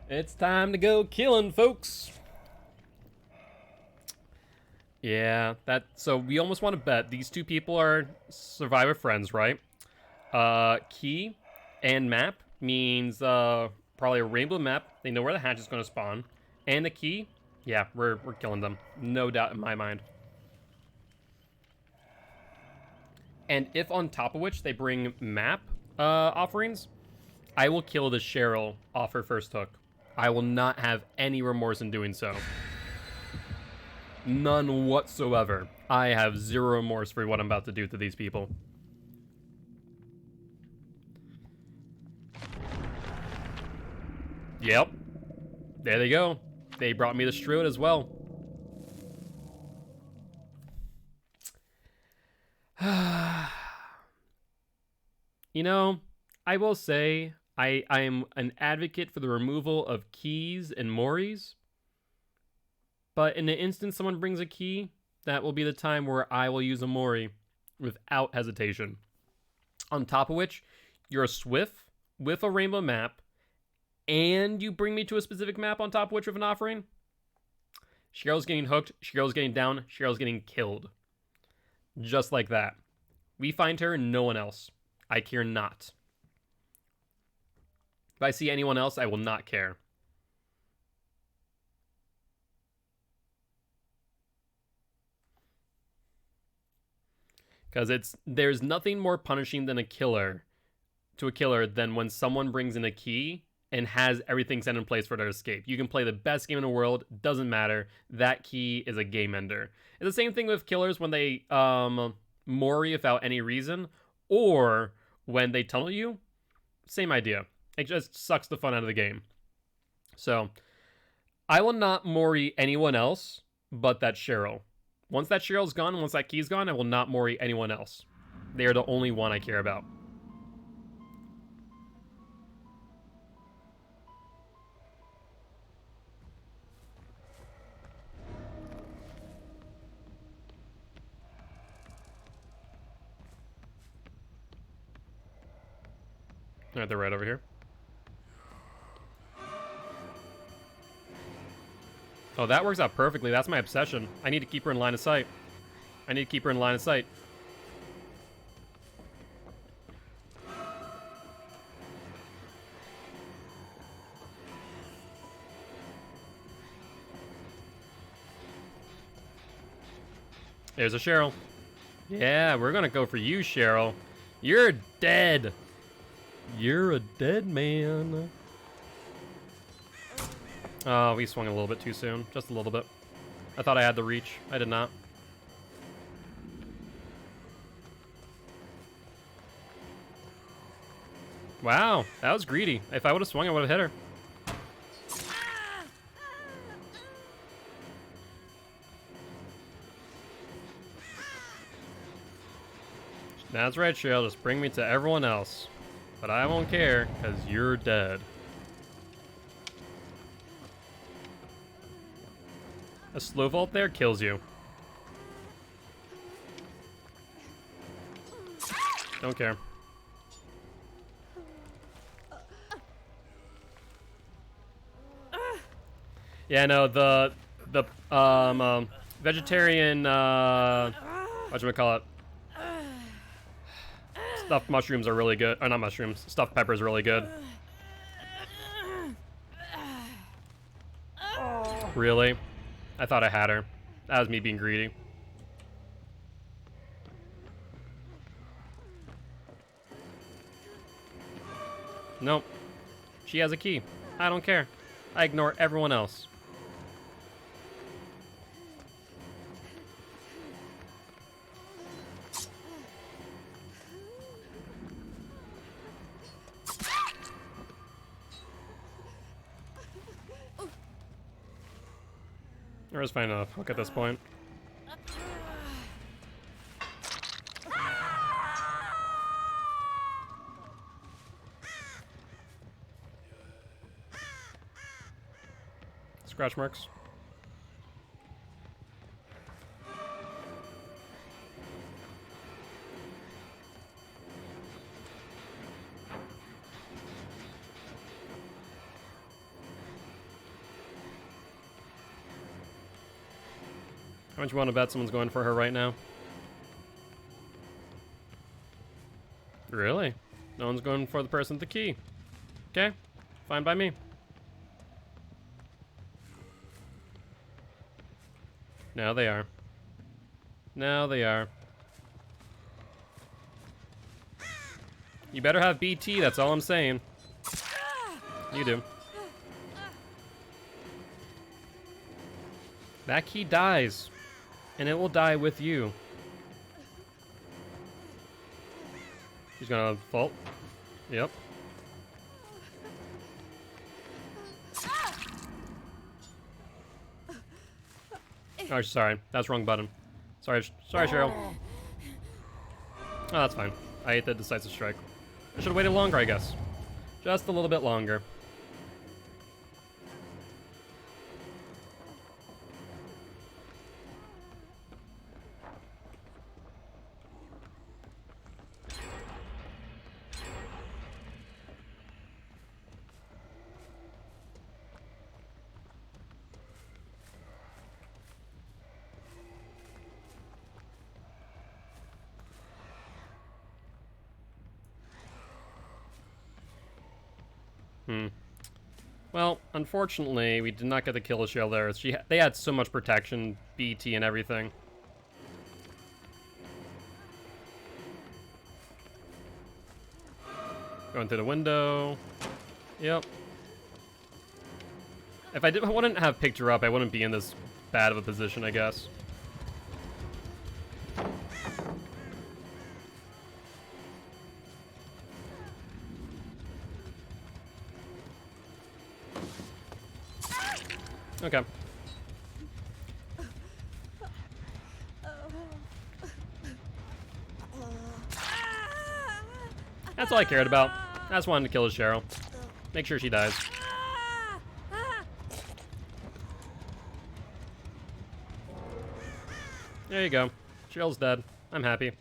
It's time to go killing, folks. Yeah, so we almost want to bet these 2 people are survivor friends, right? Key and map means probably a rainbow map. They know where the hatch is going to spawn. And the key, yeah, we're killing them. No doubt in my mind. And if on top of which they bring map offerings, I will kill the Cheryl off her first hook. I will not have any remorse in doing so. None whatsoever. I have zero remorse for what I'm about to do to these people. Yep. There they go. They brought me the Strode as well. You know, I will say I am an advocate for the removal of keys and Moris. But in the instance someone brings a key, that will be the time where I will use a Mori without hesitation. On top of which, you're a Swift with a rainbow map, and you bring me to a specific map on top of which with an offering. Cheryl's getting hooked, Cheryl's getting down, Cheryl's getting killed. Just like that. We find her, no one else. I care not. If I see anyone else, I will not care. Because there's nothing more punishing than a killer than when someone brings in a key and has everything set in place for their escape. You can play the best game in the world, doesn't matter. That key is a game ender. It's the same thing with killers when they Mori without any reason, or when they tunnel you. same idea. It just sucks the fun out of the game. So, I will not Mori anyone else but that Cheryl. Once that Cheryl's gone, once that key's gone, I will not Mori anyone else. They are the only one I care about. Alright, they're right over here. Oh, that works out perfectly. That's my obsession. I need to keep her in line of sight. I need to keep her in line of sight. There's a Cheryl. Yeah, we're gonna go for you, Cheryl. You're dead. You're a dead man. Oh, we swung a little bit too soon. Just a little bit. I thought I had the reach. I did not. Wow, that was greedy. If I would have swung, I would have hit her. That's right, Cheryl. Just bring me to everyone else. But I won't care, because you're dead. A slow vault there kills you. Don't care. Yeah, no, the vegetarian, whatchamacallit? Stuffed mushrooms are really good. Or not mushrooms. Stuffed peppers are really good. Really? I thought I had her. That was me being greedy. Nope. She has a key. I don't care. I ignore everyone else. Or is fine enough. Look at this point. Scratch marks. How much you want to bet someone's going for her right now? Really? No one's going for the person with the key. Okay, fine by me. Now they are. Now they are. You better have BT, that's all I'm saying. You do. That key dies. And it will die with you. He's gonna vault. Yep. Oh, sorry. That's wrong button. Sorry, Cheryl. Oh, that's fine. I ate the decisive strike. I should have waited longer, I guess. Just a little bit longer. Well, unfortunately, we did not get the kill shield there. They had so much protection, BT and everything. Going through the window. Yep. If I wouldn't have picked her up, I wouldn't be in this bad of a position, I guess. Okay. That's all I cared about. I just wanted to kill his Cheryl. Make sure she dies. There you go. Cheryl's dead. I'm happy.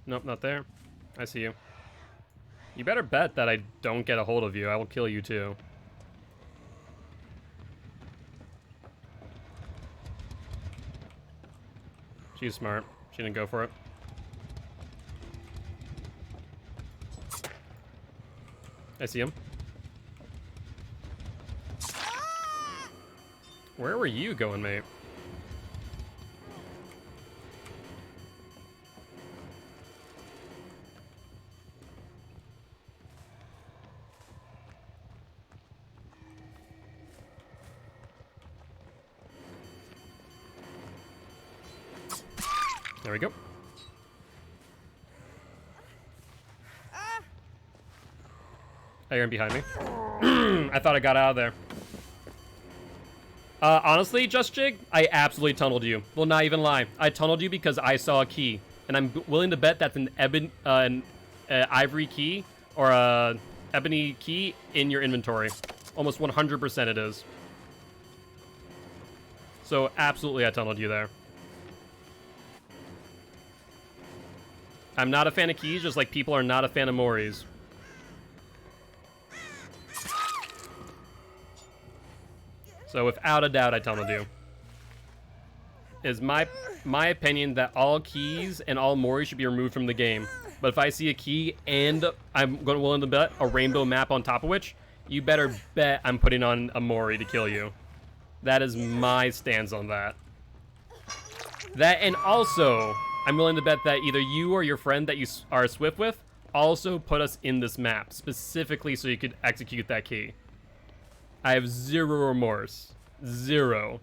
Nope, not there. I see you. You better bet that I don't get a hold of you. I will kill you too. She's smart. She didn't go for it. I see him. Where were you going, mate? There we go. Oh, you're in behind me. I thought I got out of there. Honestly, Just Jig, I absolutely tunneled you. Will not even lie. I tunneled you because I saw a key, and I'm willing to bet that's an ivory key or a ebony key in your inventory. Almost 100% it is. So absolutely, I tunneled you there. I'm not a fan of keys, just like people are not a fan of Moris. So without a doubt, I tunneled you. It's my opinion that all keys and all Moris should be removed from the game. But if I see a key and I'm willing to bet a rainbow map on top of which, you better bet I'm putting on a Mori to kill you. That is my stance on that. That, and also, I'm willing to bet that either you or your friend that you are swift with also put us in this map, specifically so you could execute that key. I have zero remorse. Zero.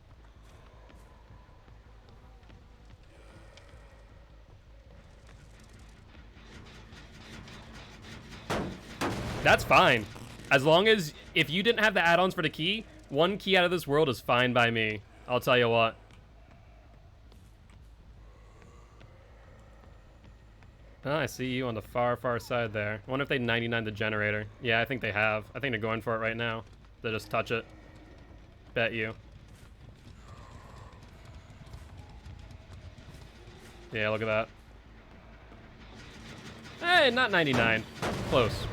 That's fine. As long as, if you didn't have the add-ons for the key, one key out of this world is fine by me. I'll tell you what. Oh, I see you on the far, far side there. I wonder if they 99 the generator. Yeah, I think they have. I think they're going for it right now. They just touch it. Bet you. Yeah, look at that. Hey, not 99. Close.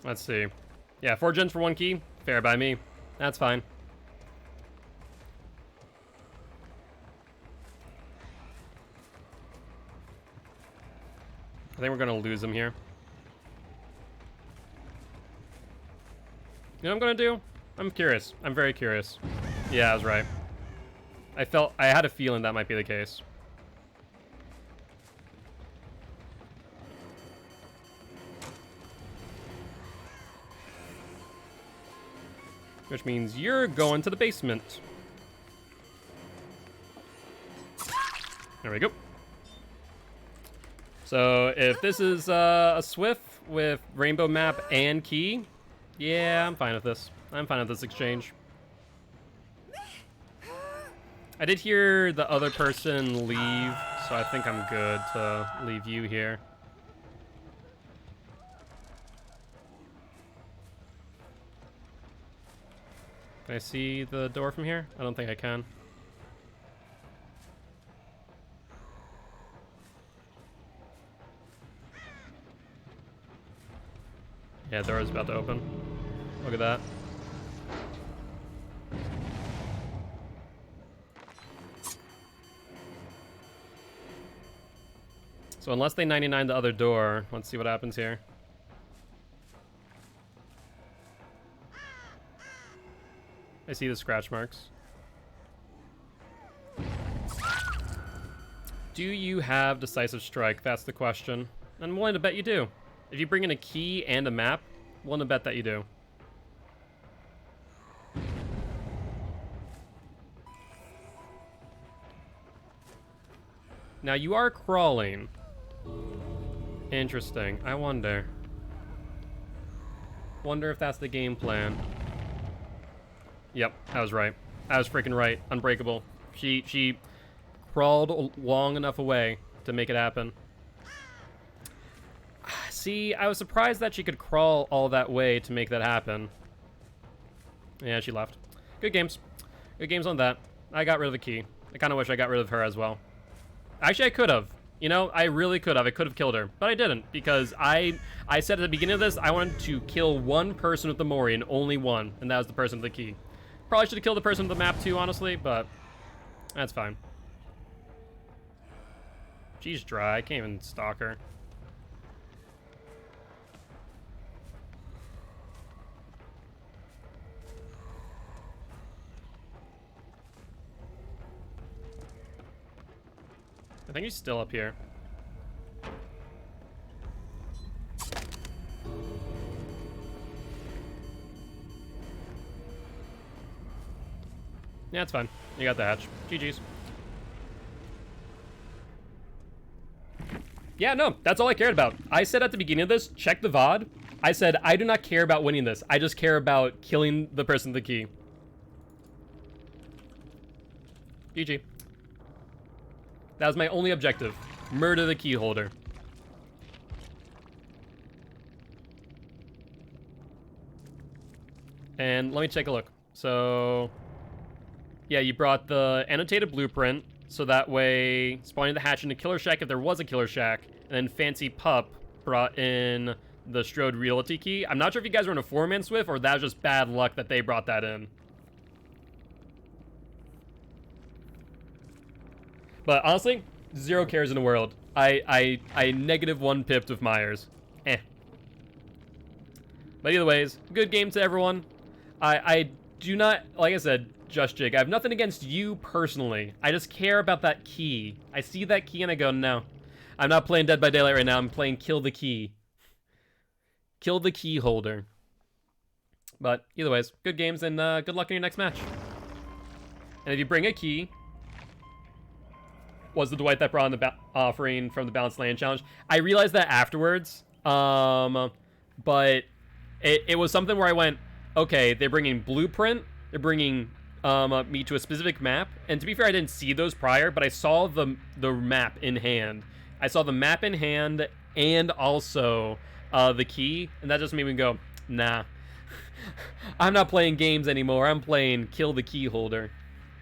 Let's see. Yeah, 4 gens for 1 key. Fair by me. That's fine. I think we're gonna lose him here. You know what I'm gonna do? I'm curious. I'm very curious. Yeah, I was right. I had a feeling that might be the case. Which means you're going to the basement. There we go. So if this is a Swift with rainbow map and key, yeah, I'm fine with this. I'm fine with this exchange. I did hear the other person leave, so I think I'm good to leave you here. Can I see the door from here? I don't think I can. Yeah, the door is about to open. Look at that. So unless they 99 the other door, let's see what happens here. I see the scratch marks. Do you have Decisive Strike? That's the question. I'm willing to bet you do. If you bring in a key and a map, I'm willing to bet that you do. Now you are crawling. Interesting. I wonder. Wonder if that's the game plan. Yep, I was right. I was freaking right. Unbreakable. She crawled long enough away to make it happen. See, I was surprised that she could crawl all that way to make that happen. Yeah, she left. Good games. Good games on that. I got rid of the key. I kind of wish I got rid of her as well. Actually, I could have. You know, I really could have. I could have killed her, but I didn't because I said at the beginning of this I wanted to kill one person with the Mori and only one, and that was the person with the key. Probably should have killed the person with the map too, honestly, but that's fine. She's dry. I can't even stalk her. I think he's still up here. Yeah, it's fine. You got the hatch. GG's. Yeah, no, that's all I cared about. I said at the beginning of this, check the VOD. I said, I do not care about winning this. I just care about killing the person with the key. GG. That was my only objective. Murder the key holder. And let me take a look. So, yeah, you brought the annotated blueprint, so that way spawning the hatch in the killer shack if there was a killer shack, and then Fancy Pup brought in the Strode Realty key. I'm not sure if you guys were in a 4-man Swift or that was just bad luck that they brought that in. But honestly, 0 cares in the world. I -1 pipped with Myers. Eh. But either ways, good game to everyone. I do not, like I said, Just Jig, I have nothing against you personally. I just care about that key. I see that key and I go, no. I'm not playing Dead by Daylight right now. I'm playing Kill the Key. Kill the key holder. But either ways, good games and good luck in your next match. And if you bring a key, was the Dwight that brought in the offering from the Balanced Land Challenge. I realized that afterwards, but it was something where I went, okay, they're bringing Blueprint, they're bringing me to a specific map, and to be fair, I didn't see those prior, but I saw the map in hand. I saw the map in hand and also the key, and that just made me go, nah. I'm not playing games anymore, I'm playing Kill the Key Holder.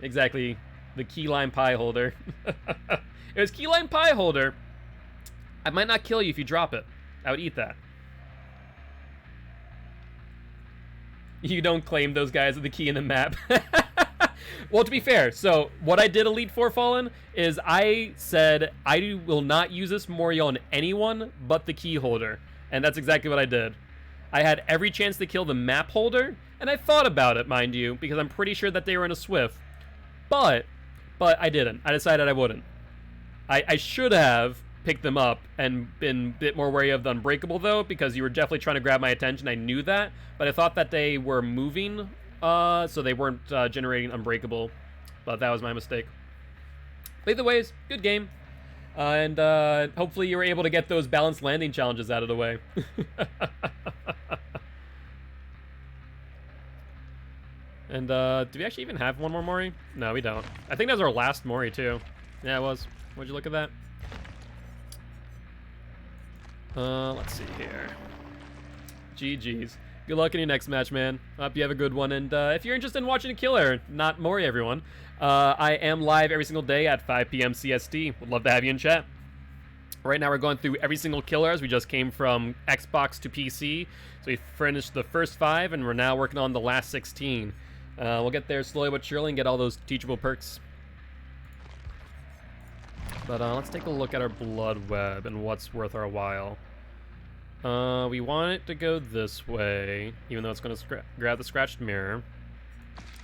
Exactly. The key lime pie holder. It was key lime pie holder. I might not kill you if you drop it. I would eat that. You don't claim those guys with the key in the map. Well, to be fair, so what I did Elite 4 Fallen is I said I will not use this Mori on anyone but the key holder. And that's exactly what I did. I had every chance to kill the map holder, and I thought about it, mind you, because I'm pretty sure that they were in a Swift. But I didn't. I decided I wouldn't. I should have picked them up and been a bit more wary of the Unbreakable, though, because you were definitely trying to grab my attention. I knew that, but I thought that they were moving, so they weren't generating Unbreakable. But that was my mistake. But either ways, good game. And hopefully you were able to get those balanced landing challenges out of the way. And, do we actually even have one more Mori? No, we don't. I think that was our last Mori, too. Yeah, it was. Would you look at that? Let's see here. GG's. Good luck in your next match, man. Hope you have a good one. And, if you're interested in watching a killer, not Mori, everyone, I am live every single day at 5 p.m. CST. Would love to have you in chat. Right now, we're going through every single killer as we just came from Xbox to PC. So we finished the first 5, and we're now working on the last 16. We'll get there slowly but surely and get all those teachable perks. But let's take a look at our blood web and what's worth our while. We want it to go this way, even though it's going to grab the scratched mirror.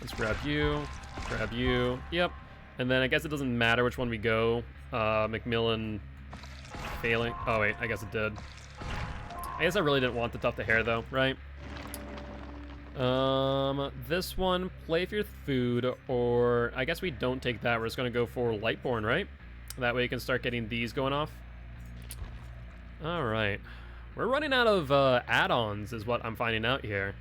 Let's grab you, yep. And then I guess it doesn't matter which one we go. Macmillan failing. Oh wait, I guess it did. I guess I really didn't want the tuft of hair though, right? This one, play for your food, or I guess we don't take that. We're just gonna go for Lightborn, right? That way you can start getting these going off. All right, we're running out of add-ons, is what I'm finding out here.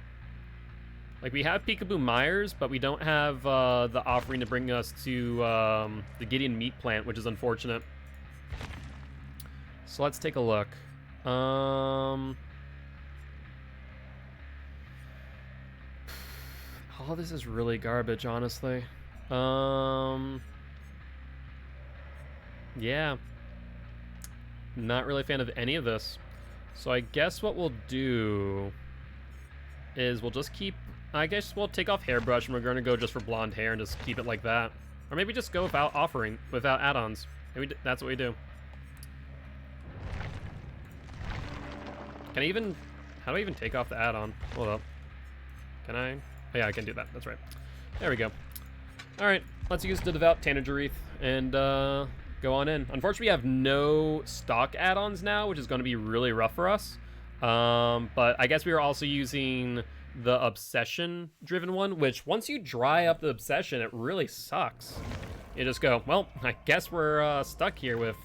Like, we have Peekaboo Myers, but we don't have the offering to bring us to the Gideon Meat Plant, which is unfortunate. So let's take a look. All this is really garbage, honestly. Yeah. Not really a fan of any of this. So I guess what we'll do is we'll just keep... I guess we'll take off Hairbrush and we're going to go just for blonde hair and just keep it like that. Or maybe just go without offering, without add-ons. Maybe that's what we do. Can I even... How do I even take off the add-on? Hold up. Can I? Oh yeah, I can do that. That's right. There we go. Alright, let's use the Devout Tanager Wreath and go on in. Unfortunately, we have no stock add-ons now, which is going to be really rough for us. But I guess we are also using the obsession-driven one, which once you dry up the obsession, it really sucks. You just go, well, I guess we're stuck here with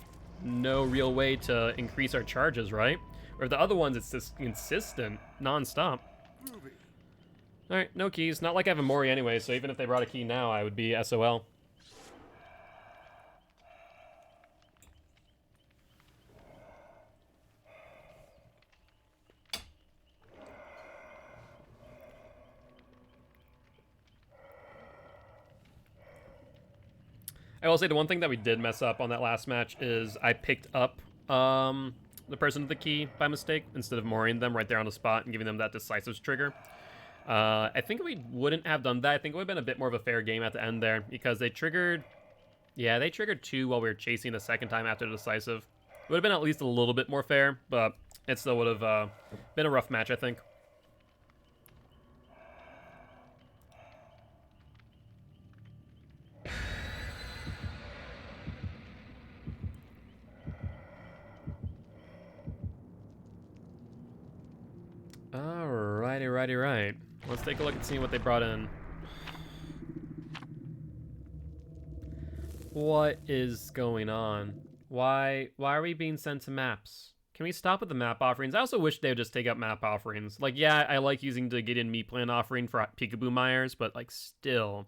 no real way to increase our charges, right? Or the other ones, it's just consistent, non-stop. Alright, no keys. Not like I have a Mori anyway, so even if they brought a key now, I would be SOL. I will say the one thing that we did mess up on that last match is I picked up the person with the key by mistake instead of mooring them right there on the spot and giving them that decisive trigger. I think we wouldn't have done that. I think it would have been a bit more of a fair game at the end there because they triggered... Yeah, they triggered 2 while we were chasing the second time after the decisive. It would have been at least a little bit more fair, but it still would have been a rough match, I think. Right. Let's take a look and see what they brought in. What is going on? Why are we being sent to maps? Can we stop with the map offerings? I also wish they would just take up map offerings. Like, yeah, I like using the Gideon Meat Plan offering for Peekaboo Myers, but, like, still.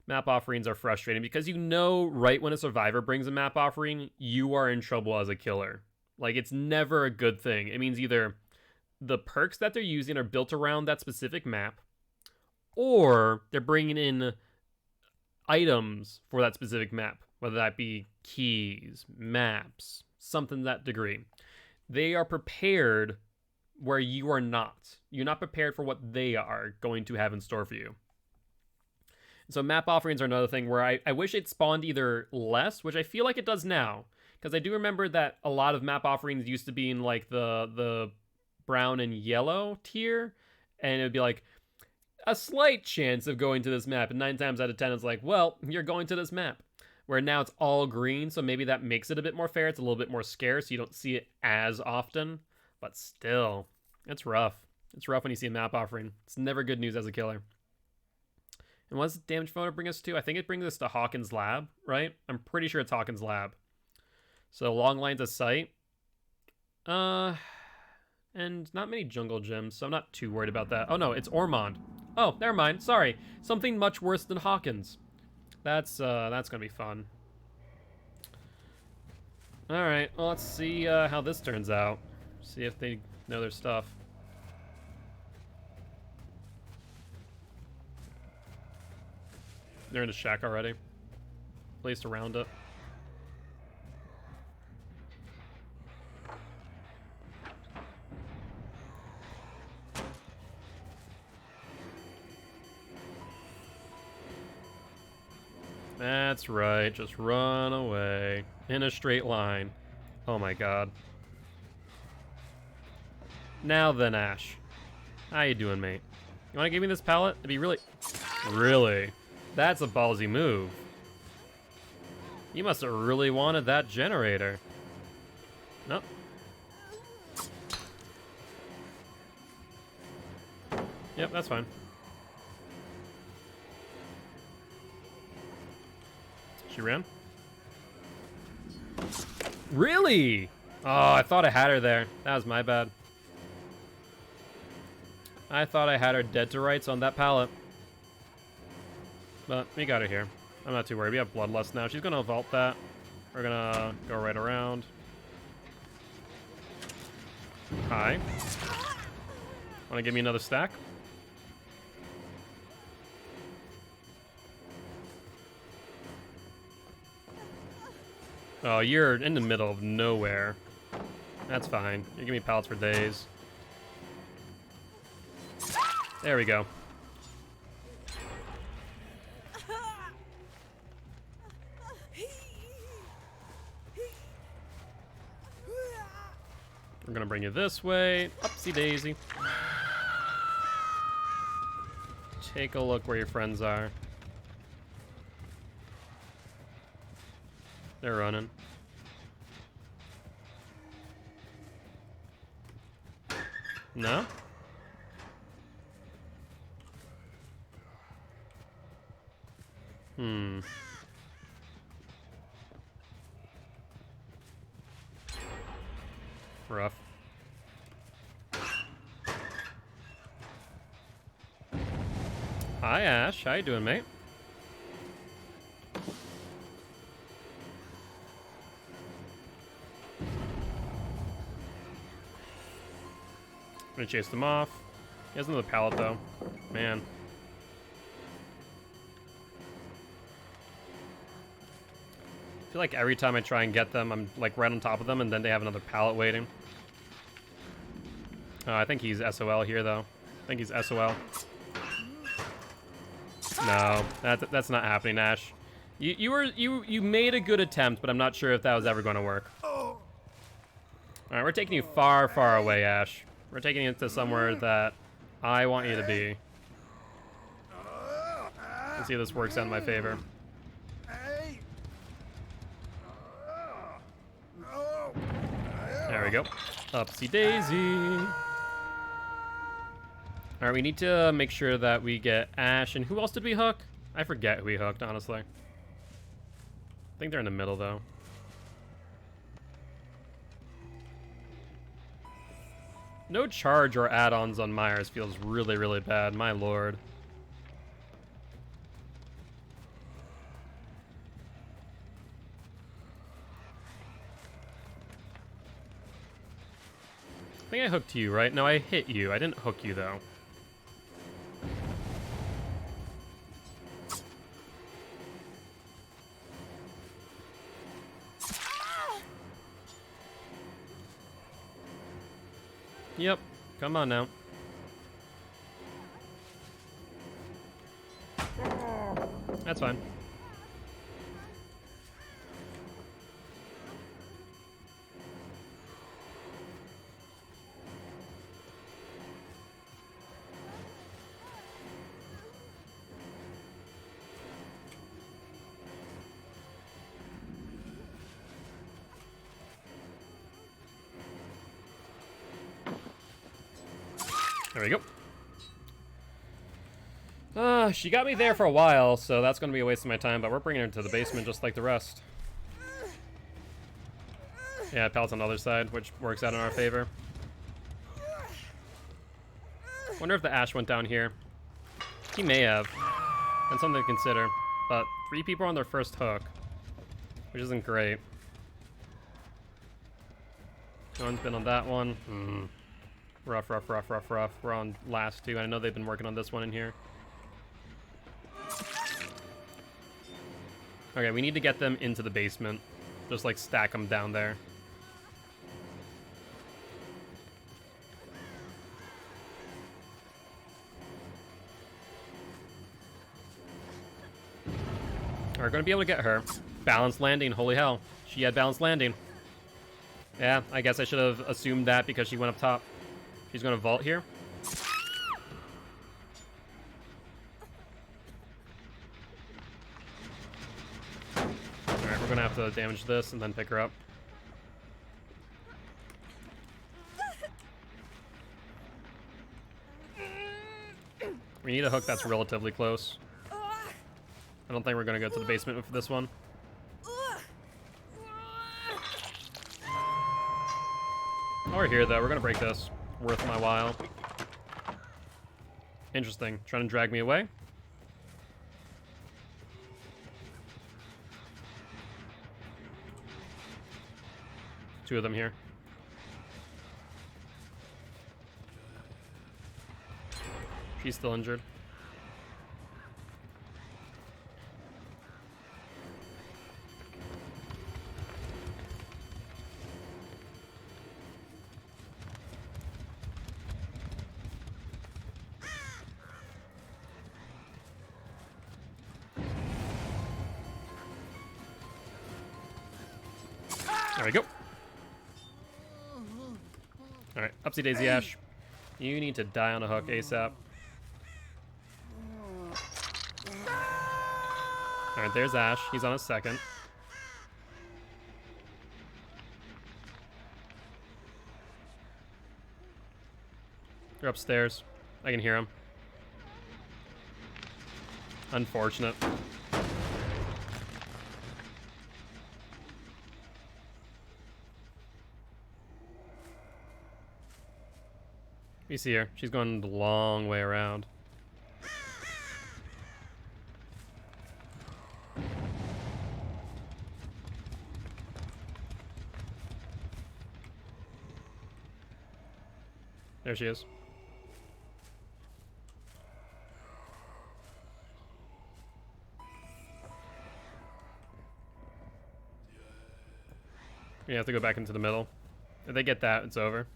Map offerings are frustrating because you know right when a survivor brings a map offering, you are in trouble as a killer. Like, it's never a good thing. It means either the perks that they're using are built around that specific map, or they're bringing in items for that specific map, whether that be keys, maps, something to that degree. They are prepared where you are not. You're not prepared for what they are going to have in store for you. So map offerings are another thing where I wish it spawned either less, which I feel like it does now, because I do remember that a lot of map offerings used to be in like the brown and yellow tier, and it would be like a slight chance of going to this map, and 9 times out of 10 it's like, well, you're going to this map. Where now it's all green, so maybe that makes it a bit more fair. It's a little bit more scarce, you don't see it as often, but still, it's rough. It's rough when you see a map offering. It's never good news as a killer. And what does damage photo bring us to? I think it brings us to Hawkins' lab, right? I'm pretty sure it's Hawkins' lab. So long lines of sight. And not many jungle gyms, so I'm not too worried about that. Oh no, it's Ormond. Oh, never mind. Sorry. Something much worse than Hawkins. That's gonna be fun. Alright, well, let's see how this turns out. See if they know their stuff. They're in a shack already. Placed around it. That's right, just run away. In a straight line. Oh my god. Now then, Ash. How you doing, mate? You wanna give me this pallet? It'd be really... Really? That's a ballsy move. You must have really wanted that generator. Nope. Yep, that's fine. She ran? Really? Oh, I thought I had her there. That was my bad. I thought I had her dead to rights on that pallet. But we got her here. I'm not too worried. We have Bloodlust now. She's gonna vault that. We're gonna go right around. Hi. Wanna give me another stack? Oh, you're in the middle of nowhere. That's fine. You give me pallets for days. There we go. We're gonna bring you this way. Upsy daisy. Take a look where your friends are. They're running. No? Hmm. Rough. Hi, Ash. How you doing, mate? I'm gonna chase them off. He has another pallet, though. Man. I feel like every time I try and get them, I'm like right on top of them, and then they have another pallet waiting. I think he's SOL here, though. I think he's SOL. No, that's not happening, Ash. You made a good attempt, but I'm not sure if that was ever going to work. All right, we're taking you far, far away, Ash. We're taking you to somewhere that I want you to be. Let's see if this works out in my favor. There we go. Upsy daisy. Alright, we need to make sure that we get Ash. And who else did we hook? I forget who we hooked, honestly. I think they're in the middle, though. No charge or add-ons on Myers feels really, really bad. My lord. I think I hooked you, right? No, I hit you. I didn't hook you, though. Yep. Come on now. That's fine. There we go. She got me there for a while, so that's going to be a waste of my time, but we're bringing her to the basement just like the rest. Yeah, pallets on the other side, which works out in our favor. Wonder if the Ash went down here. He may have. That's something to consider. But 3 people on their first hook, which isn't great. No one's been on that one. Rough, rough, rough, rough, rough. We're on last 2. I know they've been working on this one in here. Okay, we need to get them into the basement. Just like stack them down there. We're gonna be able to get her. Balanced landing, holy hell. She had balanced landing. Yeah, I guess I should have assumed that because she went up top. She's gonna vault here. Alright, we're gonna have to damage this and then pick her up. We need a hook that's relatively close. I don't think we're gonna go to the basement for this one. Oh, we're here though. We're gonna break this. Worth my while. Interesting. Trying to drag me away. Two of them here. She's still injured. There we go. Alright, upsy daisy Ash. You need to die on a hook ASAP. Alright, there's Ash. He's on a second. They're upstairs. I can hear him. Unfortunate. You see her. She's going the long way around. There she is. We have to go back into the middle. If they get that, it's over.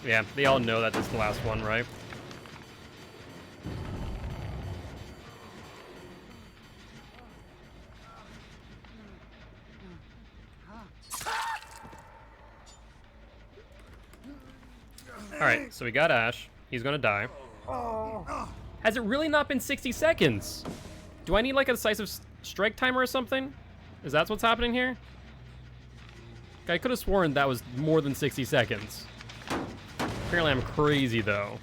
Yeah, they all know that this is the last one, right? Alright, so we got Ash. He's gonna die. Has it really not been 60 seconds? Do I need like a decisive strike timer or something? Is that what's happening here? I could have sworn that was more than 60 seconds. Apparently I'm crazy though.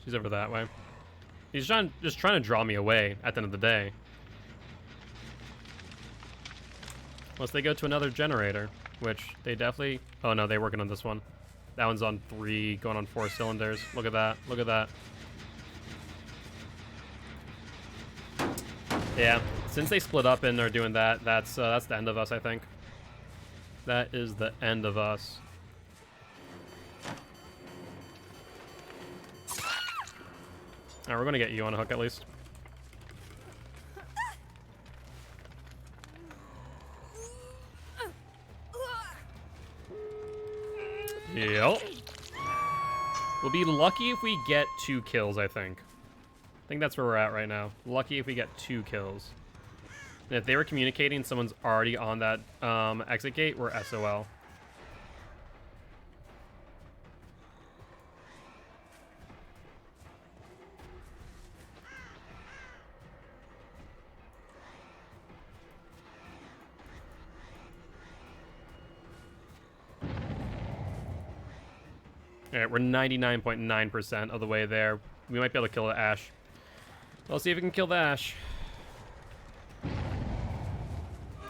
He's over that way. He's just trying to draw me away at the end of the day. Unless they go to another generator, which they definitely... Oh no, they're working on this one. That one's on 3, going on 4 cylinders. Look at that. Look at that. Yeah, since they split up and are doing that, that's the end of us, I think. That is the end of us. Alright, we're gonna get you on a hook at least. Yep. We'll be lucky if we get 2 kills, I think. I think that's where we're at right now. Lucky if we get 2 kills. And if they were communicating, someone's already on that exit gate, we're SOL. Alright, we're 99.9% of the way there. We might be able to kill the Ash. Let's see if we can kill the Ash.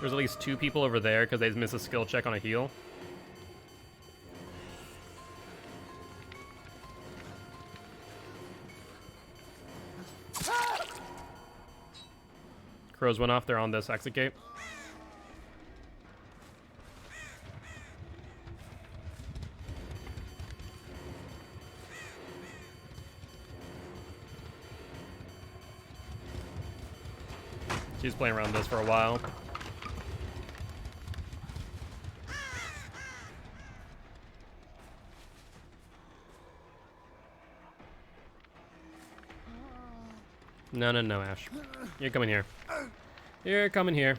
There's at least 2 people over there because they missed a skill check on a heal. Crows went off. They're on this exit gate. She's playing around this for a while. No, no, no, Ash. You're coming here. You're coming here.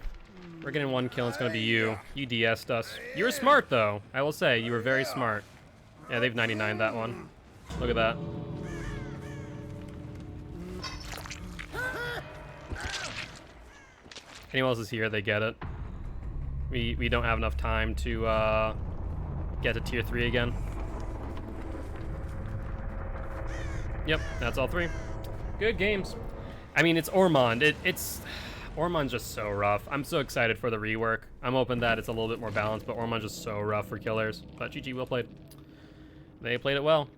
We're getting one kill, and it's gonna be you. You DS'd us. You were smart, though. I will say, you were very smart. Yeah, they've 99'd that one. Look at that. Anyone else is here, they get it. We don't have enough time to get to tier 3 again. Yep, that's all 3. Good games. I mean, it's Ormond. Ormond's just so rough. I'm so excited for the rework. I'm hoping that it's a little bit more balanced, but Ormond's just so rough for killers. But GG, well played. They played it well.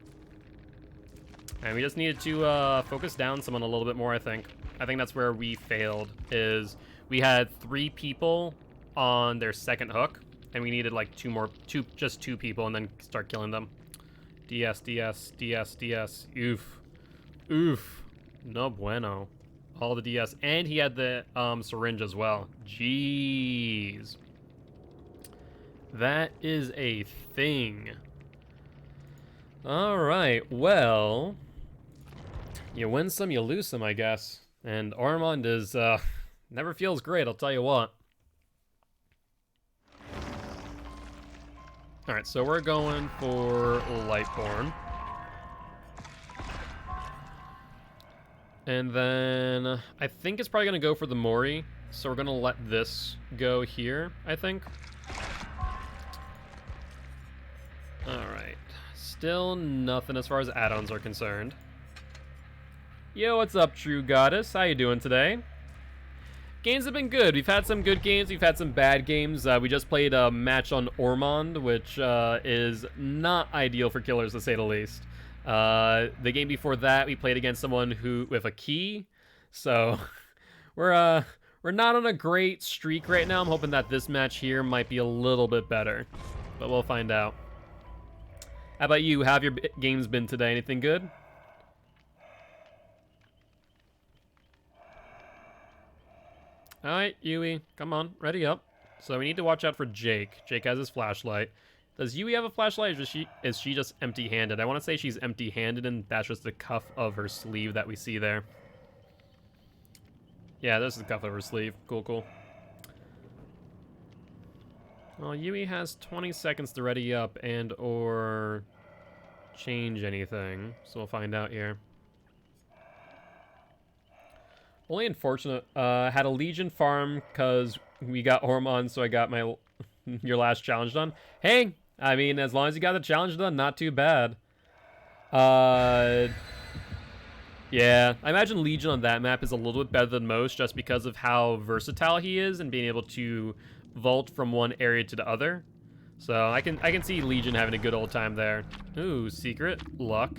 And we just needed to focus down someone a little bit more, I think. I think that's where we failed, is we had 3 people on their second hook, and we needed like just two people, and then start killing them. DS, DS, DS, DS. Oof. Oof. No bueno. All the DS. And he had the syringe as well. Jeez. That is a thing. Alright, well, you win some, you lose some, I guess. And Ormond is, never feels great, I'll tell you what. Alright, so we're going for Lightborn. And then I think it's probably going to go for the Mori. So we're going to let this go here, I think. Alright. Still nothing as far as add-ons are concerned. Yo, what's up, True Goddess? How you doing today? Games have been good. We've had some good games. We've had some bad games. We just played a match on Ormond, which is not ideal for killers, to say the least. The game before that, we played against someone with a key. So we're not on a great streak right now. I'm hoping that this match here might be a little bit better, but we'll find out. How about you? How have your games been today? Anything good? Alright, Yui, come on, ready up. So we need to watch out for Jake. Jake has his flashlight. Does Yui have a flashlight, or is she just empty-handed? I want to say she's empty-handed, and that's just the cuff of her sleeve that we see there. Yeah, this is the cuff of her sleeve. Cool, cool. Well, Yui has 20 seconds to ready up and or change anything, so we'll find out here. Only unfortunate, had a Legion farm because we got Ormond, so I got my your last challenge done. Hey, I mean, as long as you got the challenge done, not too bad. Yeah, I imagine Legion on that map is a little bit better than most just because of how versatile he is and being able to vault from one area to the other. So I can see Legion having a good old time there. Ooh, secret, luck,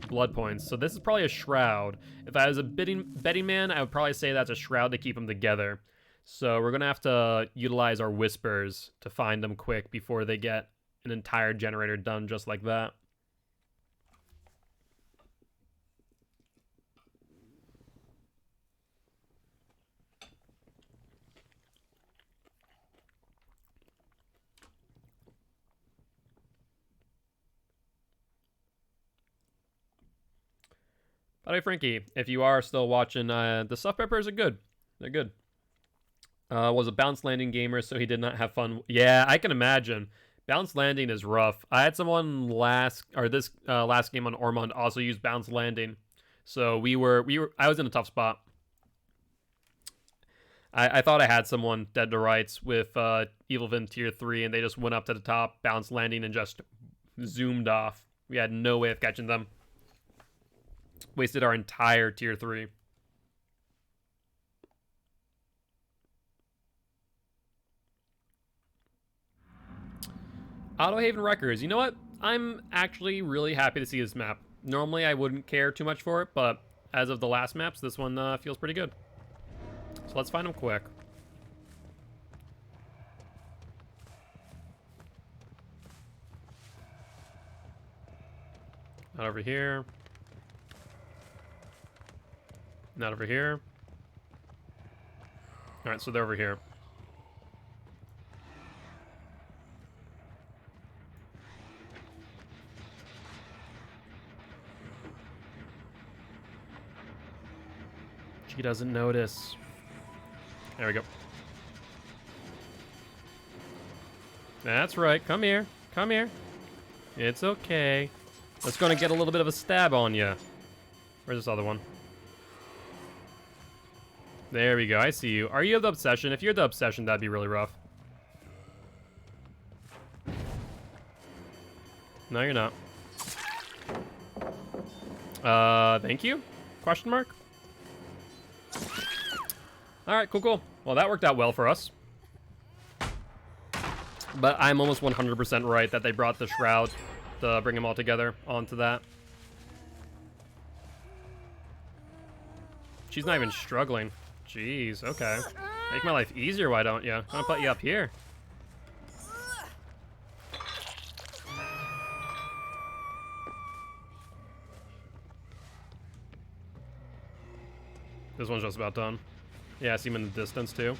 blood points. So this is probably a shroud. If I was a betting man, I would probably say that's a shroud to keep them together. So we're gonna have to utilize our whispers to find them quick before they get an entire generator done just like that. By the way, Frankie, if you are still watching, the soft peppers are good. They're good. Was a bounce landing gamer, so he did not have fun. Yeah, I can imagine. Bounce landing is rough. I had someone last game on Ormond also use bounce landing, so I was in a tough spot. I thought I had someone dead to rights with Evil Vin tier 3, and they just went up to the top, bounce landing, and just zoomed off. We had no way of catching them. Wasted our entire tier 3. Autohaven Wreckers. You know what? I'm actually really happy to see this map. Normally I wouldn't care too much for it, but as of the last maps, this one feels pretty good. So So let's find him quick. Not over here. Not over here. Alright, so they're over here. She doesn't notice. There we go. That's right. Come here. Come here. It's okay. Let's go and get a little bit of a stab on you. Where's this other one? There we go. I see you. Are you the obsession? If you're the obsession, that'd be really rough. No, you're not. Thank you? Question mark? Alright, cool, cool. Well, that worked out well for us. But I'm almost 100% right that they brought the Shroud to bring them all together onto that. She's not even struggling. Jeez, okay. Make my life easier, why don't you? I'm gonna put you up here. This one's just about done. Yeah, I see him in the distance too.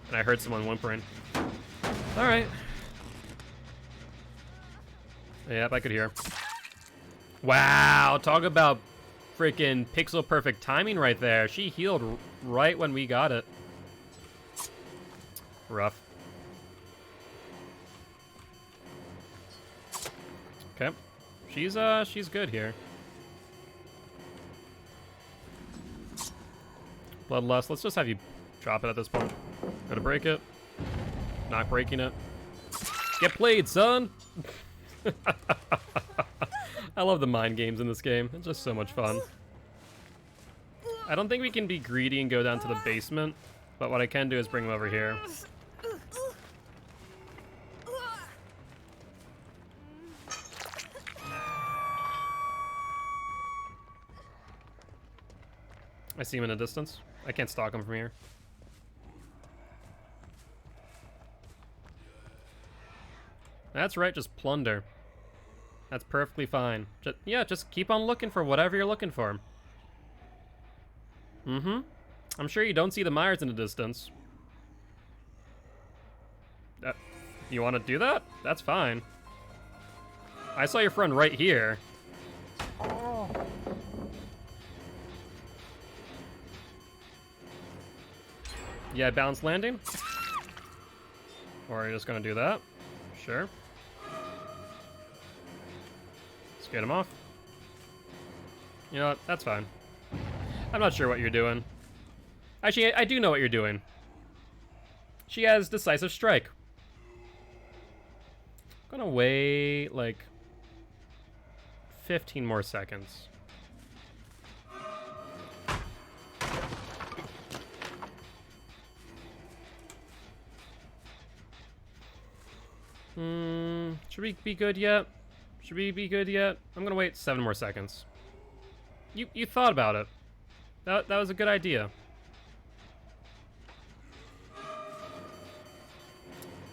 And I heard someone whimpering. Alright. Yep, I could hear. Wow, talk about freaking pixel perfect timing right there. She healed right when we got it. Rough. Okay. She's good here. Bloodlust, let's just have you drop it at this point. Gonna break it. Not breaking it. Get played, son! I love the mind games in this game. It's just so much fun. I don't think we can be greedy and go down to the basement, but what I can do is bring him over here. I see him in the distance. I can't stalk him from here. That's right, just plunder. That's perfectly fine. Yeah, just keep on looking for whatever you're looking for. Mm-hmm. I'm sure you don't see the Myers in the distance. You want to do that? That's fine. I saw your friend right here. Yeah, balanced landing? Or are you just gonna do that? Sure. Let's get him off. You know what? That's fine. I'm not sure what you're doing. Actually, I do know what you're doing. She has Decisive Strike. I'm gonna wait, like, 15 more seconds. Should we be good yet? Should we be good yet? I'm gonna wait 7 more seconds. You thought about it. That was a good idea.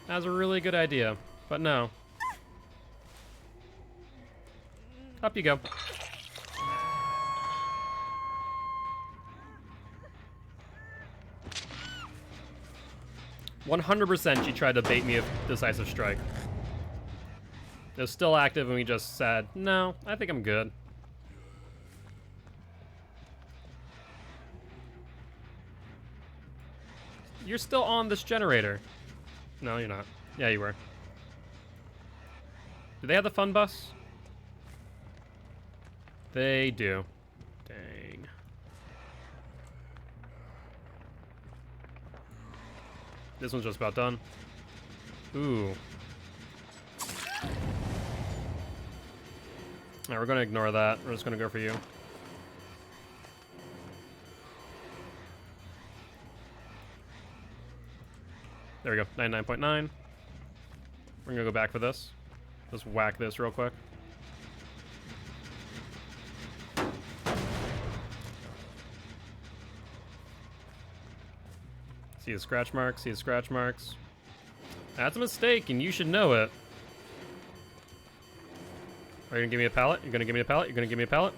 That was a really good idea, but no. Up you go. "100% she tried to bait me with Decisive Strike. It was still active and we just said, no, I think I'm good. You're still on this generator. No, you're not. Yeah, you were. Do they have the fun bus? They do. Dang. This one's just about done. Ooh. Alright, we're gonna ignore that. We're just gonna go for you. There we go, 99.9. We're gonna go back for this. Just whack this real quick. See his scratch marks, see his scratch marks. That's a mistake, and you should know it. Are you gonna give me a pallet? You're gonna give me a pallet? You're gonna give me a pallet?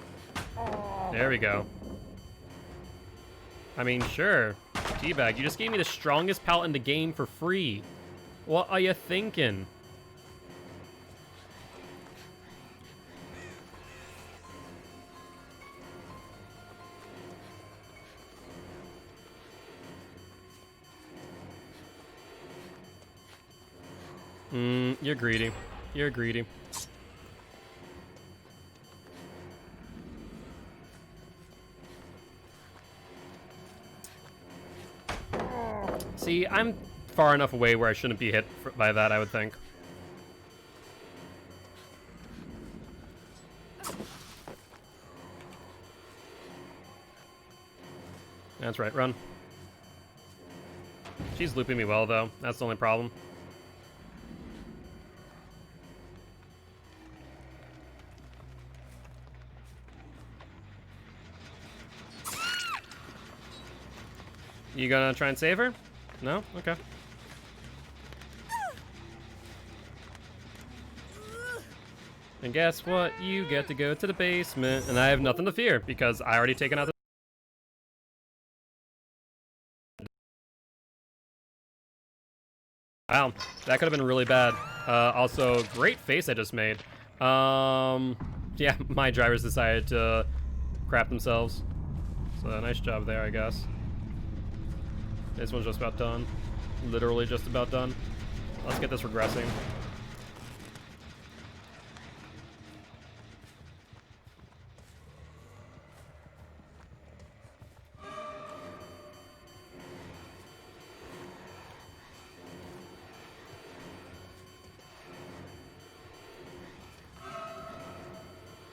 There we go. I mean, sure. Teabag, you just gave me the strongest pallet in the game for free. What are you thinking? You're greedy. You're greedy. See, I'm far enough away where I shouldn't be hit by that, I would think. That's right, run. She's looping me well, though. That's the only problem. You gonna try and save her? No? Okay. And guess what? You get to go to the basement, and I have nothing to fear, because I already taken out the... Wow, that could have been really bad. Also, great face I just made. Yeah, my drivers decided to crap themselves. So, nice job there, I guess. This one's just about done. Literally just about done. Let's get this regressing.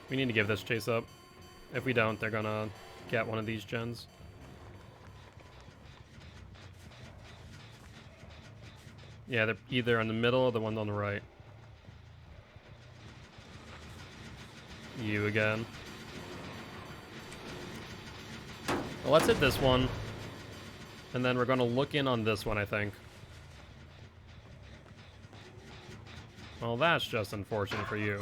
We need to give this chase up. If we don't, they're gonna get one of these gens. Yeah, they're either in the middle or the one on the right. You again. Well, let's hit this one. And then we're gonna look in on this one, I think. Well, that's just unfortunate for you.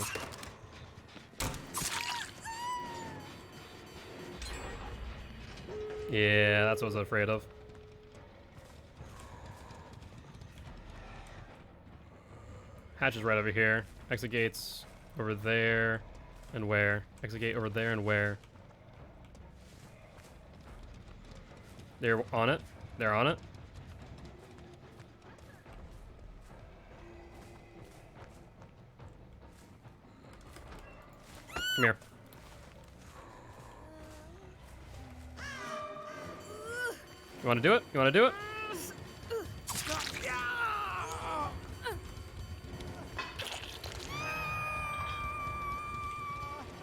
Yeah, that's what I was afraid of. Hatch is right over here. Exit gates over there and where? Exit gate over there and where? They're on it. They're on it. Come here. You want to do it? You want to do it?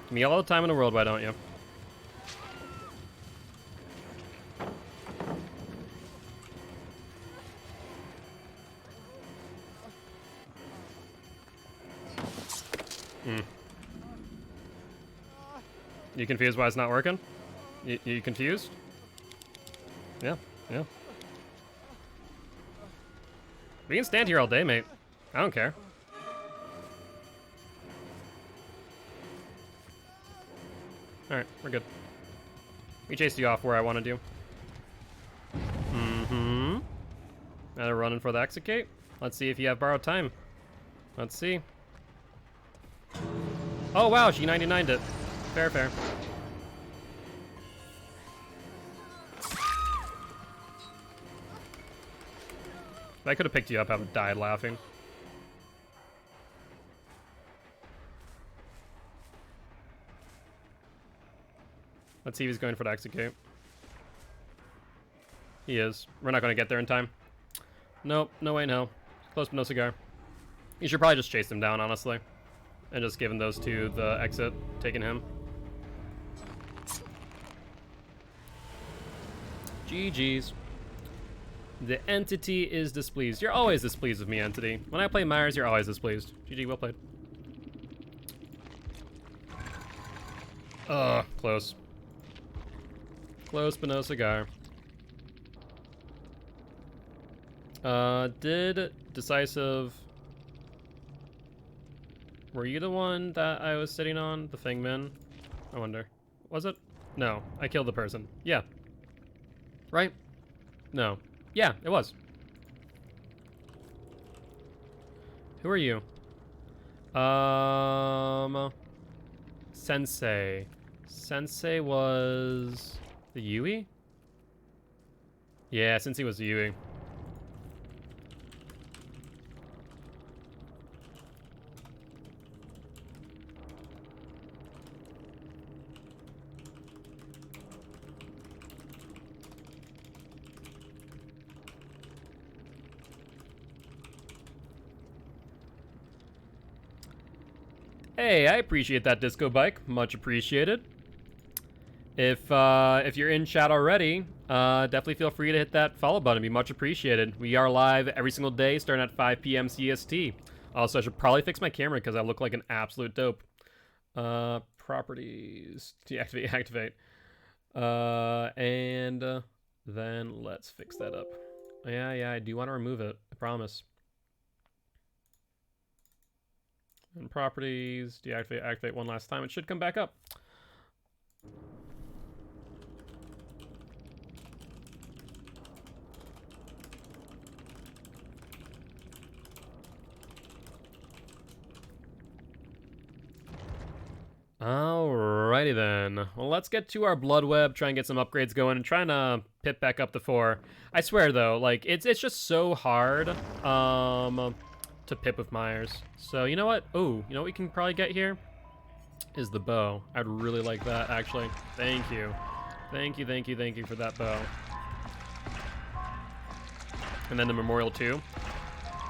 Give me all the time in the world, why don't you? You confused why it's not working? You confused? Yeah, yeah. We can stand here all day, mate. I don't care. Alright, we're good. We chased you off where I wanted you. Mm-hmm. Now they're running for the exit gate. Let's see if you have borrowed time. Let's see. Oh wow, she 99'd it. Fair, fair. If I could have picked you up, I would have died laughing. Let's see if he's going for the exit gate. He is. We're not going to get there in time. Nope, no way in hell. Close but no cigar. You should probably just chase him down, honestly. And just giving those two the exit, taking him. GG's. The entity is displeased. You're always displeased with me, entity. When I play Myers, you're always displeased. GG, well played. Close. Close but no cigar. Did Decisive... Were you the one that I was sitting on? The Thingman? I wonder. Was it? No, I killed the person. Yeah. Right? No. Yeah, it was. Who are you? Sensei. Sensei was... the Yui? Yeah, Sensei was the Yui. Hey, I appreciate that disco bike. Much appreciated. If you're in chat already, definitely feel free to hit that follow button. It'd be much appreciated. We are live every single day, starting at 5 p.m. CST. Also, I should probably fix my camera because I look like an absolute dope. Properties, deactivate, activate. Then let's fix that up. Yeah, I do want to remove it. I promise. And properties, deactivate, activate one last time. It should come back up. Alrighty then. Well, let's get to our blood web, try and get some upgrades going, and trying to pip back up to 4. I swear though, like it's just so hard to pip with Myers. So you know what? Oh, you know what we can probably get here? Is the bow. I'd really like that actually. Thank you. Thank you for that bow. And then the memorial too.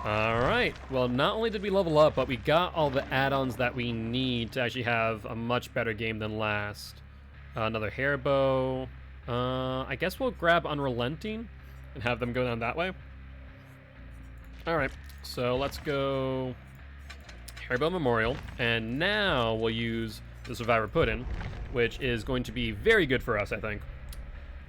Alright, well not only did we level up, but we got all the add-ons that we need to actually have a much better game than last. Another hair bow. I guess we'll grab Unrelenting and have them go down that way. Alright, so let's go Hairbow Memorial, and now we'll use the Survivor Puddin', which is going to be very good for us, I think.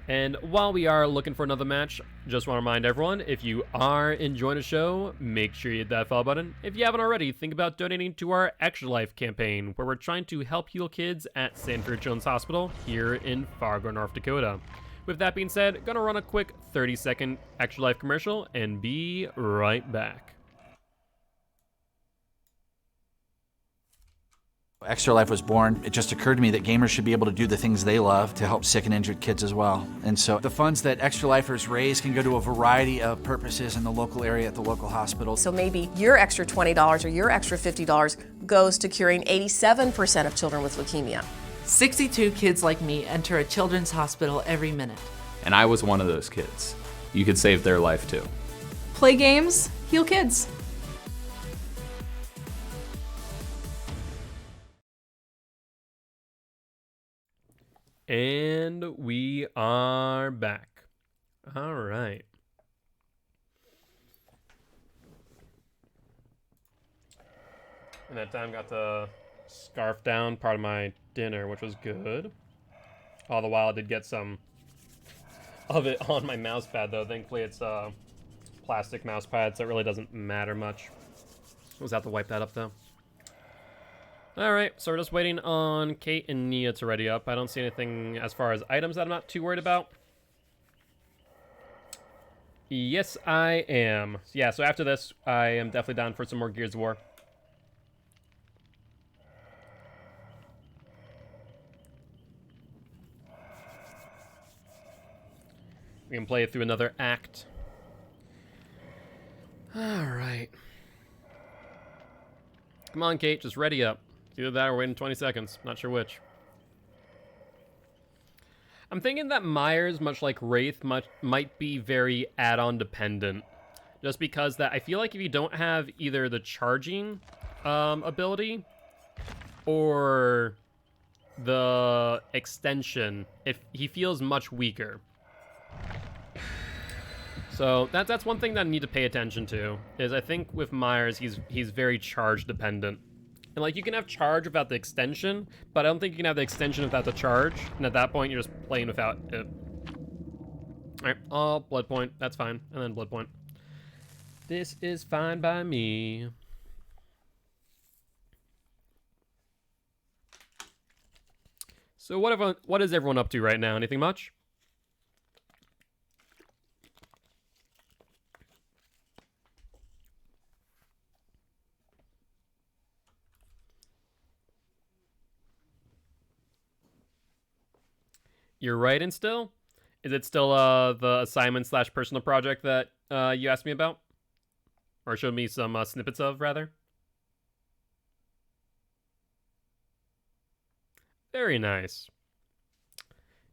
And while we are looking for another match, just want to remind everyone, if you are enjoying the show, make sure you hit that follow button. If you haven't already, think about donating to our Extra Life campaign, where we're trying to help heal kids at Sanford Children's Hospital here in Fargo, North Dakota. With that being said, gonna run a quick 30-second Extra Life commercial and be right back. Extra Life was born. It just occurred to me that gamers should be able to do the things they love to help sick and injured kids as well. And so the funds that Extra Lifers raise can go to a variety of purposes in the local area at the local hospital. So maybe your extra $20 or your extra $50 goes to curing 87% of children with leukemia. 62 kids like me enter a children's hospital every minute. And I was one of those kids. You could save their life too. Play games, heal kids. And we are back. All right. And that time got to scarf down part of my dinner, which was good. All the while I did get some of it on my mouse pad, though. Thankfully it's a plastic mouse pad, so it really doesn't matter much. We'll just have to wipe that up, though. Alright, so we're just waiting on Kate and Nia to ready up. I don't see anything as far as items that I'm not too worried about. Yes, I am. Yeah, so after this, I am definitely down for some more Gears of War. We can play it through another act. Alright. Come on, Kate, just ready up. Either that or waiting 20 seconds. Not sure which. I'm thinking that Myers, much like Wraith, might be very add-on dependent. Just because that I feel like if you don't have either the charging ability or the extension, if he feels much weaker. So that's one thing that I need to pay attention to, is I think with Myers, he's very charge dependent. And like you can have charge without the extension, but I don't think you can have the extension without the charge. And at that point, you're just playing without it. All right, blood point, that's fine, and then blood point. This is fine by me. So what is everyone up to right now? Anything much? You're writing still? Is it still the assignment / personal project that you asked me about? Or showed me some snippets of, rather? Very nice.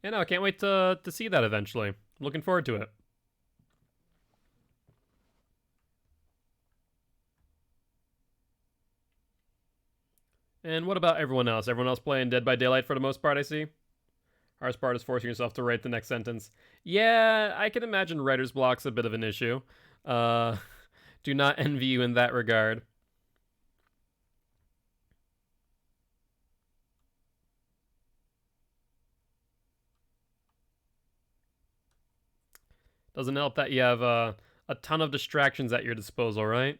Yeah, no, I can't wait to see that eventually. I'm looking forward to it. And what about everyone else? Everyone else playing Dead by Daylight for the most part, I see? Hardest part is forcing yourself to write the next sentence. Yeah, I can imagine writer's block's a bit of an issue. Do not envy you in that regard. Doesn't help that you have a ton of distractions at your disposal, right?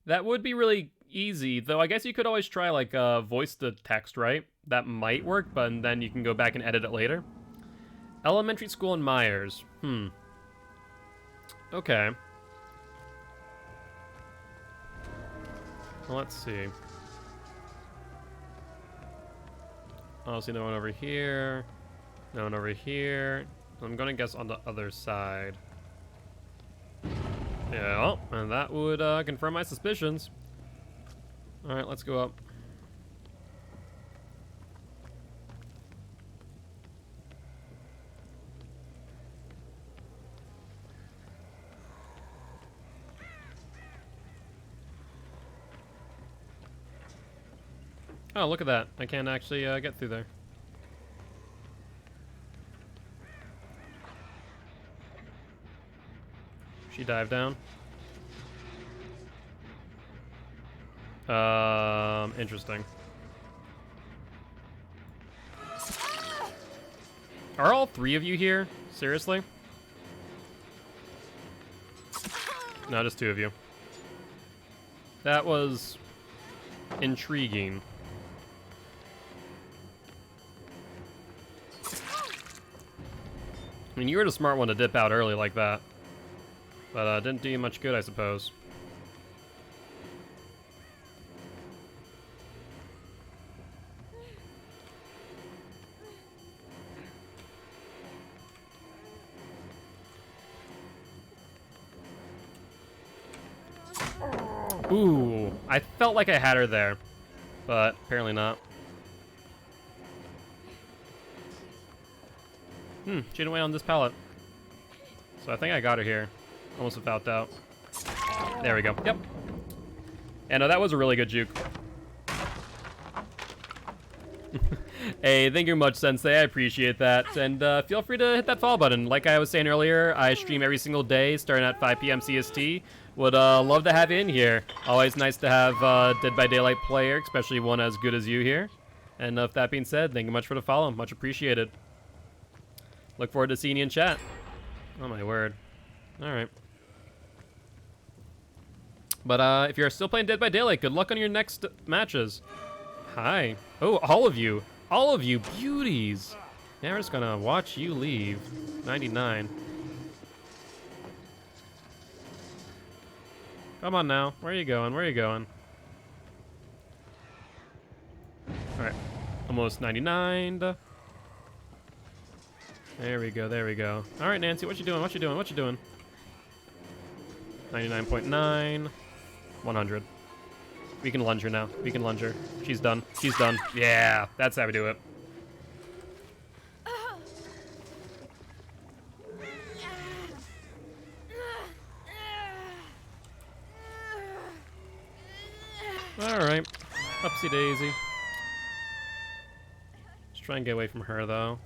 That would be really easy, though I guess you could always try like voice to text, right? That might work, but then you can go back and edit it later. Elementary school in Myers. Okay. Well, let's see. Oh, see no one over here. No one over here. I'm gonna guess on the other side. Yeah, and that would confirm my suspicions. Alright, let's go up. Oh, look at that. I can't actually get through there. She dived down. Interesting. Are all three of you here? Seriously? No, just two of you. That was intriguing. I mean, you were the smart one to dip out early like that. But didn't do you much good, I suppose. Ooh, I felt like I had her there, but apparently not. She didn't wait on this pallet. So I think I got her here. Almost without doubt. There we go. Yep. Yeah, no, that was a really good juke. Hey, thank you much, Sensei. I appreciate that. And feel free to hit that follow button. Like I was saying earlier, I stream every single day starting at 5 p.m. CST. Would love to have you in here. Always nice to have Dead by Daylight player, especially one as good as you here. And with that being said, thank you much for the follow. Much appreciated. Look forward to seeing you in chat. Oh, my word. All right. But if you're still playing Dead by Daylight, good luck on your next matches. Hi. Oh, all of you. All of you beauties. Yeah, we're just going to watch you leave. 99. Come on now. Where are you going? Where are you going? All right. Almost 99. There we go. There we go. All right, Nancy. What you doing? What you doing? What you doing? 99.9. 100. We can lunge her now. We can lunge her. She's done. She's done. Yeah, that's how we do it. All right. Upsy daisy. Let's try and get away from her, though.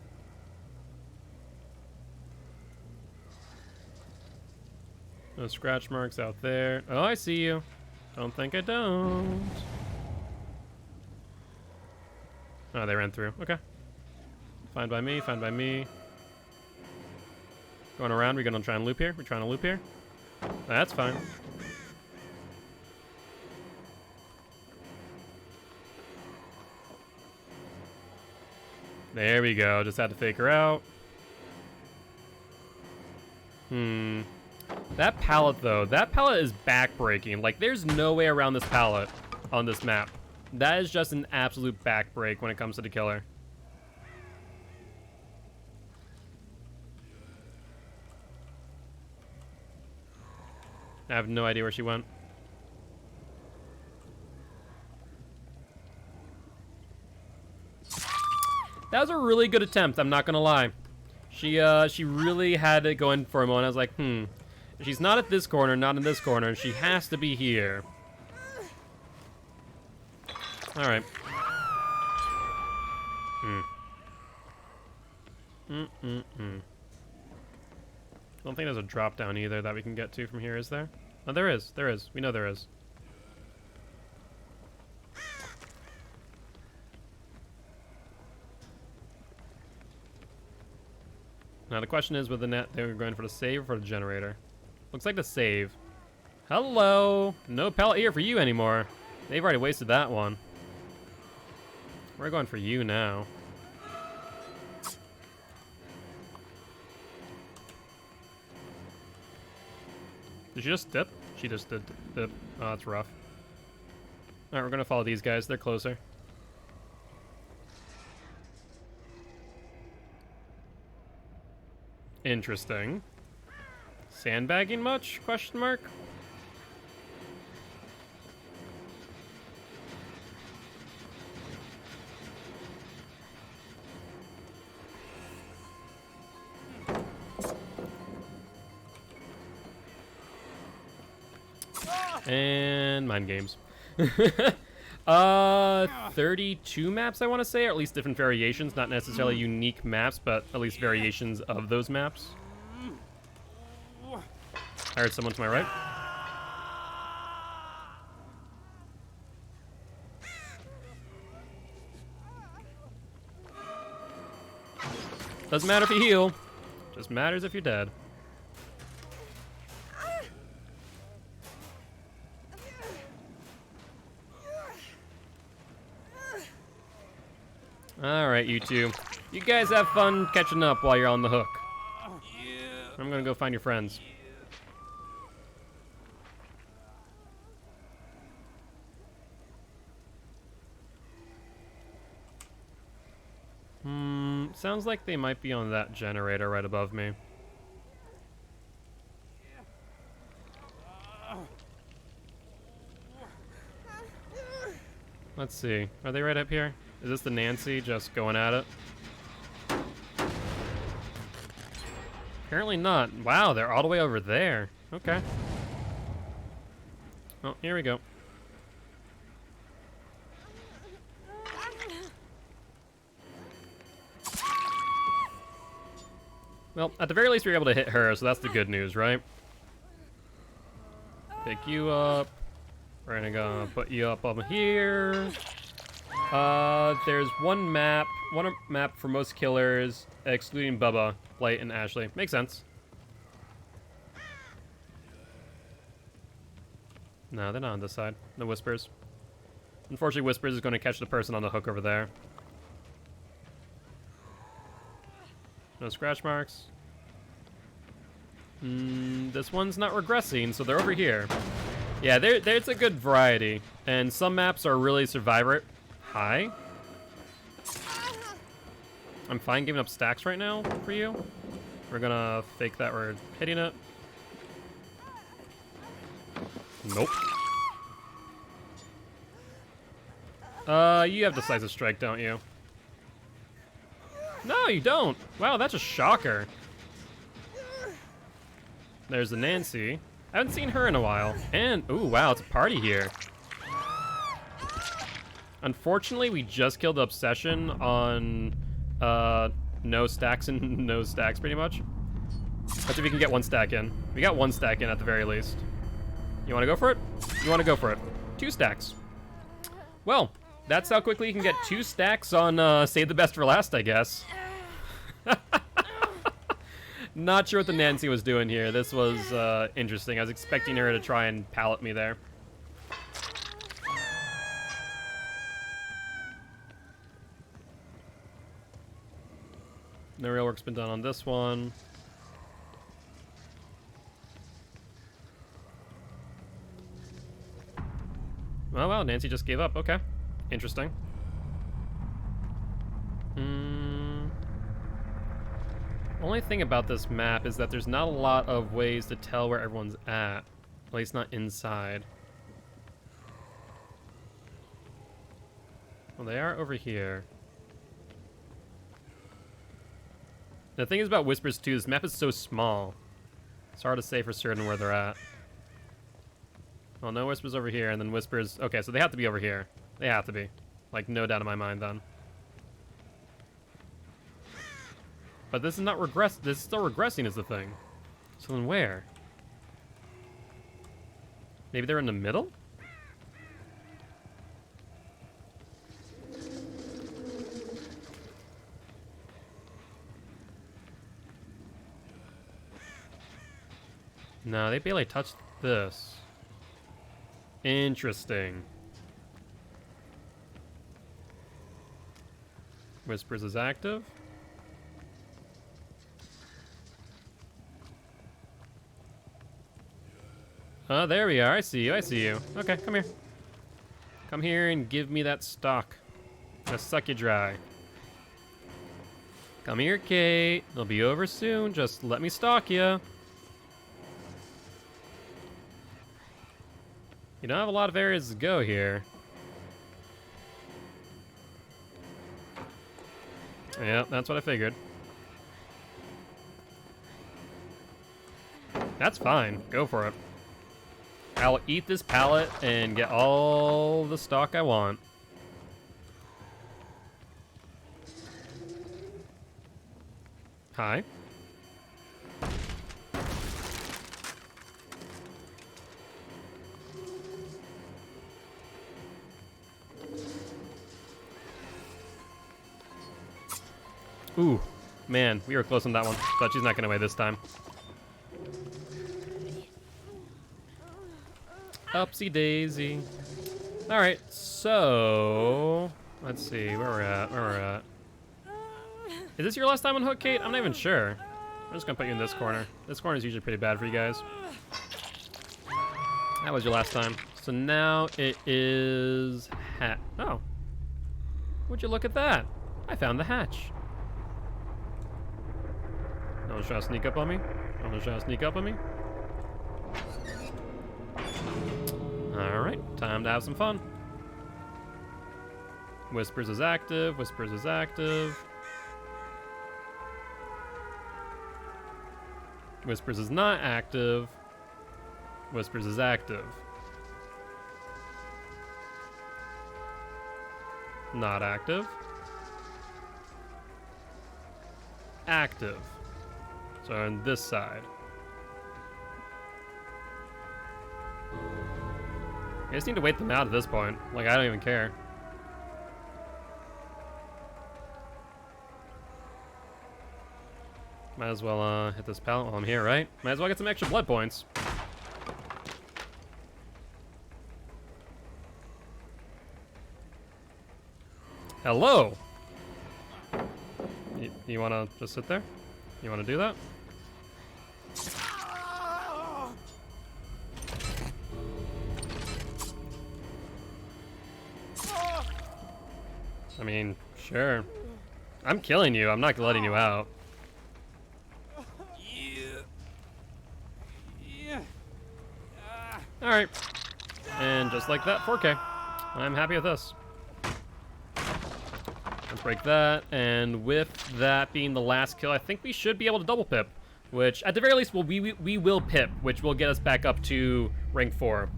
No scratch marks out there. Oh, I see you. Don't think I don't. Oh, they ran through. Okay. Fine by me, fine by me. Going around, we're gonna try and loop here. We're trying to loop here. That's fine. There we go. Just had to fake her out. That pallet, though. That pallet is backbreaking. Like, there's no way around this pallet on this map. That is just an absolute backbreak when it comes to the killer. I have no idea where she went. That was a really good attempt, I'm not gonna lie. She really had it going for a moment. I was like, she's not at this corner, not in this corner. She has to be here. All right. I don't think there's a drop down either that we can get to from here, is there? Oh, there is. There is. We know there is. Now the question is whether they were going for the save or for the generator. Looks like the save. Hello! No pallet here for you anymore. They've already wasted that one. We're going for you now. Did she just dip? She just did dip. Oh, that's rough. Alright, we're gonna follow these guys. They're closer. Interesting. Sandbagging much? Question mark. And mind games. 32 maps, I want to say, or at least different variations, not necessarily unique maps, but at least variations of those maps. I heard someone to my right. Doesn't matter if you heal, just matters if you're dead. Alright, you two. You guys have fun catching up while you're on the hook. I'm gonna go find your friends. Sounds like they might be on that generator right above me. Let's see. Are they right up here? Is this the Nancy just going at it? Apparently not. Wow, they're all the way over there. Okay. Oh, here we go. Well, at the very least, we were able to hit her, so that's the good news, right? Pick you up. We're gonna go put you up over here. There's one map for most killers, excluding Bubba, Blight, and Ashley. Makes sense. No, they're not on this side. No Whispers. Unfortunately, Whispers is going to catch the person on the hook over there. No scratch marks. This one's not regressing, so they're over here. Yeah, there's a good variety. And some maps are really survivor. Hi. I'm fine giving up stacks right now for you. We're gonna fake that we're hitting it. Nope. You have Decisive Strike, don't you? No, you don't. Wow, that's a shocker. There's the Nancy. I haven't seen her in a while. And, ooh, wow, it's a party here. Unfortunately, we just killed the Obsession on no stacks and no stacks, pretty much. Let's see if we can get one stack in. We got one stack in at the very least. You want to go for it? You want to go for it. 2 stacks. Well, that's how quickly you can get 2 stacks on Save the Best for Last, I guess. Not sure what the Nancy was doing here. This was interesting. I was expecting her to try and pallet me there. No real work's been done on this one. Oh wow, Nancy just gave up. Okay. Interesting. Only thing about this map is that there's not a lot of ways to tell where everyone's at least not inside. Well, they are over here. The thing is about Whispers too, this map is so small. It's hard to say for certain where they're at. Well, no Whispers over here, and then Whispers... Okay, so they have to be over here. They have to be. Like, no doubt in my mind, then. But this is not regress... This is still regressing is the thing. So then where? Maybe they're in the middle? No, they barely touched this. Interesting. Whispers is active. Oh, there we are. I see you. I see you. Okay, come here. Come here and give me that stock. I'm gonna suck you dry. Come here, Kate. It'll be over soon. Just let me stalk you. You don't have a lot of areas to go here. Yep, that's what I figured. That's fine. Go for it. I'll eat this pallet and get all the stock I want. Hi. Ooh, man, we were close on that one, but she's not getting away this time. Upsy daisy. All right, so let's see where we're at. Is this your last time on Hook, Kate? I'm not even sure. I'm just gonna put you in this corner. This corner is usually pretty bad for you guys. That was your last time. So now it is hat. Oh, would you look at that? I found the hatch. No one's trying to sneak up on me? No one's trying to sneak up on me? Alright, time to have some fun. Whispers is active, Whispers is active. Whispers is not active. Whispers is active. Not active. Active. So on this side. I just need to wait them out at this point. Like, I don't even care. Might as well hit this pallet while I'm here, right? Might as well get some extra blood points. Hello! You wanna just sit there? You wanna do that? I mean, sure. I'm killing you. I'm not letting you out. Alright. And just like that, 4K. I'm happy with this. Let's break that. And with that being the last kill, I think we should be able to double pip. Which, at the very least, we will pip, which will get us back up to rank 4.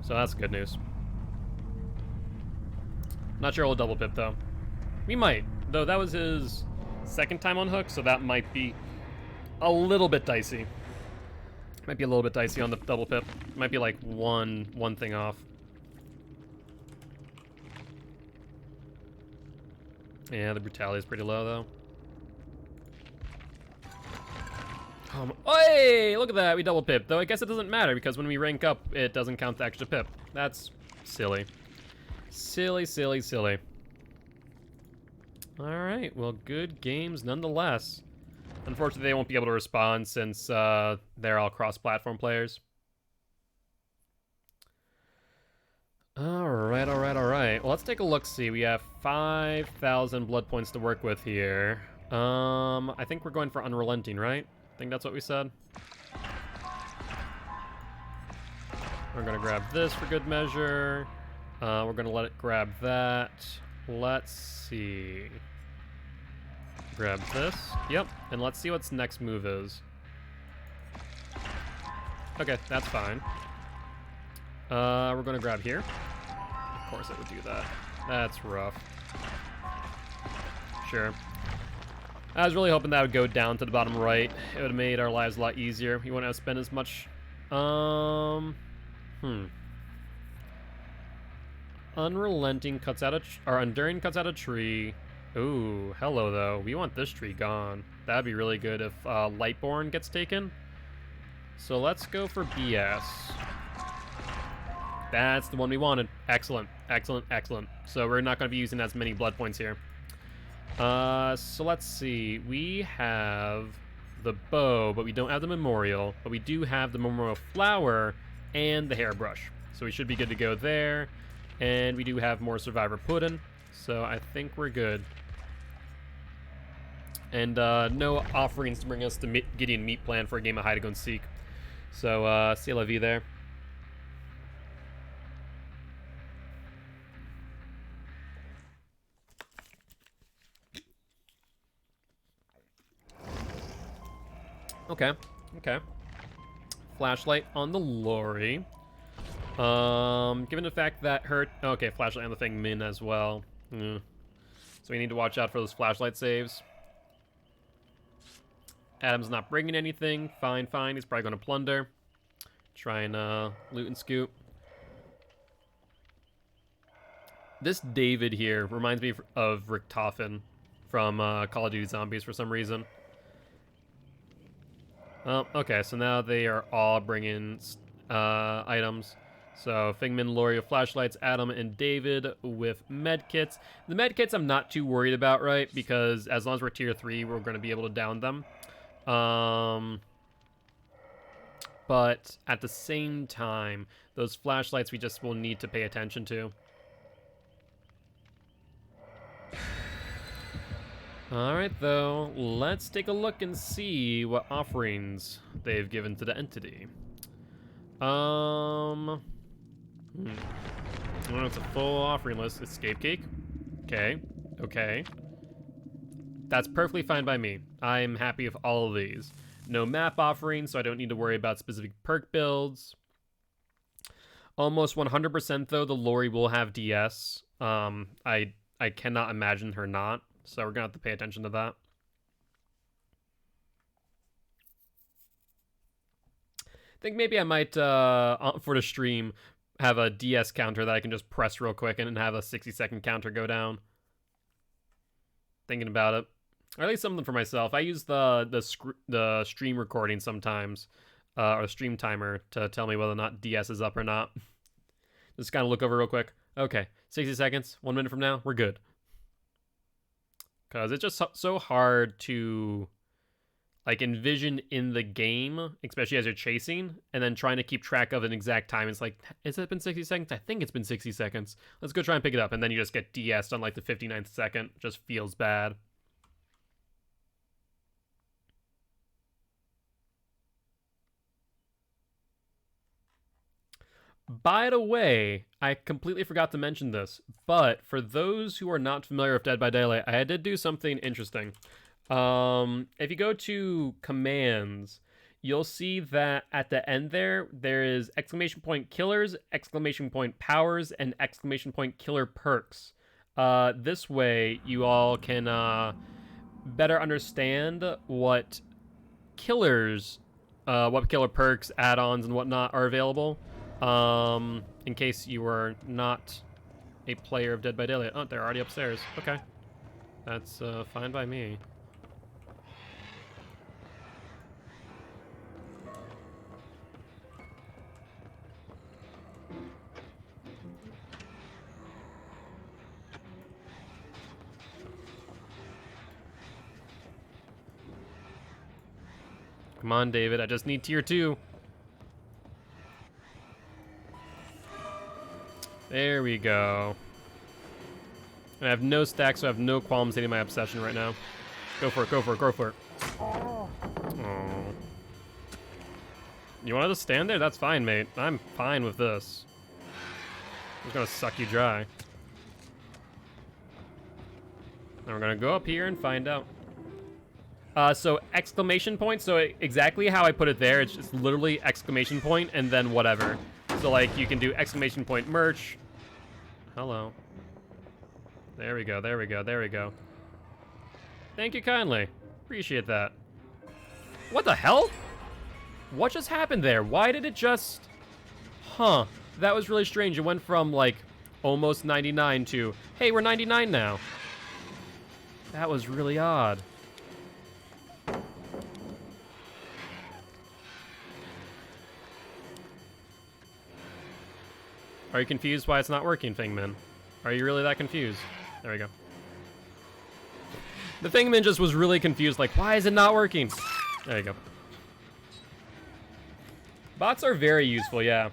So that's good news. Not sure we'll double pip, though. We might. Though that was his second time on Hook, so that might be a little bit dicey. Might be a little bit dicey on the double pip. Might be like one thing off. Yeah, the brutality is pretty low, though. Hey, look at that, we double pip. Though I guess it doesn't matter because when we rank up, it doesn't count the extra pip. That's silly. Silly, silly, silly. All right, well, good games nonetheless. Unfortunately, they won't be able to respond since they're all cross-platform players. All right, all right, all right. Well, let's take a look-see. We have 5,000 blood points to work with here. I think we're going for Unrelenting, right? I think that's what we said. We're gonna grab this for good measure. We're gonna let it grab that. Let's see. Grab this. Yep. And let's see what's next move is. Okay, that's fine. We're gonna grab here. Of course it would do that. That's rough. Sure. I was really hoping that would go down to the bottom right. It would have made our lives a lot easier. We wouldn't have spent as much. Unrelenting cuts out or Enduring cuts out a tree. Ooh, hello though. We want this tree gone. That'd be really good if Lightborn gets taken. So let's go for BS. That's the one we wanted. Excellent, excellent, excellent. So we're not going to be using as many blood points here. So let's see. We have the bow, but we don't have the memorial. But we do have the memorial flower and the hairbrush. So we should be good to go there. And we do have more survivor pudding. So I think we're good. And no offerings to bring us to Gideon Meat Plan for a game of hide and seek. So c'est la vie there. Okay, okay. Flashlight on the lorry. Given the fact that her... Okay, flashlight on the thing min as well. So we need to watch out for those flashlight saves. Adam's not bringing anything. Fine, fine. He's probably going to plunder. Try and loot and scoot. This David here reminds me of Richtofen from Call of Duty Zombies for some reason. Okay, so now they are all bringing items. So Fingman, Lori with flashlights, Adam and David with medkits. The medkits I'm not too worried about, right? Because as long as we're tier 3, we're going to be able to down them. But at the same time, those flashlights we just will need to pay attention to. Alright though, let's take a look and see what offerings they've given to the entity. Oh, it's a full offering list. Escape cake. Okay. Okay. That's perfectly fine by me. I'm happy with all of these. No map offerings, so I don't need to worry about specific perk builds. Almost 100% though, the Lori will have DS. I cannot imagine her not, so we're gonna have to pay attention to that. I think maybe I might, for the stream, have a DS counter that I can just press real quick and have a 60-second counter go down. Thinking about it. Or at least something for myself. I use the stream recording sometimes, or stream timer, to tell me whether or not DS is up or not. Just kind of look over real quick. Okay, 60 seconds, 1 minute from now, we're good. Because it's just so hard to... like envision in the game, especially as you're chasing, and then trying to keep track of an exact time. It's like, has it been 60 seconds? I think it's been 60 seconds. Let's go try and pick it up. And then you just get DS'd on like the 59th second. Just feels bad. By the way, I completely forgot to mention this, but for those who are not familiar with Dead by Daylight, I did do something interesting. If you go to commands, you'll see that at the end there is exclamation point killers, exclamation point powers, and exclamation point killer perks. This way you all can better understand what killers, what killer perks, add-ons, and whatnot are available. In case you were not a player of Dead by Daylight. Oh, they're already upstairs. Okay. That's fine by me. Come on, David. I just need tier 2. There we go. And I have no stacks, so I have no qualms hitting my obsession right now. Go for it, go for it, go for it. Oh. You wanted to stand there? That's fine, mate. I'm fine with this. I'm just gonna suck you dry. And we're gonna go up here and find out. So exclamation point, so exactly how I put it there, it's just literally exclamation point and then whatever. So like you can do exclamation point merch. Hello. There we go, there we go, there we go. Thank you kindly. Appreciate that. What the hell? What just happened there? Why did it just... Huh. That was really strange. It went from like almost 99 to, hey, we're 99 now. That was really odd. Are you confused why it's not working, Fingman? Are you really that confused? There we go. The Fingman just was really confused, like, why is it not working? There you go. Bots are very useful, yeah.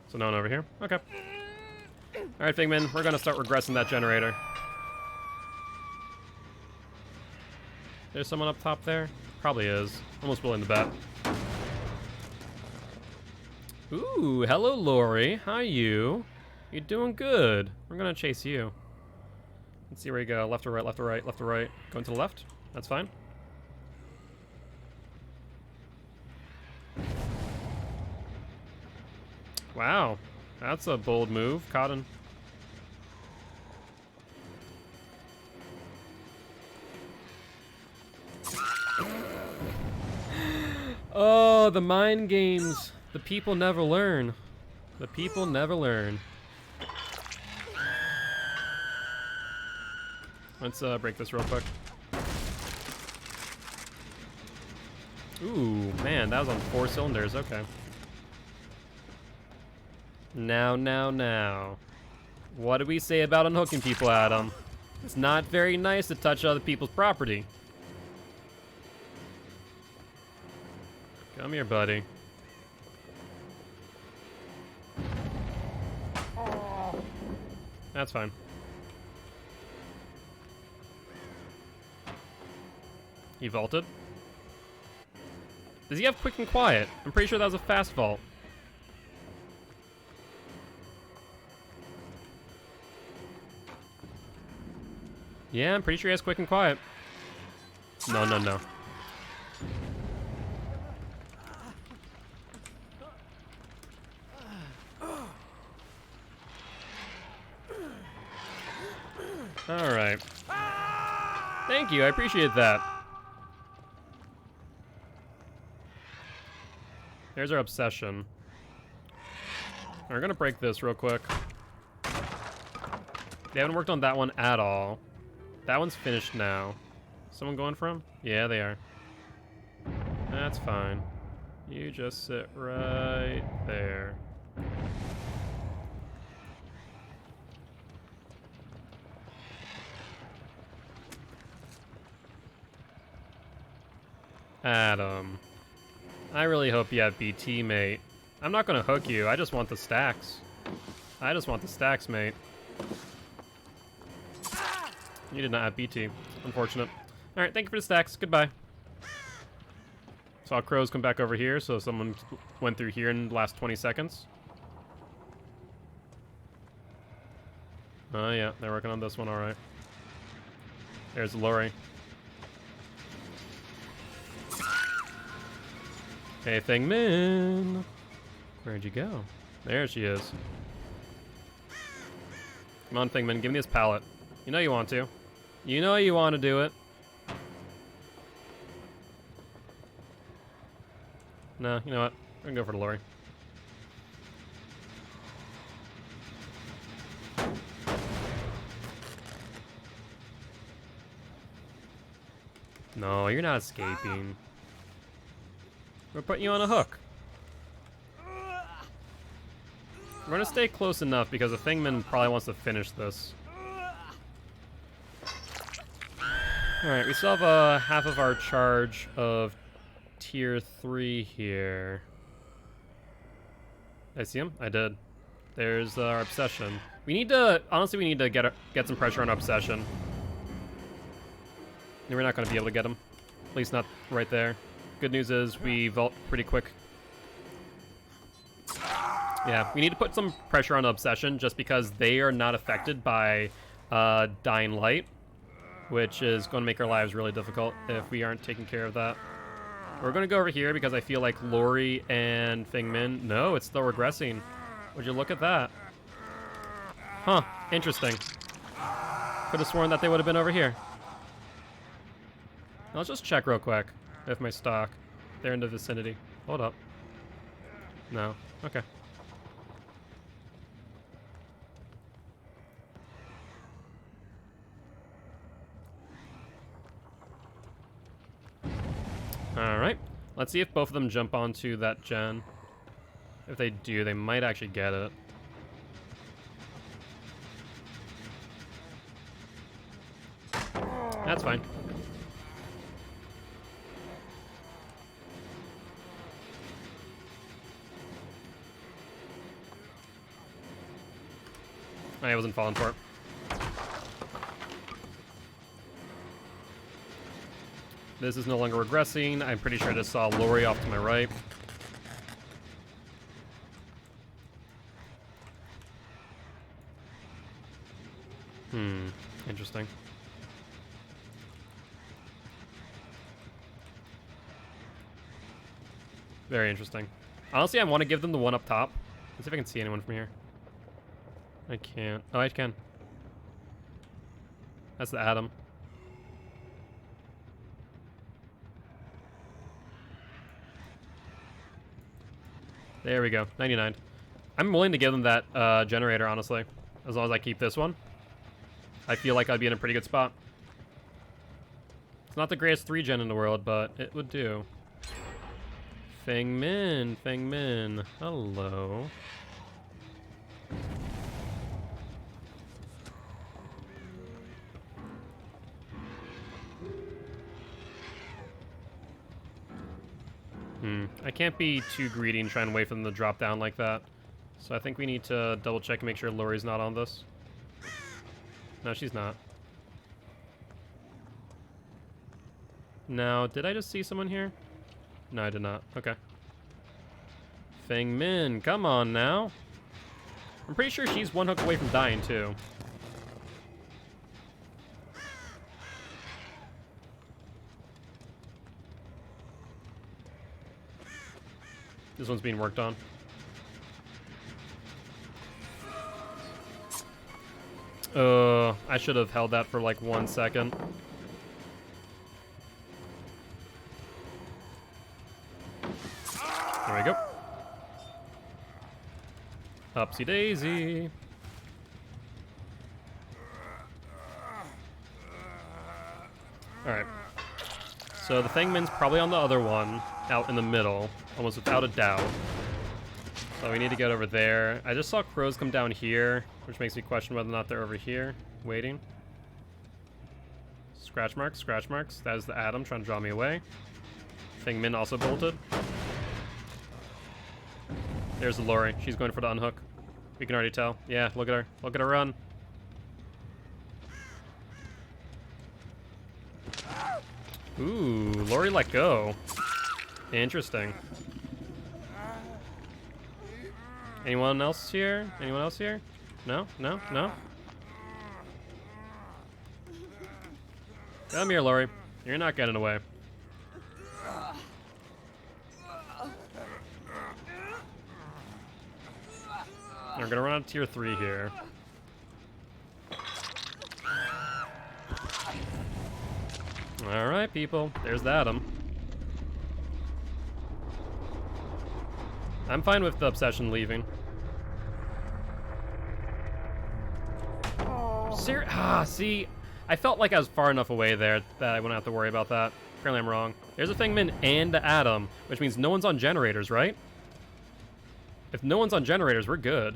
So no one over here? Okay. Alright, Fingman, we're gonna start regressing that generator. There's someone up top there? Probably is. Almost willing to bet. Ooh, hello, Lori. How are you? You're doing good. We're gonna chase you. Let's see where you go. Left or right, left or right, left or right. Going to the left? That's fine. Wow. That's a bold move, Cotton. Oh, the mind games. The people never learn. The people never learn. Let's break this real quick. Ooh, man, that was on 4 cylinders. Okay. Now. What do we say about unhooking people, Adam? It's not very nice to touch other people's property. Come here, buddy. That's fine. He vaulted. Does he have quick and quiet? I'm pretty sure that was a fast vault. Yeah, I'm pretty sure he has quick and quiet. No. All right. Thank you, I appreciate that. There's our obsession. We're gonna break this real quick. They haven't worked on that one at all. That one's finished now. Someone going for him? Yeah, they are. That's fine. You just sit right there. Adam. I really hope you have BT, mate. I'm not gonna hook you, I just want the stacks. I just want the stacks, mate. You did not have BT. Unfortunate. Alright, thank you for the stacks. Goodbye. Saw crows come back over here, so someone went through here in the last 20 seconds. Oh yeah, they're working on this one, alright. There's Lori. Hey, Thingman! Where'd you go? There she is. Come on, Thingman, give me this pallet. You know you want to. You know you want to do it. No, you know what? We're gonna go for the Lori. No, you're not escaping. We're putting you on a hook. We're gonna stay close enough because the Thingman probably wants to finish this. Alright, we still have half of our charge of tier 3 here. Did I see him? I did. There's our obsession. We need to, honestly, we need to get some pressure on obsession. We're not going to be able to get him. At least not right there. Good news is we vault pretty quick. Yeah, we need to put some pressure on obsession just because they are not affected by dying light, which is going to make our lives really difficult if we aren't taking care of that. We're going to go over here because I feel like Lori and Feng Min... No, it's still regressing. Would you look at that? Huh, interesting. Could have sworn that they would have been over here. Let's just check real quick if my stock. They're in the vicinity. Hold up. No. Okay. Alright. Let's see if both of them jump onto that gen. If they do, they might actually get it. That's fine. I wasn't falling for it. This is no longer regressing. I'm pretty sure I just saw Lori off to my right. Interesting. Very interesting. Honestly, I want to give them the one up top. Let's see if I can see anyone from here. I can't. Oh, I can. That's the Atom. There we go. 99. I'm willing to give them that generator, honestly. As long as I keep this one. I feel like I'd be in a pretty good spot. It's not the greatest 3-gen in the world, but it would do. Feng Min. Feng Min. Hello. I can't be too greedy and try and wait for them to drop down like that. So I think we need to double check and make sure Lori's not on this. No, she's not. Now, did I just see someone here? No, I did not. Okay. Feng Min, come on now. I'm pretty sure she's one hook away from dying, too. This one's being worked on. I should have held that for like 1 second. There we go. Upsy daisy. Alright. So the Feng Min's probably on the other one, out in the middle, almost without a doubt. So we need to get over there. I just saw crows come down here, which makes me question whether or not they're over here, waiting. Scratch marks, scratch marks. That is the Atom trying to draw me away. Feng Min also bolted. There's the Lori. She's going for the unhook. We can already tell. Yeah, look at her. Look at her run. Ooh, Lori let go. Interesting. Anyone else here? Anyone else here? No? No? No? Come here, Lori. You're not getting away. We're gonna run on tier 3 here. Alright, people. There's the Atom. I'm fine with the Obsession leaving. See, I felt like I was far enough away there that I wouldn't have to worry about that. Apparently I'm wrong. There's a Feng Min and the Atom, which means no one's on generators, right? If no one's on generators, we're good.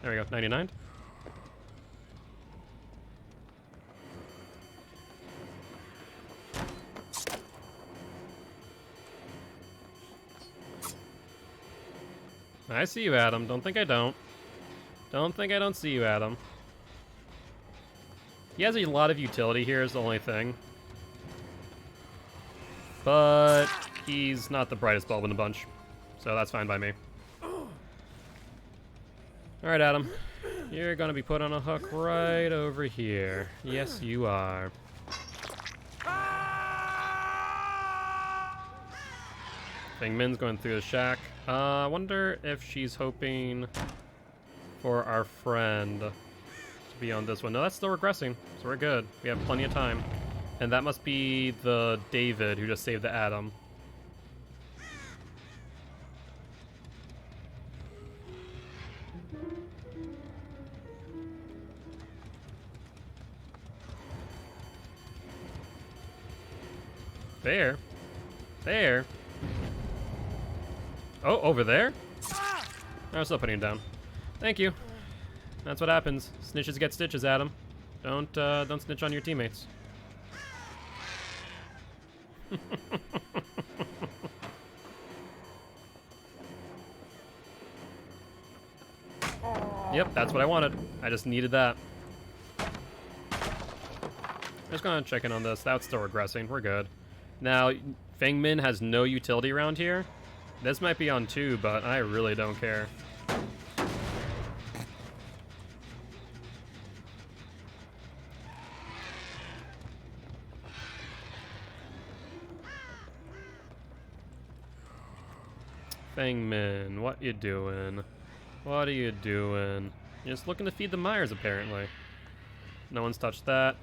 There we go, 99. I see you, Adam. Don't think I don't. Don't think I don't see you, Adam. He has a lot of utility here is the only thing. But he's not the brightest bulb in the bunch. So that's fine by me. Alright, Adam. You're gonna be put on a hook right over here. Yes, you are. Feng Min's going through the shack. I wonder if she's hoping for our friend to be on this one. No, that's still regressing, so we're good. We have plenty of time. And that must be the David who just saved the Adam. There. There. Oh, over there? I'm still putting him down. Thank you. That's what happens. Snitches get stitches, Adam. Don't snitch on your teammates. Yep, that's what I wanted. I just needed that. I'm just gonna check in on this. That's still regressing. We're good. Now, Feng Min has no utility around here. This might be on 2, but I really don't care. Feng Min, what you doing? What are you doing? You're just looking to feed the Myers, apparently. No one's touched that.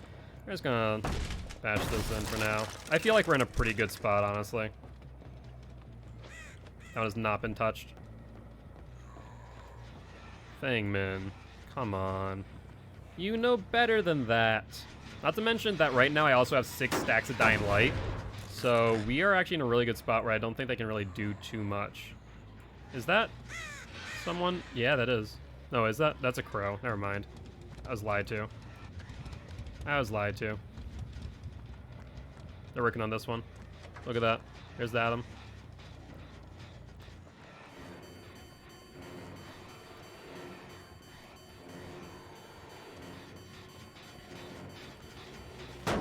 We're just gonna bash this in for now. I feel like we're in a pretty good spot, honestly. That one has not been touched. Feng Min, come on. You know better than that. Not to mention that right now I also have 6 stacks of Dying Light. So we are actually in a really good spot where I don't think they can really do too much. Is that someone? Yeah, that is. No, is that? That's a crow. Never mind. I was lied to. I was lied to. They're working on this one. Look at that. Here's the Adam.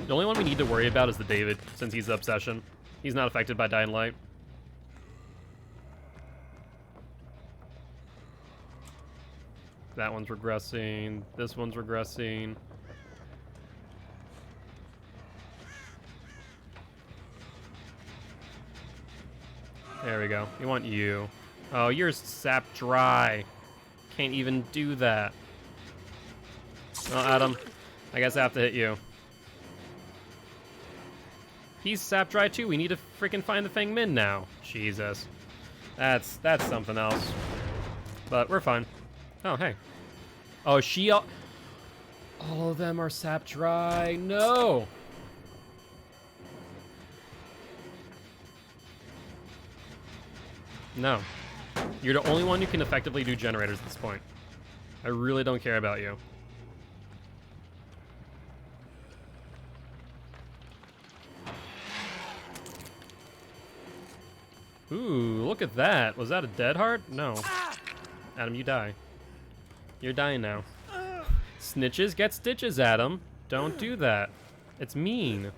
The only one we need to worry about is the David, since he's the obsession. He's not affected by Dying Light. That one's regressing. This one's regressing. There we go. We want you. Oh, you're sap dry. Can't even do that. Well, Adam, I guess I have to hit you. He's sap dry too. We need to freaking find the Feng Min now. Jesus. That's something else. But we're fine. Oh, hey. Oh, all of them are sap dry. No. No. You're the only one who can effectively do generators at this point. I really don't care about you. Ooh, look at that. Was that a dead heart? No. Adam, you die. You're dying now. Snitches get stitches, Adam. Don't do that. It's mean.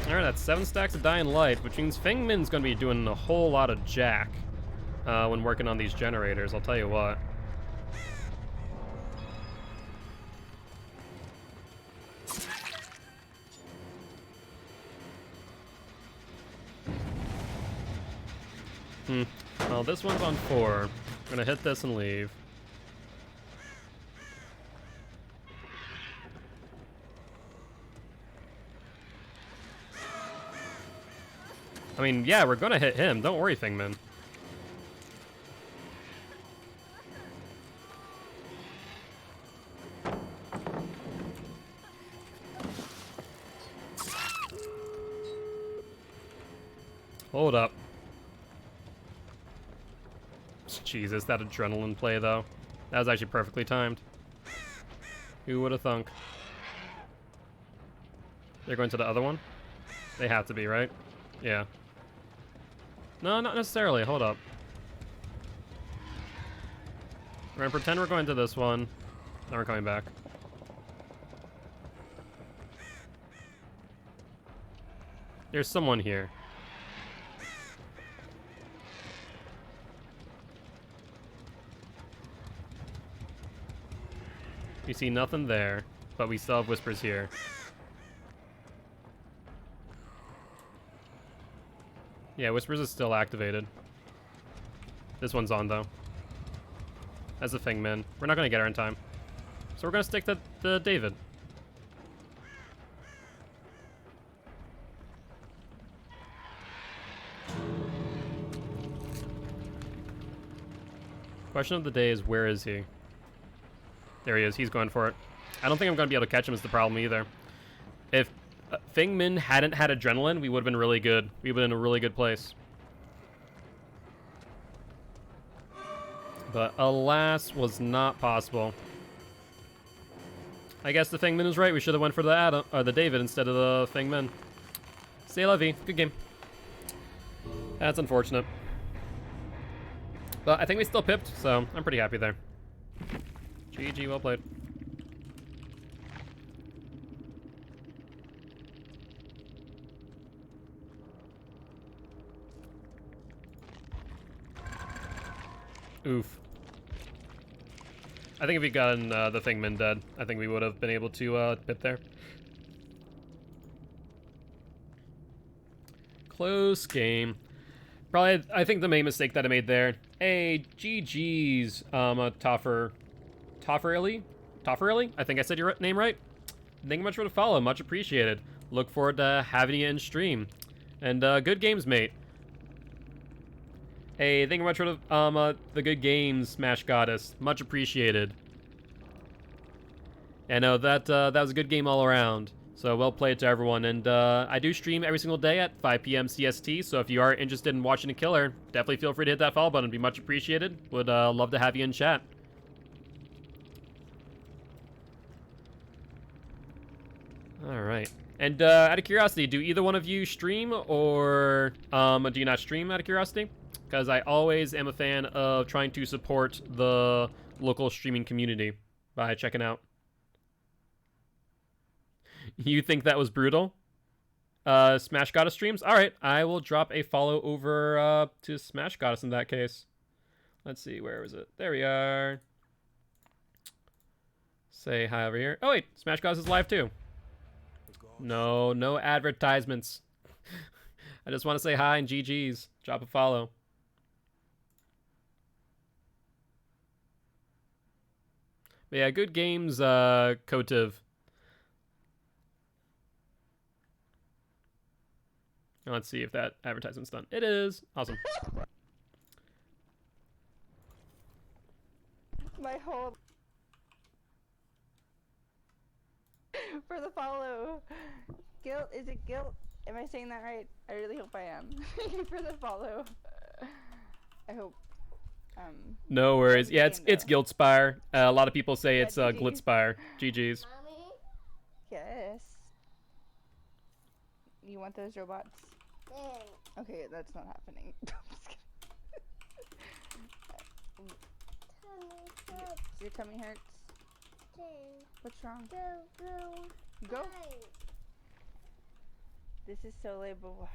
Alright, that's 7 stacks of Dying Light, which means Feng Min's gonna be doing a whole lot of jack when working on these generators, I'll tell you what. Well, this one's on 4. I'm gonna hit this and leave. I mean, yeah, we're gonna hit him. Don't worry, Feng Min. Hold up. Jesus, that adrenaline play, though. That was actually perfectly timed. Who would have thunk? They're going to the other one? They have to be, right? Yeah. No, not necessarily. Hold up. We're gonna pretend we're going to this one. Then we're coming back. There's someone here. We see nothing there, but we still have whispers here. Yeah, whispers is still activated. This one's on, though. As a Fingman. We're not gonna get her in time. So we're gonna stick to the David. Question of the day is, where is he? There he is. He's going for it. I don't think I'm going to be able to catch him is the problem either. If Fingman hadn't had adrenaline, we would have been really good. We would have been in a really good place. But alas, was not possible. I guess the Fingman was right. We should have went for the Adam, or the David instead of the Fingman. C'est la vie. Good game. That's unfortunate. But I think we still pipped, so I'm pretty happy there. GG, well played. Oof. I think if we gotten the Fingman dead, I think we would have been able to pip there. Close game. Probably, I think the main mistake that I made there. Hey, GG's, Tofferilly? I think I said your name right. Thank you much for the follow, much appreciated. Look forward to having you in stream. And good games, mate. Hey, thank you much for the good games, Smash Goddess. Much appreciated. I know that that was a good game all around. So well played to everyone. And I do stream every single day at 5 p.m. CST. So if you are interested in watching a killer, definitely feel free to hit that follow button. It'd be much appreciated. Would love to have you in chat. All right. And out of curiosity, do either one of you stream or do you not stream out of curiosity? Because I always am a fan of trying to support the local streaming community by checking out. You think that was brutal? Smash Goddess streams? Alright, I will drop a follow over to Smash Goddess in that case. Let's see, where was it? There we are. Say hi over here. Oh wait, Smash Goddess is live too. No advertisements. I just want to say hi and GG's. Drop a follow. But yeah, good games, Kotiv. Let's see if that advertisement's done. It is. Awesome. My whole... For the follow. Guilt, is it Guilt? Am I saying that right? I really hope I am. For the follow. I hope. No worries. Yeah, it's Guildspire. A lot of people say it's Glitspire. GG's. Yes. You want those robots? Okay, that's not happening. Your tummy hurts? What's wrong? Go. This is so late, but why?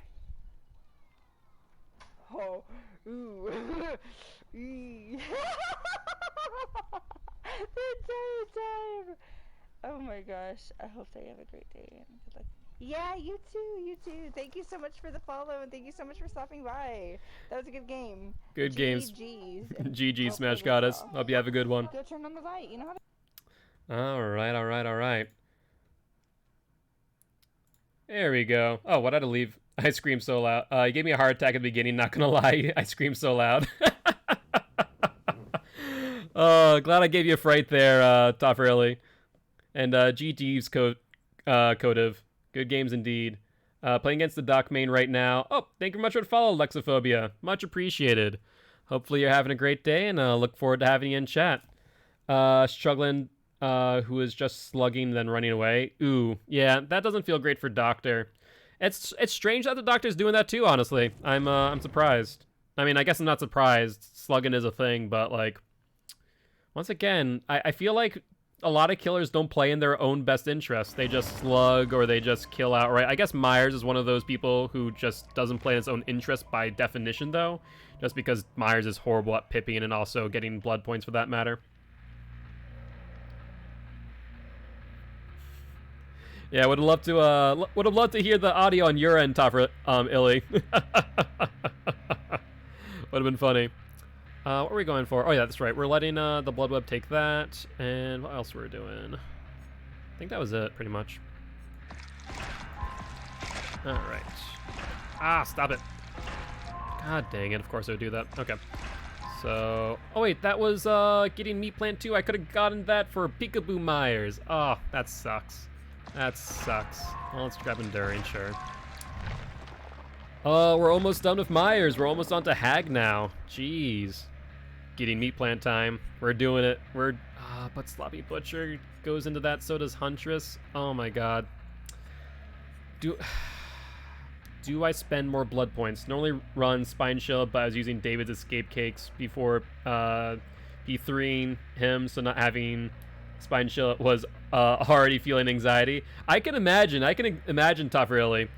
Oh, ooh. The entire time. Oh my gosh. I hope they have a great day and good luck. Yeah, you too. Thank you so much for the follow and thank you so much for stopping by. That was a good game. Good games. GG, Smash Goddess. Hope you have a good one. Go turn on the light. You know how to... Alright. There we go. Oh, what did I leave? I screamed so loud. You gave me a heart attack at the beginning, not gonna lie. I screamed so loud. Oh, glad I gave you a fright there, Tofferilly. And GT's Kotiv. Good games indeed. Playing against the Doc main right now. Oh, thank you very much for the follow, Lexophobia. Much appreciated. Hopefully you're having a great day, and look forward to having you in chat. Struggling, who is just slugging then running away. Ooh, yeah, that doesn't feel great for Doctor. It's strange that the Doctor's doing that too, honestly. I'm surprised. I mean, I guess I'm not surprised. Slugging is a thing, but, like, once again, I feel like a lot of killers don't play in their own best interest. They just slug or they just kill outright. I guess Myers is one of those people who just doesn't play in his own interest by definition, though, just because Myers is horrible at pipping and also getting blood points for that matter. Yeah, would have loved to hear the audio on your end, Illy. Would have been funny. What are we going for? Oh yeah, that's right. We're letting the blood web take that, and what else were we doing? I think that was it, pretty much. All right. Ah, stop it! God dang it! Of course I would do that. Okay. So, oh wait, that was getting meat plant too. I could have gotten that for Peekaboo Myers. Oh, that sucks. That sucks. Well, let's grab Enduring, sure. We're almost done with Myers. We're almost on to Hag now. Jeez. Getting meat plant time. We're doing it. But Sloppy Butcher goes into that, so does Huntress. Oh my god. Do I spend more blood points? Normally run Spine Shield, but I was using David's Escape Cakes before P3ing him, so not having Spine Shield was already feeling anxiety. I can imagine Taffarelli.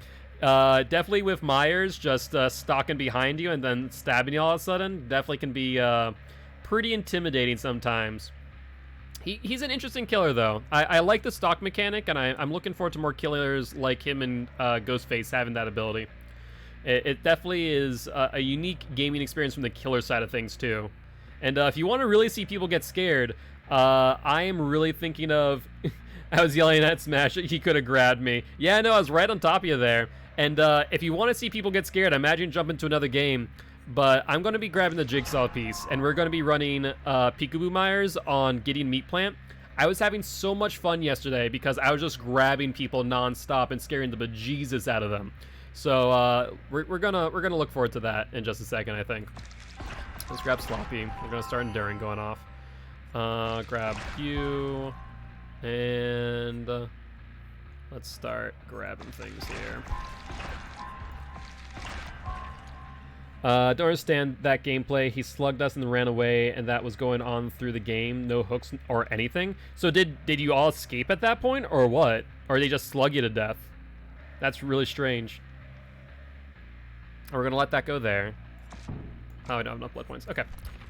Definitely with Myers just stalking behind you and then stabbing you all of a sudden, definitely can be pretty intimidating sometimes. He's an interesting killer, though. I like the stalk mechanic, and I'm looking forward to more killers like him and Ghostface having that ability. It definitely is a unique gaming experience from the killer side of things, too. And if you want to really see people get scared, I am really thinking of... I was yelling at Smash, he could have grabbed me. Yeah, no, I was right on top of you there. And if you want to see people get scared, I imagine jump into another game. But I'm going to be grabbing the Jigsaw piece, and we're going to be running Peekaboo Myers on Gideon Meat Plant. I was having so much fun yesterday because I was just grabbing people non-stop and scaring the bejesus out of them. So we're gonna look forward to that in just a second, I think. Let's grab Sloppy. We're gonna start Enduring going off. Grab you, and let's start grabbing things here. Don't understand that gameplay. He slugged us and ran away, and that was going on through the game. No hooks or anything. So did you all escape at that point, or what? Or they just slug you to death? That's really strange. We're gonna let that go there. Oh, I don't have enough blood points. Okay.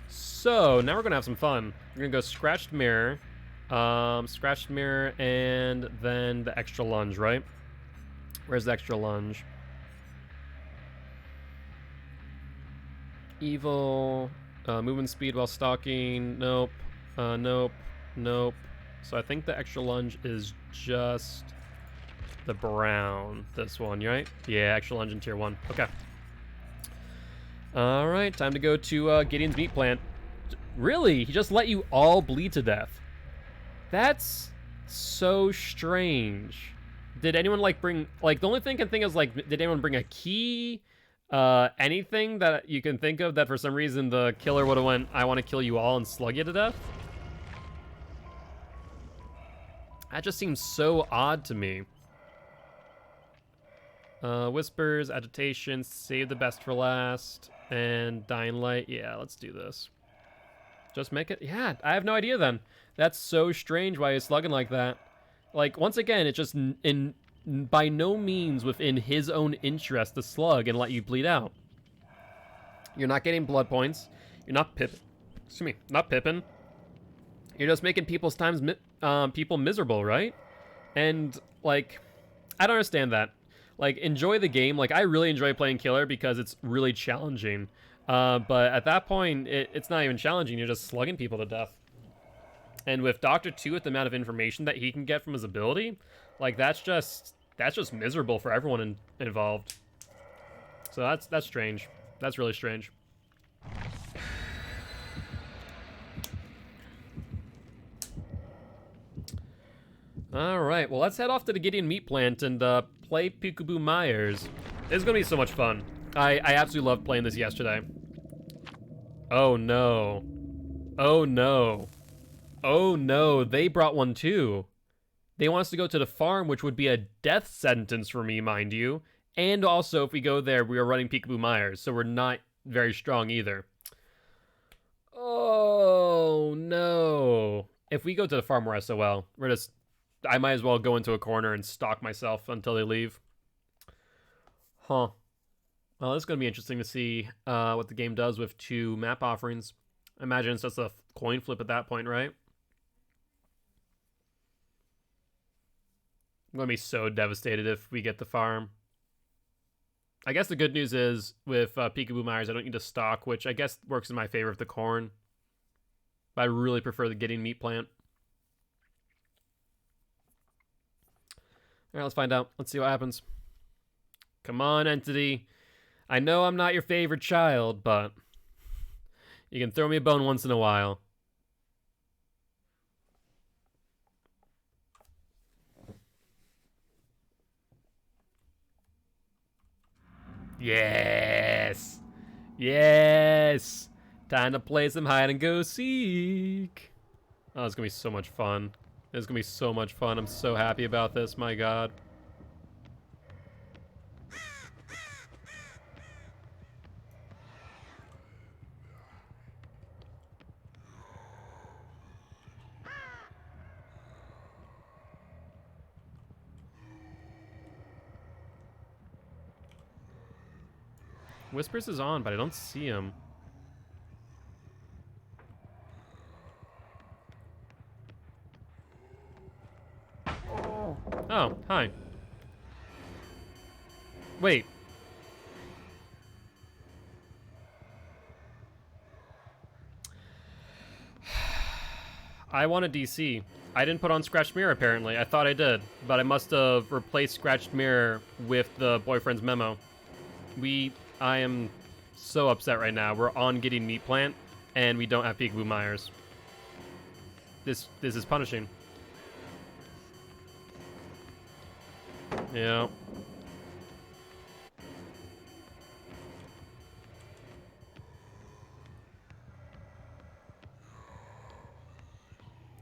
So now we're gonna have some fun. We're gonna go Scratched Mirror, Scratched Mirror, and then the extra lunge, right? Where's the extra lunge? Evil, movement speed while stalking, nope, nope, nope. So I think the extra lunge is just the brown, this one, right? Yeah, extra lunge in tier 1, okay. All right, time to go to Gideon's Meat Plant. Really? He just let you all bleed to death? That's so strange. Did anyone, like, bring... Like, the only thing I can think is, like, did anyone bring a key? Anything that you can think of that for some reason the killer would have went, I want to kill you all and slug you to death? That just seems so odd to me. Whispers, Agitation, Save the Best for Last, and Dying Light. Yeah, let's do this. Just make it... Yeah, I have no idea then. That's so strange why he's slugging like that. Like, once again, it's just by no means within his own interest to slug and let you bleed out. You're not getting blood points. You're not pipping. Excuse me, not pipping. You're just making people's people miserable, right? And, like, I don't understand that. Like, enjoy the game. Like, I really enjoy playing Killer because it's really challenging. But at that point, it's not even challenging. You're just slugging people to death. And with Doctor 2, with the amount of information that he can get from his ability, like, that's just miserable for everyone involved. So that's strange. That's really strange. All right, well, let's head off to the Gideon Meat Plant and play Peekaboo Myers. It's gonna be so much fun. I absolutely loved playing this yesterday. Oh no. Oh no. Oh no, they brought one too. They want us to go to the farm, which would be a death sentence for me, mind you. And also, if we go there, we are running Peekaboo Myers, so we're not very strong either. Oh no. If we go to the farm, we're SOL. I might as well go into a corner and stalk myself until they leave. Huh. Well, it's going to be interesting to see what the game does with 2 map offerings. I imagine it's just a coin flip at that point, right? I'm going to be so devastated if we get the farm. I guess the good news is with Peekaboo Myers, I don't need to stock, which I guess works in my favor with the corn. But I really prefer the getting meat plant. All right, let's find out. Let's see what happens. Come on, Entity. I know I'm not your favorite child, but you can throw me a bone once in a while. Yes! Yes! Time to play some hide and go seek. Oh, it's gonna be so much fun. It's gonna be so much fun. I'm so happy about this, my god. Whispers is on, but I don't see him. Oh, hi. Wait. I want a DC. I didn't put on Scratched Mirror, apparently. I thought I did, but I must have replaced Scratched Mirror with the boyfriend's memo. I am so upset right now. We're on getting Meat Plant, and we don't have Peekaboo Myers. This is punishing. Yeah.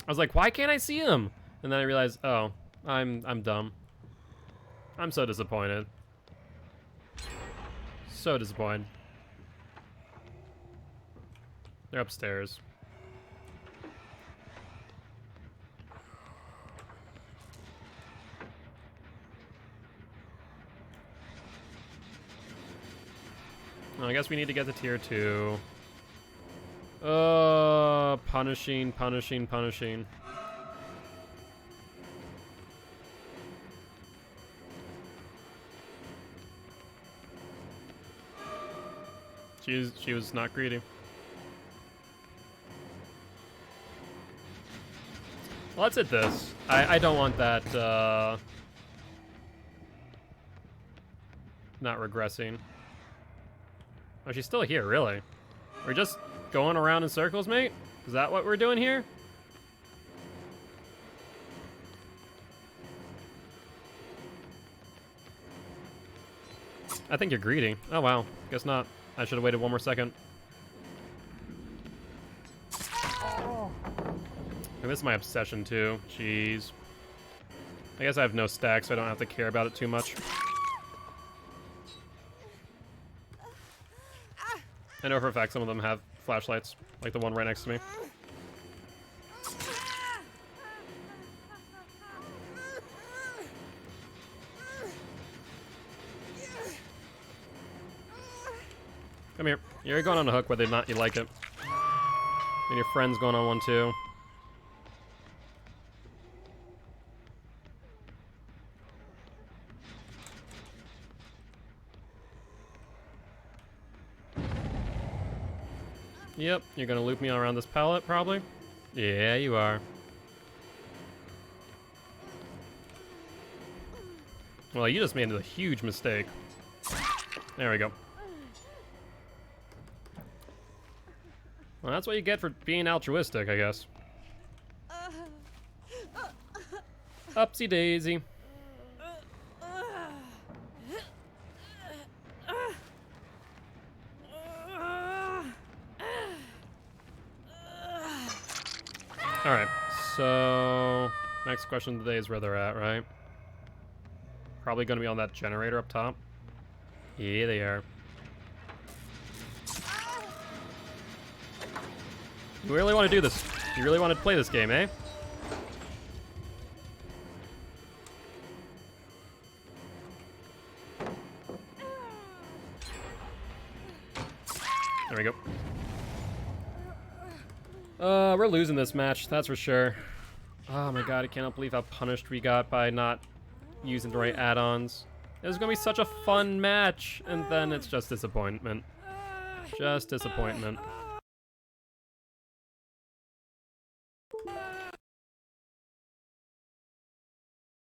I was like, why can't I see him? And then I realized, oh, I'm dumb. I'm so disappointed. So disappointed. They're upstairs. Well, I guess we need to get to tier 2. Punishing, punishing, punishing. She was not greedy. Well, let's hit this. I don't want that, not regressing. Oh, she's still here, really? We're just going around in circles, mate? Is that what we're doing here? I think you're greedy. Oh, wow. Guess not. I should have waited one more second. And this is my obsession, too. Jeez. I guess I have no stack, so I don't have to care about it too much. I know for a fact some of them have flashlights, like the one right next to me. Come here. You're going on a hook whether or not you like it. And your friend's going on one too. Yep, you're gonna loop me around this pallet, probably? Yeah, you are. Well, you just made a huge mistake. There we go. Well, that's what you get for being altruistic, I guess. Upsy daisy. Next question of the day is where they're at, right? Probably going to be on that generator up top. Yeah, they are. You really want to do this? You really want to play this game, eh? There we go. We're losing this match, that's for sure. Oh my god, I cannot believe how punished we got by not using the right add-ons. It was gonna be such a fun match, and then it's just disappointment. Just disappointment.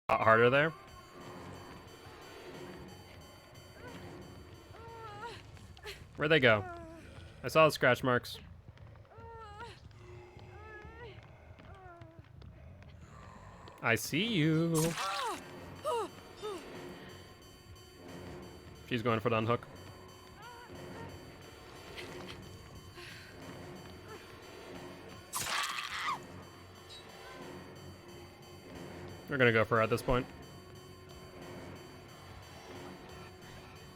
A lot harder there. Where'd they go? I saw the scratch marks. I see you. She's going for the unhook. We're gonna go for her at this point.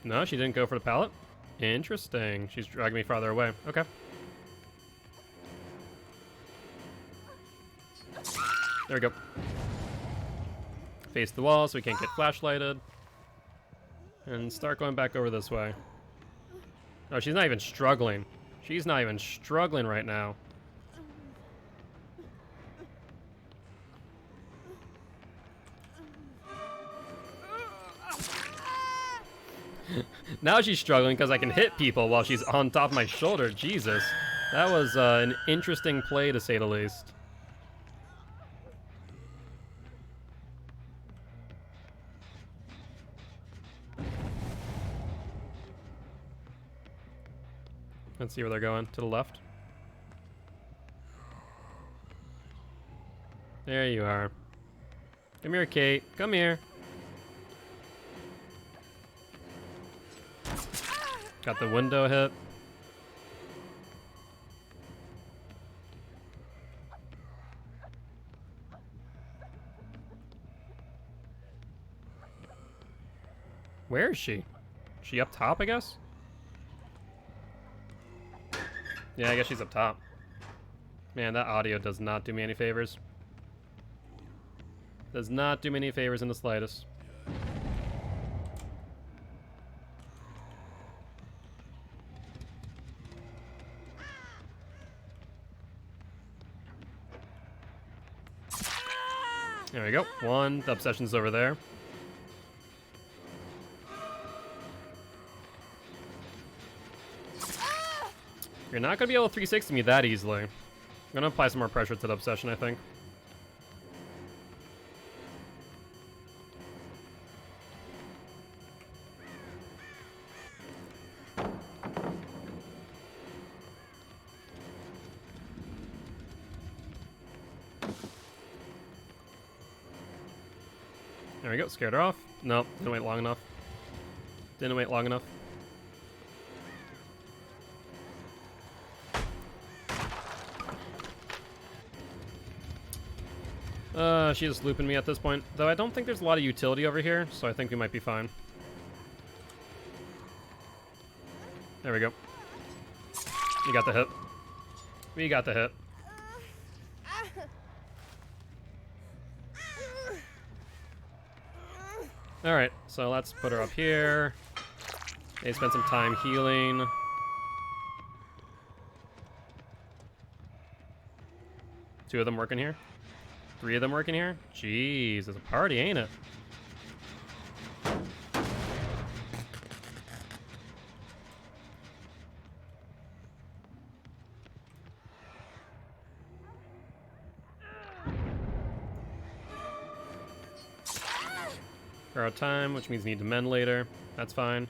No, she didn't go for the pallet. Interesting. She's dragging me farther away. Okay. There we go. Face the wall so we can't get flashlighted. And start going back over this way. Oh, she's not even struggling. She's not even struggling right now. Now she's struggling because I can hit people while she's on top of my shoulder. Jesus. That was an interesting play, to say the least. Let's see where they're going. To the left. There you are. Come here, Kate. Come here. Got the window hit. Where is she? Is she up top, I guess? Yeah, I guess she's up top. Man, that audio does not do me any favors. Does not do me any favors in the slightest. There we go. One. The obsession's over there. You're not going to be able to 360 me that easily. I'm going to apply some more pressure to the obsession, I think. There we go. Scared her off. Nope. Didn't wait long enough. Didn't wait long enough. She's just looping me at this point. Though I don't think there's a lot of utility over here, so I think we might be fine. There we go. You got the hit. We got the hit. Alright, so let's put her up here. They spend some time healing. Two of them working here. Three of them working here? Jeez, it's a party, ain't it? We're out of time, which means need to mend later. That's fine.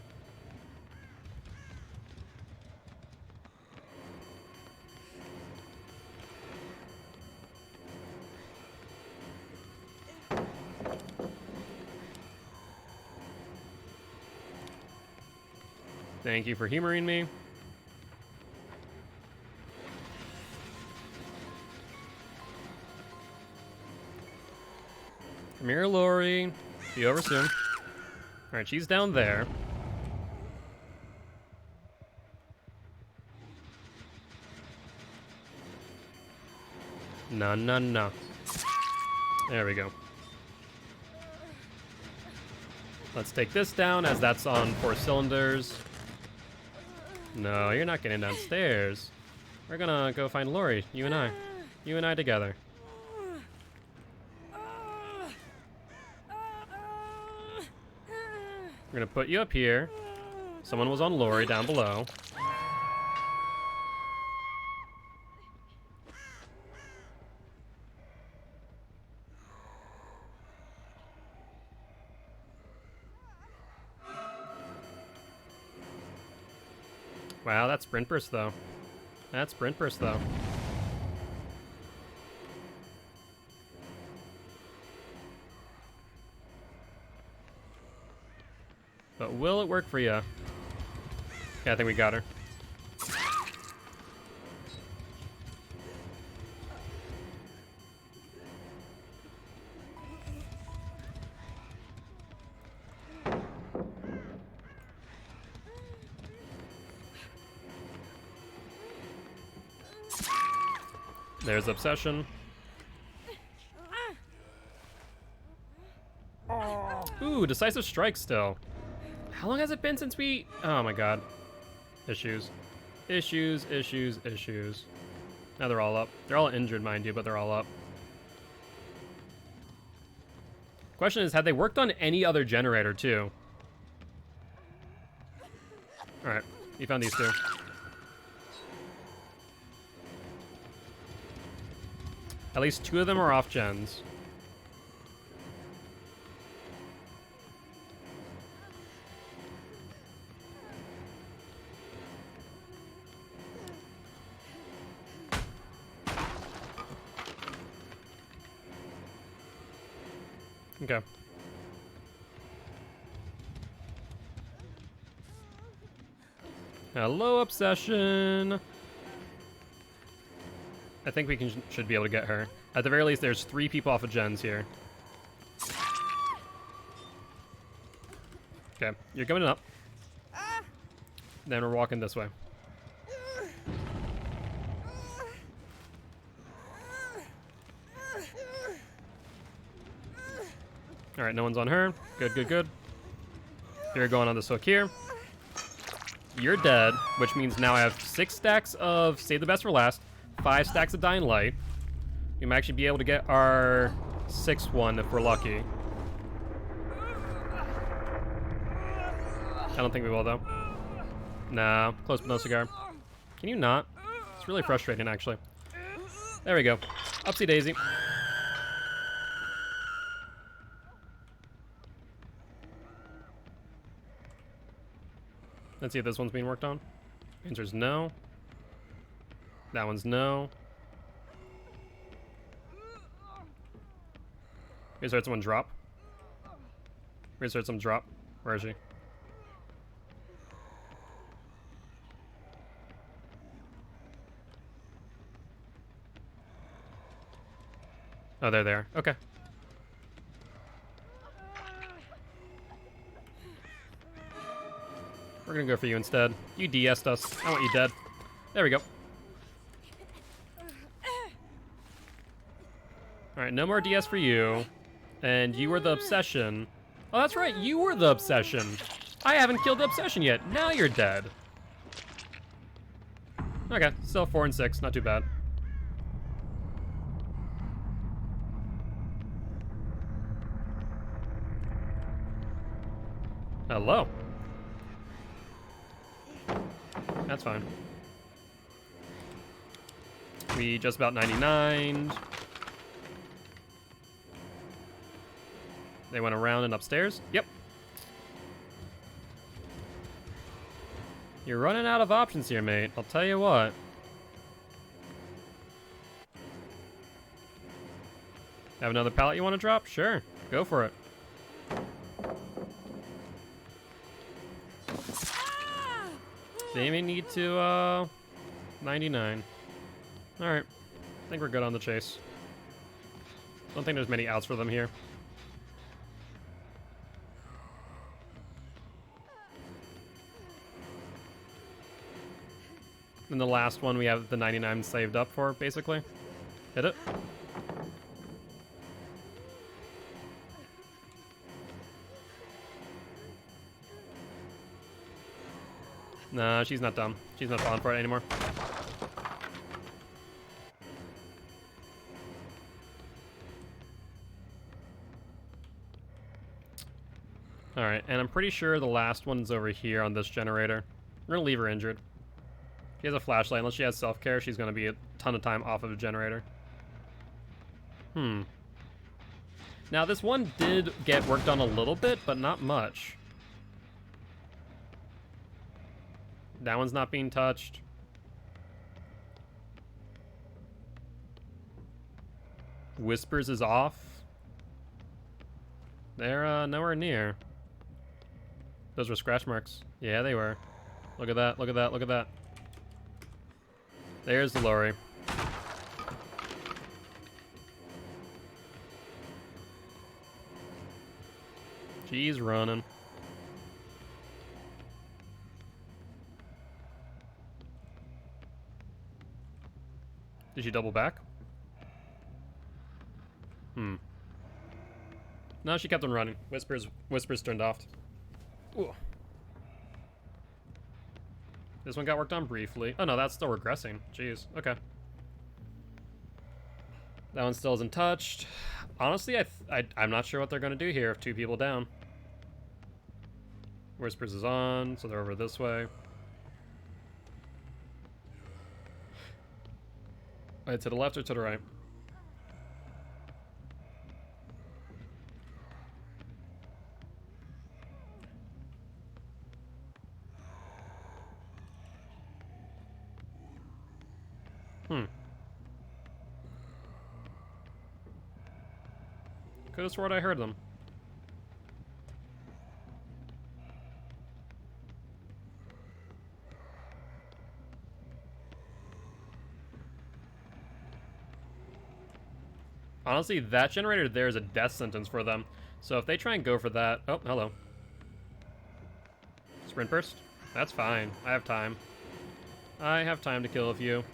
Thank you for humoring me. Come here, Lori. Be over soon. Alright, she's down there. No, no, no. There we go. Let's take this down, as that's on 4 cylinders. No, you're not getting downstairs. We're gonna go find Lori, you and I. You and I together. We're gonna put you up here. Someone was on Lori down below. Wow, that's sprint burst though. That's sprint burst though. But will it work for you? Yeah, I think we got her. There's Obsession. Ooh, Decisive Strike still. How long has it been since we... Oh my god. Issues. Issues, issues, issues. Now they're all up. They're all injured, mind you, but they're all up. Question is, had they worked on any other generator, too? Alright, you found these two. At least 2 of them are off gens. Okay. Hello, Obsession. I think we should be able to get her. At the very least, there's 3 people off of gens here. Okay, you're coming up. Then we're walking this way. Alright, no one's on her. Good, good, good. You're going on this hook here. You're dead, which means now I have 6 stacks of Save the Best for Last, 5 stacks of Dying Light. We might actually be able to get our 6th one if we're lucky. I don't think we will, though. Nah, close but no cigar. Can you not? It's really frustrating, actually. There we go. Upsie daisy. Let's see if this one's being worked on. Answer's no. That one's no. We just heard someone drop. We just heard someone drop. Where is she? Oh, they're there. Okay. We're gonna go for you instead. You DS'd us. I want you dead. There we go. Alright, no more DS for you. And you were the Obsession. Oh, that's right, you were the Obsession. I haven't killed the Obsession yet. Now you're dead. Okay, still 4 and 6. Not too bad. Hello. That's fine. We just about 99'd. They went around and upstairs? Yep. You're running out of options here, mate. I'll tell you what. Have another pallet you want to drop? Sure. Go for it. They may need to, 99. Alright. I think we're good on the chase. Don't think there's many outs for them here. And the last one we have the 99 saved up for, basically. Hit it. Nah, she's not dumb. She's not falling for it anymore. Alright, and I'm pretty sure the last one's over here on this generator. We're gonna leave her injured. She has a flashlight. Unless she has self-care, she's gonna be a ton of time off of the generator. Now, this one did get worked on a little bit, but not much. That one's not being touched. Whispers is off. They're nowhere near. Those were scratch marks. Yeah, they were. Look at that, look at that, look at that. There's the lorry. She's running. Did she double back? No, she kept on running. Whispers turned off. Ooh. This one got worked on briefly. Oh no, that's still regressing. Jeez. Okay. That one still isn't touched. Honestly, I'm not sure what they're gonna do here if 2 people down. Whispers is on, so they're over this way. Wait, to the left or to the right? Could have sworn I heard them. Honestly, that generator there is a death sentence for them. So if they try and go for that... Oh, hello. Sprint burst? That's fine. I have time. I have time to kill a few.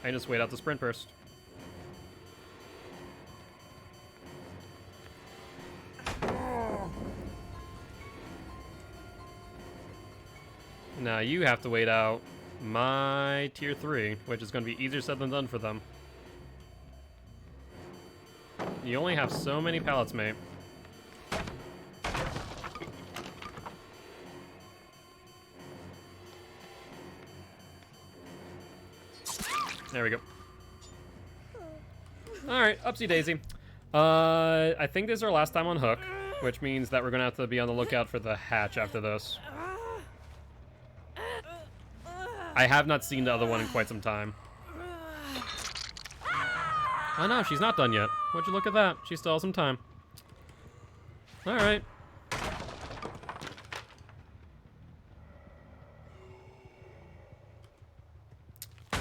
I can just wait out the sprint burst. Now you have to wait out my tier 3, which is going to be easier said than done for them. You only have so many pallets, mate. There we go. Alright, upsie daisy. I think this is our last time on hook, which means that we're going to have to be on the lookout for the hatch after this. I have not seen the other one in quite some time. Oh no, she's not done yet. Would you look at that? She still has some time. Alright.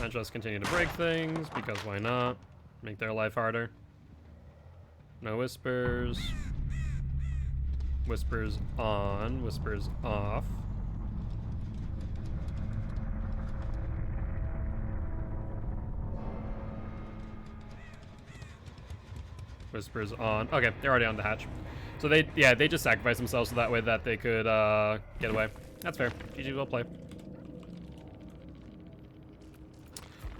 And just continue to break things, because why not? Make their life harder. No whispers. Whispers on, whispers off. Whispers on. Okay, they're already on the hatch. So they just sacrificed themselves so that way that they could get away. That's fair. GG, well played.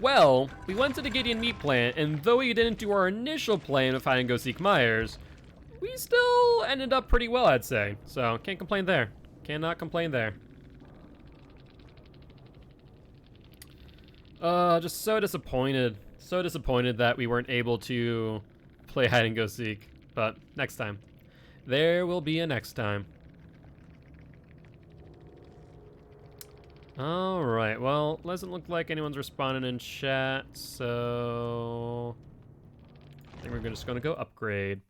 Well, we went to the Gideon meat plant, and though we didn't do our initial plan of hide and go seek Myers, we still ended up pretty well, I'd say. So can't complain there. Cannot complain there. Just so disappointed. So disappointed that we weren't able to play hide and go seek, but next time. There will be a next time. Alright, well, doesn't look like anyone's responding in chat, so I think we're just gonna go upgrade.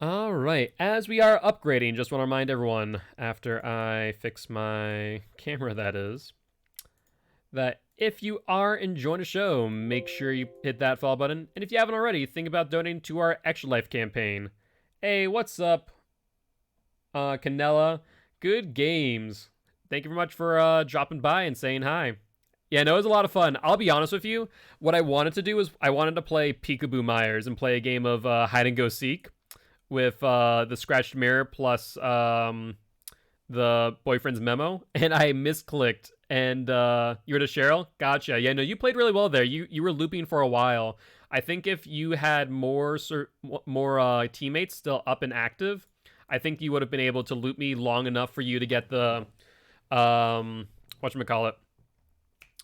Alright, as we are upgrading, just want to remind everyone, after I fix my camera that is, that if you are enjoying the show, make sure you hit that follow button. And if you haven't already, think about donating to our Extra Life campaign. Hey, what's up, Canella? Good games. thank you very much for dropping by and saying hi. Yeah, no, it was a lot of fun. I'll be honest with you. What I wanted to do is I wanted to play Peekaboo Myers and play a game of hide and go seek with the scratched mirror plus the boyfriend's memo, and I misclicked. And you were to Cheryl? Gotcha. Yeah, no, you played really well there. You were looping for a while. I think if you had more teammates still up and active, I think you would have been able to loop me long enough for you to get the whatchamacallit,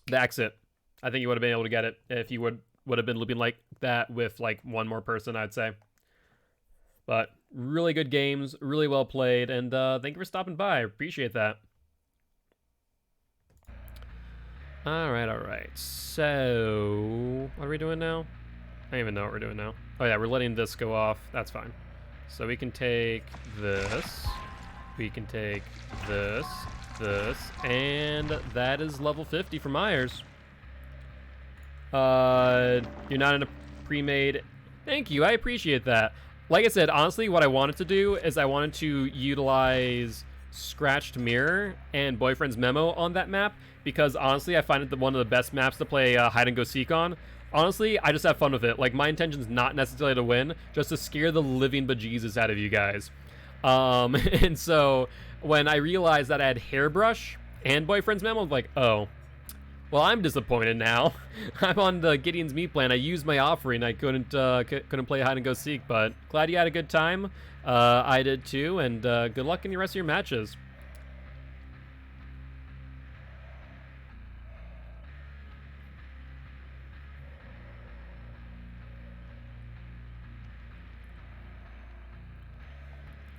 the exit. I think you would have been able to get it if you would have been looping like that with like one more person, I'd say. But really good games, really well played, and thank you for stopping by. I appreciate that. All right. So, what are we doing now? I don't even know what we're doing now. Oh yeah, we're letting this go off. That's fine. So we can take this. We can take this, and that is level 50 for Myers. You're not in a pre-made. Thank you, I appreciate that. Like I said, honestly, what I wanted to do is I wanted to utilize Scratched Mirror and Boyfriend's Memo on that map, because honestly, I find it one of the best maps to play hide and go seek on. Honestly, I just have fun with it. Like, my intention's not necessarily to win, just to scare the living bejesus out of you guys. And so when I realized that I had Hairbrush and Boyfriend's Memo, I'm like, oh, well, I'm disappointed now. I'm on the Gideon's Meat plan. I used my offering. I couldn't play hide and go seek, but glad you had a good time. I did too, and good luck in the rest of your matches.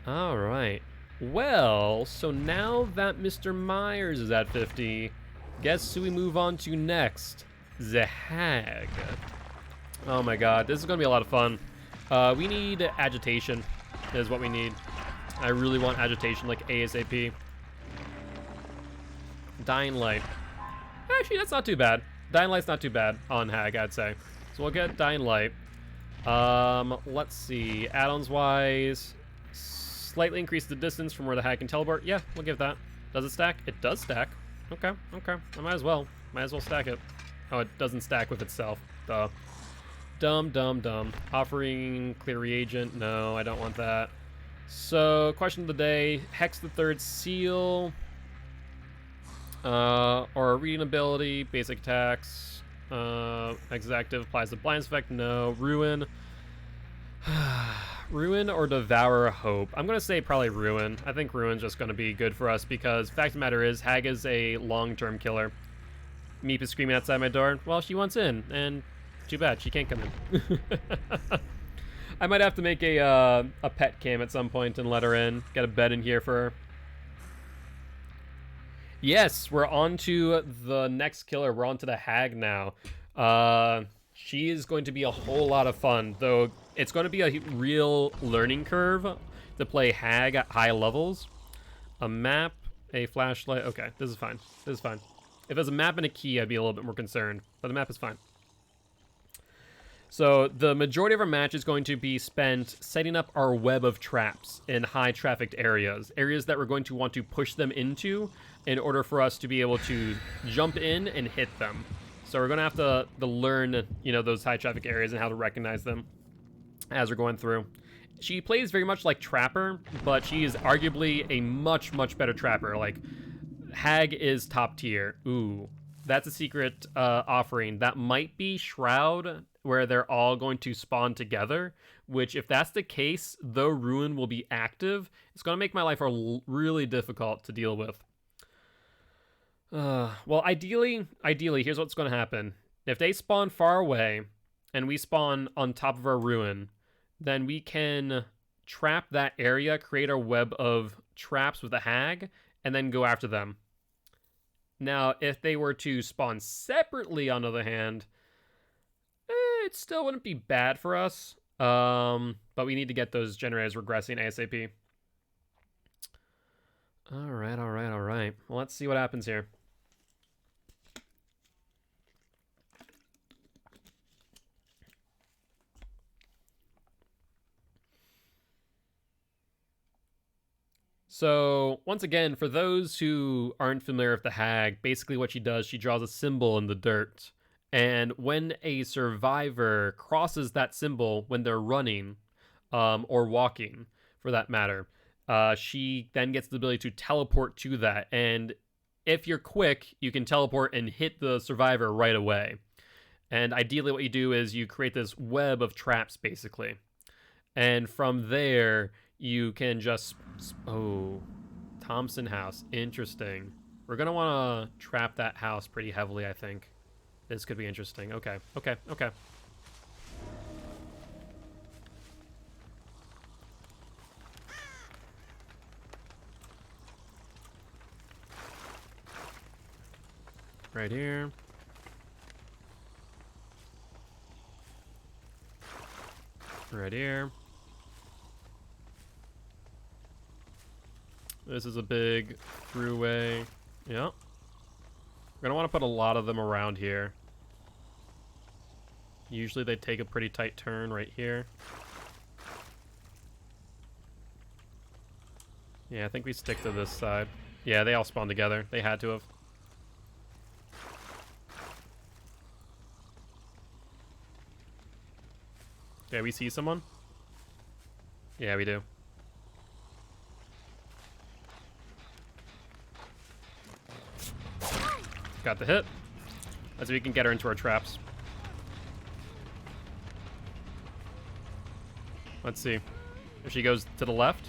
All right. Well, so now that Mr. Myers is at 50, guess who we move on to next? The Hag. Oh my god, this is gonna be a lot of fun. We need agitation, is what we need. I really want agitation, like ASAP. Dying Light. Actually, that's not too bad. Dying Light's not too bad on Hag, I'd say. So we'll get Dying Light. Let's see. Add-ons wise, slightly increase the distance from where the Hag can teleport. Yeah, we'll give that. Does it stack? It does stack. Okay. I might as well stack it. Oh, it doesn't stack with itself. Duh. Dumb. Offering clear reagent. No, I don't want that. So, question of the day. Hex the third seal. Or reading ability. Basic attacks. Exactive applies the blindness effect. No. Ruin. Ruin or Devour Hope. I'm going to say probably Ruin. I think Ruin's just going to be good for us because fact of the matter is, Hag is a long-term killer. Meep is screaming outside my door. Well, she wants in, and too bad, she can't come in. I might have to make a pet cam at some point and let her in. Get a bed in here for her. Yes, we're on to the next killer. We're on to the Hag now. She is going to be a whole lot of fun, though it's going to be a real learning curve to play Hag at high levels. A map, a flashlight. Okay, this is fine. If there's a map and a key, I'd be a little bit more concerned, but the map is fine. So the majority of our match is going to be spent setting up our web of traps in high trafficked areas that we're going to want to push them into in order for us to be able to jump in and hit them. So we're going to have to learn, those high traffic areas and how to recognize them as we're going through. She plays very much like Trapper, but she is arguably a much, much better Trapper. Like, Hag is top tier. Ooh, that's a secret offering. That might be Shroud, where they're all going to spawn together, which if that's the case, though Ruin will be active, it's going to make my life really difficult to deal with. Well, ideally, here's what's going to happen. If they spawn far away and we spawn on top of our Ruin, then we can trap that area, create our web of traps with a Hag, and then go after them. Now, if they were to spawn separately, on the other hand, it still wouldn't be bad for us. But we need to get those generators regressing ASAP. All right. Well, let's see what happens here. So, once again, for those who aren't familiar with the hag, basically what she does, she draws a symbol in the dirt. And when a survivor crosses that symbol when they're running, or walking, for that matter, she then gets the ability to teleport to that. And if you're quick, you can teleport and hit the survivor right away. And ideally what you do is you create this web of traps, basically. And from there, you can just... Oh, Thompson House. Interesting. We're going to want to trap that house pretty heavily, I think. This could be interesting. Okay, okay, okay. Right here. Right here. This is a big throughway. Yeah. We're gonna want to put a lot of them around here. Usually they take a pretty tight turn right here. Yeah, I think we stick to this side. Yeah, they all spawn together. They had to have. Okay, we see someone? Yeah, we do. Got the hit. Let's see if we can get her into our traps. Let's see. If she goes to the left?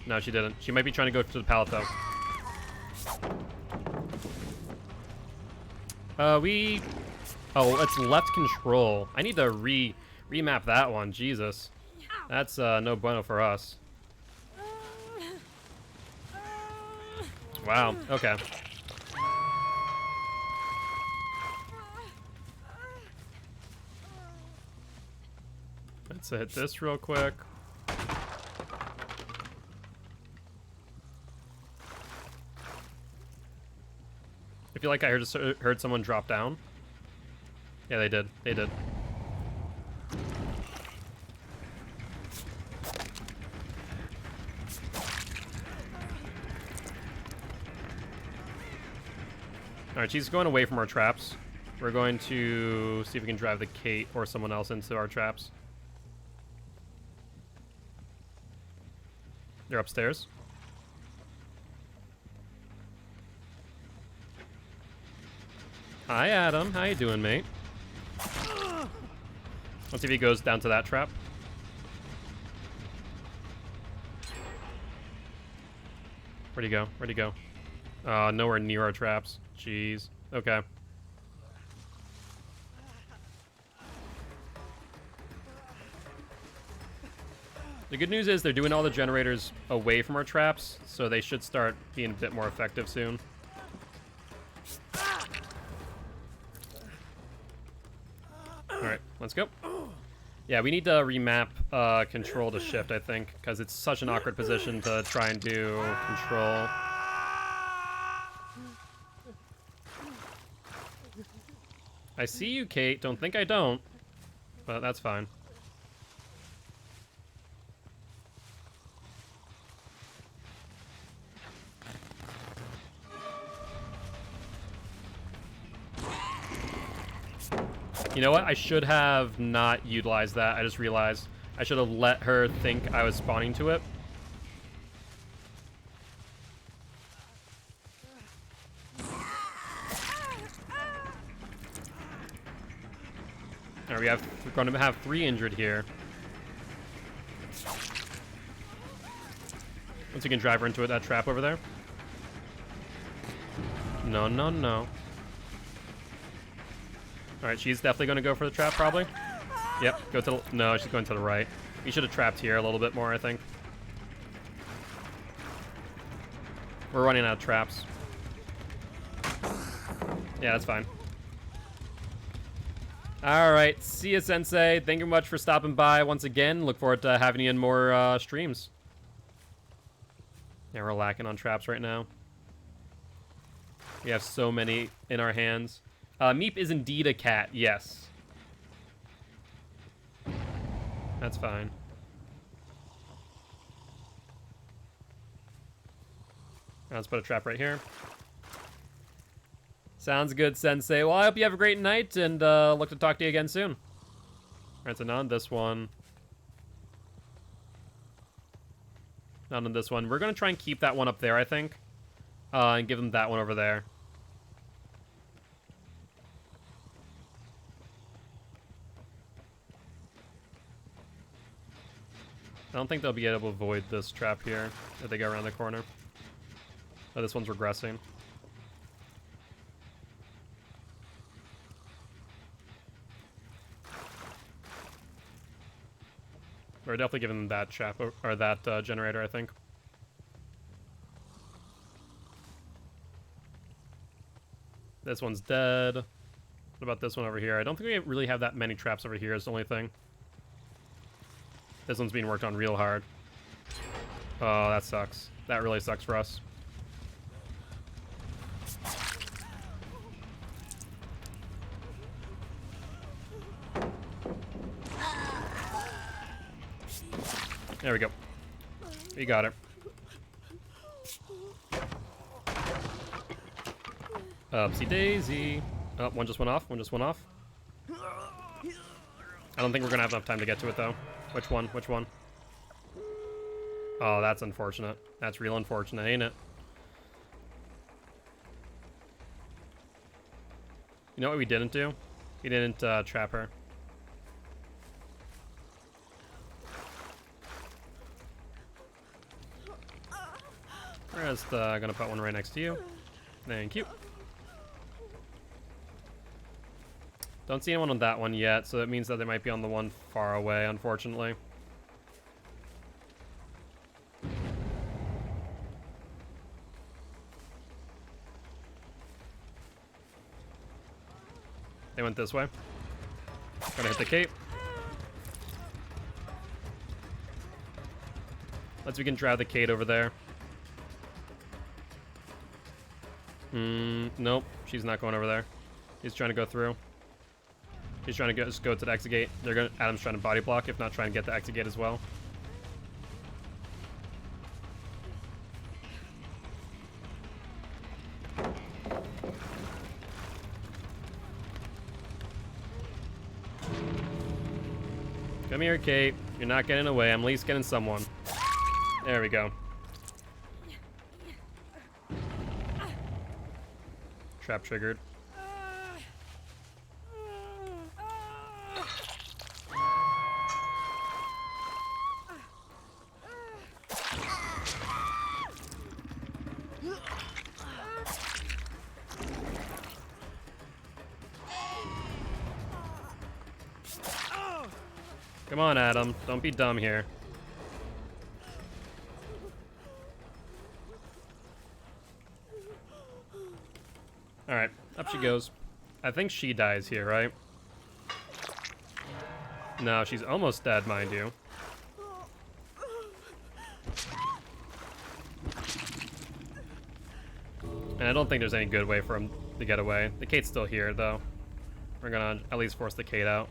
No, she didn't. She might be trying to go to the pallet, though. Oh, it's left control. I need to remap that one. Jesus. That's no bueno for us. Wow. Okay. Let's hit this real quick. I feel like I heard someone drop down. Yeah, they did. They did. Alright, she's going away from our traps. We're going to see if we can drive the Kate or someone else into our traps. They're upstairs. Hi, Adam. How you doing, mate? Let's see if he goes down to that trap. Where'd he go? Where'd he go? Nowhere near our traps. Jeez. Okay. The good news is they're doing all the generators away from our traps, so they should start being a bit more effective soon. Alright, let's go. Yeah, we need to remap control to shift, I think, because it's such an awkward position to try and do control. I see you, Kate. Don't think I don't. But that's fine. You know what? I should have not utilized that. I just realized I should have let her think I was spawning to it. Alright, we're going to have 3 injured here. Once we can drive her into that trap over there. No, no, no. Alright, she's definitely going to go for the trap, probably. Yep, go to the... No, she's going to the right. We should have trapped here a little bit more, I think. We're running out of traps. Yeah, that's fine. Alright, see ya, Sensei. Thank you much for stopping by once again. Look forward to having you in more streams. Yeah, we're lacking on traps right now. We have so many in our hands. Meep is indeed a cat, yes. That's fine. Let's put a trap right here. Sounds good, Sensei. Well, I hope you have a great night, and look to talk to you again soon. Alright, so not on this one. Not on this one. We're going to try and keep that one up there, I think. And give them that one over there. I don't think they'll be able to avoid this trap here if they go around the corner. Oh, this one's regressing. We're definitely giving them that trap, or that generator, I think. This one's dead. What about this one over here? I don't think we really have that many traps over here is the only thing. This one's being worked on real hard. Oh, that sucks. That really sucks for us. There we go. We got it. Upsy daisy. Oh, one just went off. One just went off. I don't think we're gonna have enough time to get to it though. Which one? Which one? Oh, that's unfortunate. That's real unfortunate, ain't it? You know what we didn't do? We didn't trap her. We're just gonna put one right next to you. Thank you. Don't see anyone on that one yet, so that means that they might be on the one far away, unfortunately. They went this way. Gotta hit the cape. Let's see if we can drive the Kate over there. Nope. She's not going over there. He's trying to go through. He's trying to just go to the exit gate. Adam's trying to body block, if not trying to get the exit gate as well. Come here, Kate. You're not getting away. I'm at least getting someone. There we go. Trap triggered. Come on, Adam. Don't be dumb here. Alright, up she goes. I think she dies here, right? No, she's almost dead, mind you. And I don't think there's any good way for him to get away. The Kate's still here, though. We're gonna at least force the Kate out.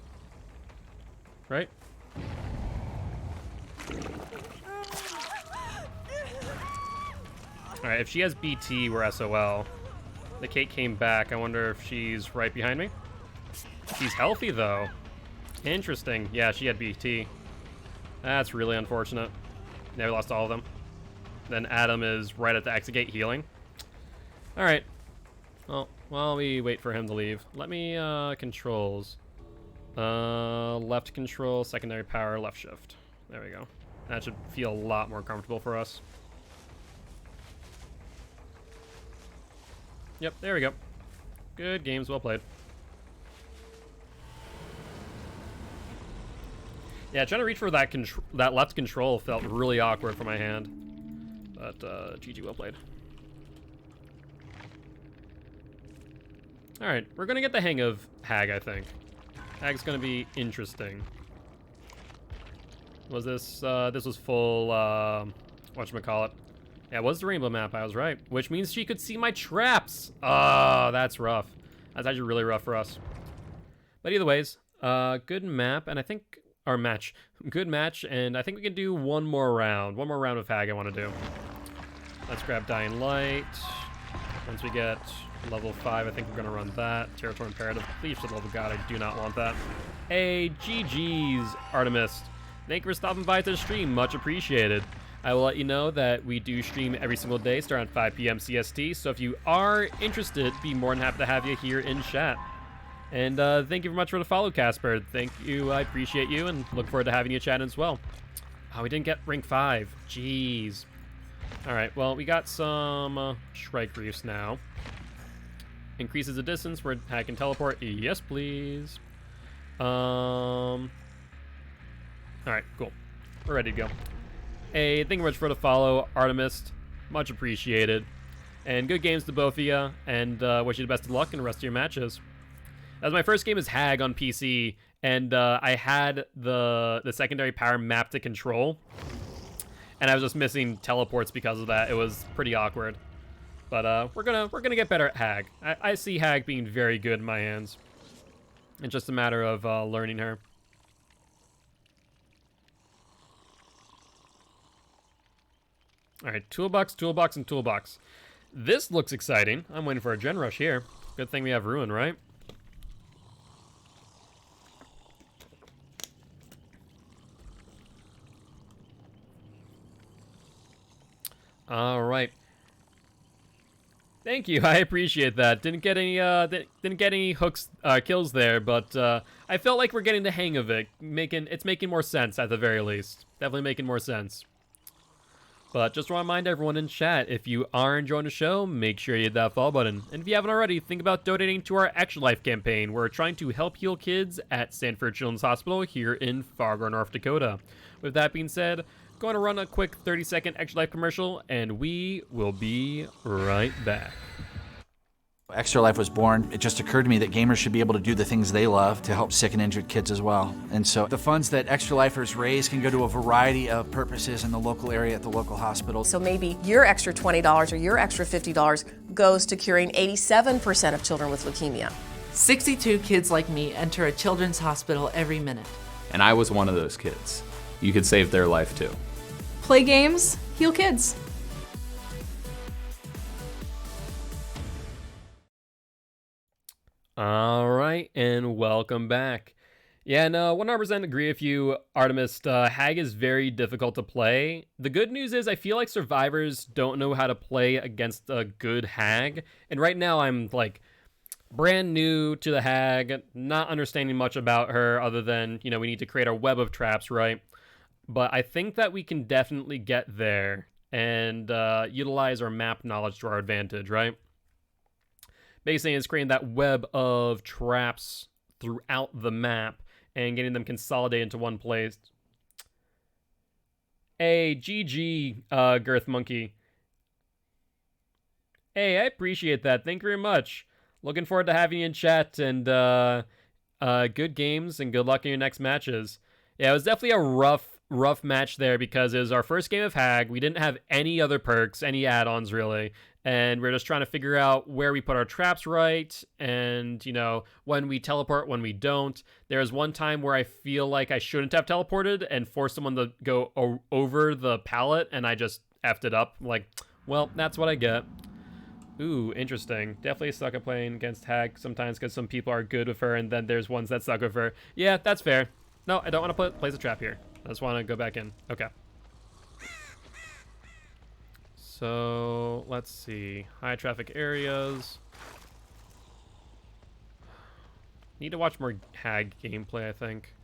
Right? Alright, if she has BT, we're SOL. The Kate came back. I wonder if she's right behind me. She's healthy, though. Interesting. Yeah, she had BT. That's really unfortunate. Yeah, we lost all of them. Then Adam is right at the exit gate healing. Alright. Well, while we wait for him to leave, let me, controls. Left control, secondary power, left shift. There we go. That should feel a lot more comfortable for us. Yep, there we go. Good games, well played. Yeah, trying to reach for that that left control felt really awkward for my hand. But, GG, well played. Alright, we're gonna get the hang of Hag, I think. Hag's gonna be interesting. Was this, this was full, whatchamacallit. Yeah, it was the rainbow map, I was right. Which means she could see my traps! Oh, that's rough. That's actually really rough for us. But either ways, good map, and I think, or match. Good match, and I think we can do one more round. One more round of Hag I want to do. Let's grab Dying Light. Once we get level 5, I think we're gonna run that. Territory Imperative. Please, for the love of God, I do not want that. Hey, GG's, Artemis. Thank you for stopping by to the stream. Much appreciated. I will let you know that we do stream every single day, starting at 5 p.m. CST. So if you are interested, be more than happy to have you here in chat. And thank you very much for the follow, Casper. Thank you. I appreciate you and look forward to having you chat as well. Oh, we didn't get rank 5. Jeez. All right, well, we got some Shrike Reefs now. Increases the distance where Hag can teleport. Yes, please. All right, cool. We're ready to go. Hey, thank you very much for the follow, Artemis. Much appreciated. And good games to both of you, and wish you the best of luck in the rest of your matches. That was my first game as Hag on PC, and I had the secondary power map to control, and I was just missing teleports because of that. It was pretty awkward. But we're gonna get better at Hag. I see Hag being very good in my hands. It's just a matter of learning her. All right, toolbox, toolbox, and toolbox. This looks exciting. I'm waiting for a gen rush here. Good thing we have Ruin, right? All right. Thank you. I appreciate that. Didn't get any hooks kills there, but I felt like we're getting the hang of it. It's making more sense at the very least. Definitely making more sense. But just want to remind everyone in chat, if you are enjoying the show, make sure you hit that follow button. And if you haven't already, think about donating to our Extra Life campaign. We're trying to help heal kids at Sanford Children's Hospital here in Fargo, North Dakota. With that being said, going to run a quick 30-second Extra Life commercial, and we will be right back. Extra Life was born. It just occurred to me that gamers should be able to do the things they love to help sick and injured kids as well. And so the funds that Extra Lifers raise can go to a variety of purposes in the local area at the local hospital. So maybe your extra $20 or your extra $50 goes to curing 87% of children with leukemia. 62 kids like me enter a children's hospital every minute. And I was one of those kids. You could save their life too. Play games, heal kids. All right, and welcome back. Yeah, no, 100% agree with you, Artemis. Hag is very difficult to play. The good news is I feel like survivors don't know how to play against a good Hag. And right now I'm like brand new to the Hag, not understanding much about her other than, you know, we need to create our web of traps, right? But I think that we can definitely get there and utilize our map knowledge to our advantage, right? Basically, it's creating that web of traps throughout the map and getting them consolidated into one place. Hey, GG, Girth Monkey. Hey, I appreciate that. Thank you very much. Looking forward to having you in chat, and good games and good luck in your next matches. Yeah, it was definitely a rough match there because it was our first game of Hag. We didn't have any other perks, any add-ons really. And we're just trying to figure out where we put our traps right and, you know, when we teleport, when we don't. There was one time where I feel like I shouldn't have teleported and forced someone to go over the pallet, and I just effed it up. I'm like, well, that's what I get. Ooh, interesting. Definitely suck at playing against Hag sometimes because some people are good with her, and then there's ones that suck with her. Yeah, that's fair. No, I don't want to place a trap here. I just want to go back in. Okay. So, let's see. High traffic areas. Need to watch more Hag gameplay, I think.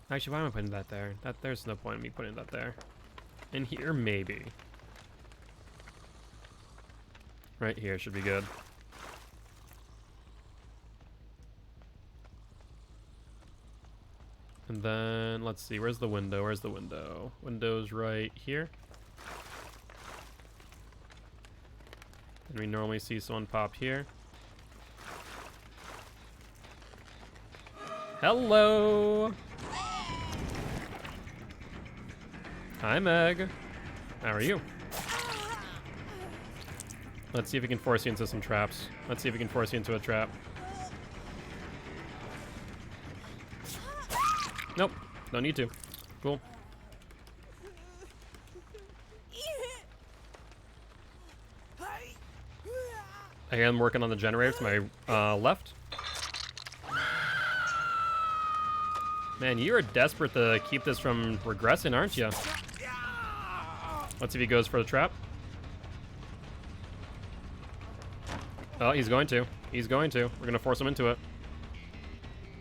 Actually, why am I putting that there? There's no point in me putting that there. In here, maybe. Right here should be good. And then, let's see. Where's the window? Where's the window? Window's right here. And we normally see someone pop here. Hello! Hi, Meg. How are you? Let's see if we can force you into some traps. Let's see if we can force you into a trap. Nope. Don't need to. Cool. I hear them working on the generator to my left. Man, you are desperate to keep this from regressing, aren't you? Let's see if he goes for the trap. Oh, he's going to. He's going to. We're going to force him into it.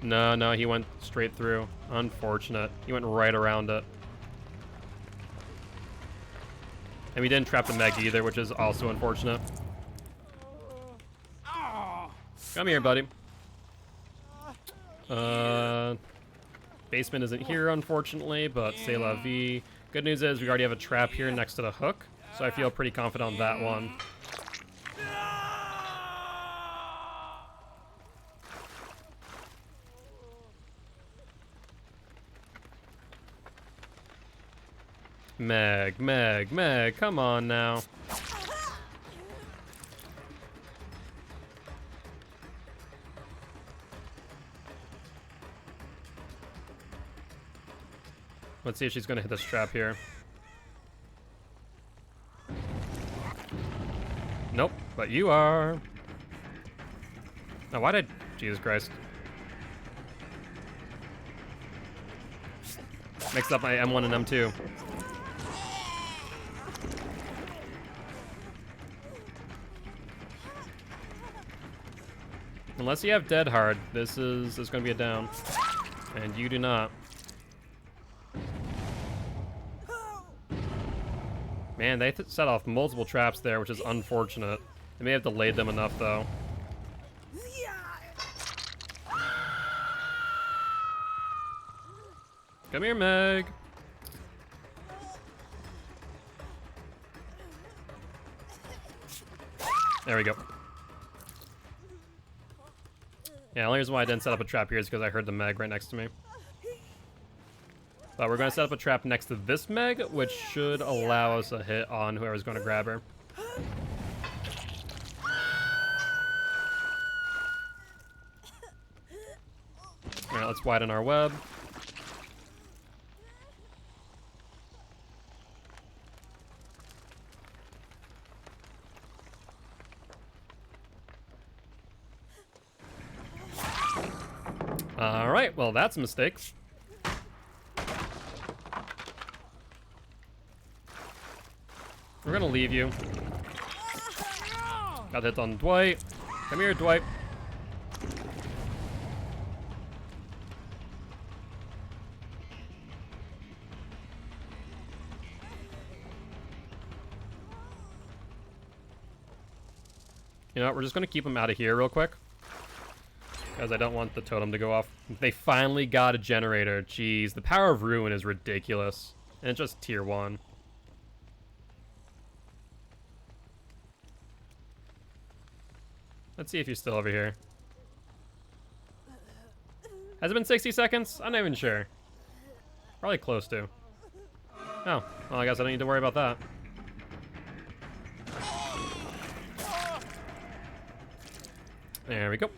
No, he went straight through. Unfortunate. He went right around it. And we didn't trap the Meg either, which is also unfortunate. Come here, buddy. Basement isn't here, unfortunately, but c'est la vie. Good news is we already have a trap here next to the hook, so I feel pretty confident on that one. Meg, come on now. Let's see if she's gonna hit this trap here. Nope, but you are. Now, why did... Jesus Christ. Mixed up my M1 and M2. Unless you have Dead Hard, this is going to be a down. And you do not. Man, they set off multiple traps there, which is unfortunate. They may have delayed them enough, though. Come here, Meg. There we go. Yeah, the only reason why I didn't set up a trap here is because I heard the Meg right next to me. But we're going to set up a trap next to this Meg, which should allow us a hit on whoever's going to grab her. Alright, let's widen our web. Alright, well that's a mistake. We're gonna leave you. Got hit on Dwight. Come here, Dwight. You know what, we're just gonna keep him out of here real quick. Because I don't want the totem to go off. They finally got a generator. Jeez, the power of ruin is ridiculous. And it's just tier 1. Let's see if you're still over here. Has it been 60 seconds? I'm not even sure. Probably close to. Oh, well, I guess I don't need to worry about that. There we go.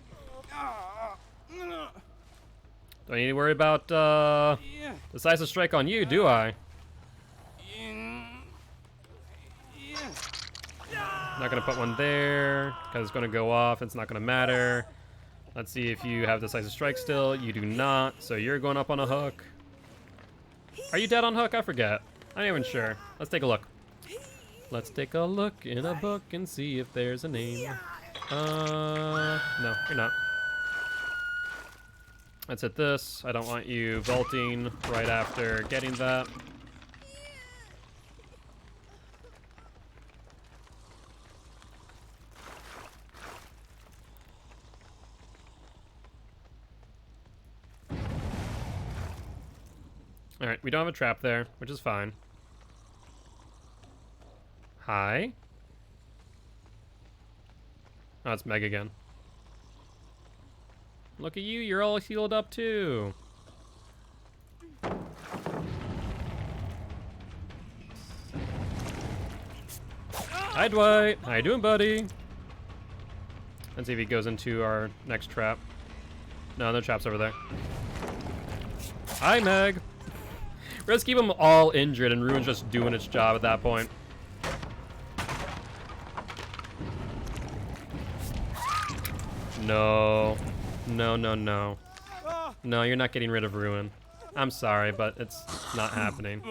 Don't need to worry about decisive strike on you, do I? Not gonna put one there because it's gonna go off. It's not gonna matter. Let's see if you have decisive strike still. You do not, so you're going up on a hook. Are you dead on hook? I forget. I'm not even sure. Let's take a look. Let's take a look in a book and see if there's a name. No, you're not. Let's hit this. I don't want you vaulting right after getting that. Alright, we don't have a trap there, which is fine. Hi? Oh, it's Meg again. Look at you, you're all healed up too. Hi, Dwight. How you doing, buddy? Let's see if he goes into our next trap. No, no traps over there. Hi, Meg. Let's keep them all injured and Ruin's just doing its job at that point. No. No, no, no. No, you're not getting rid of Ruin. I'm sorry, but it's not happening.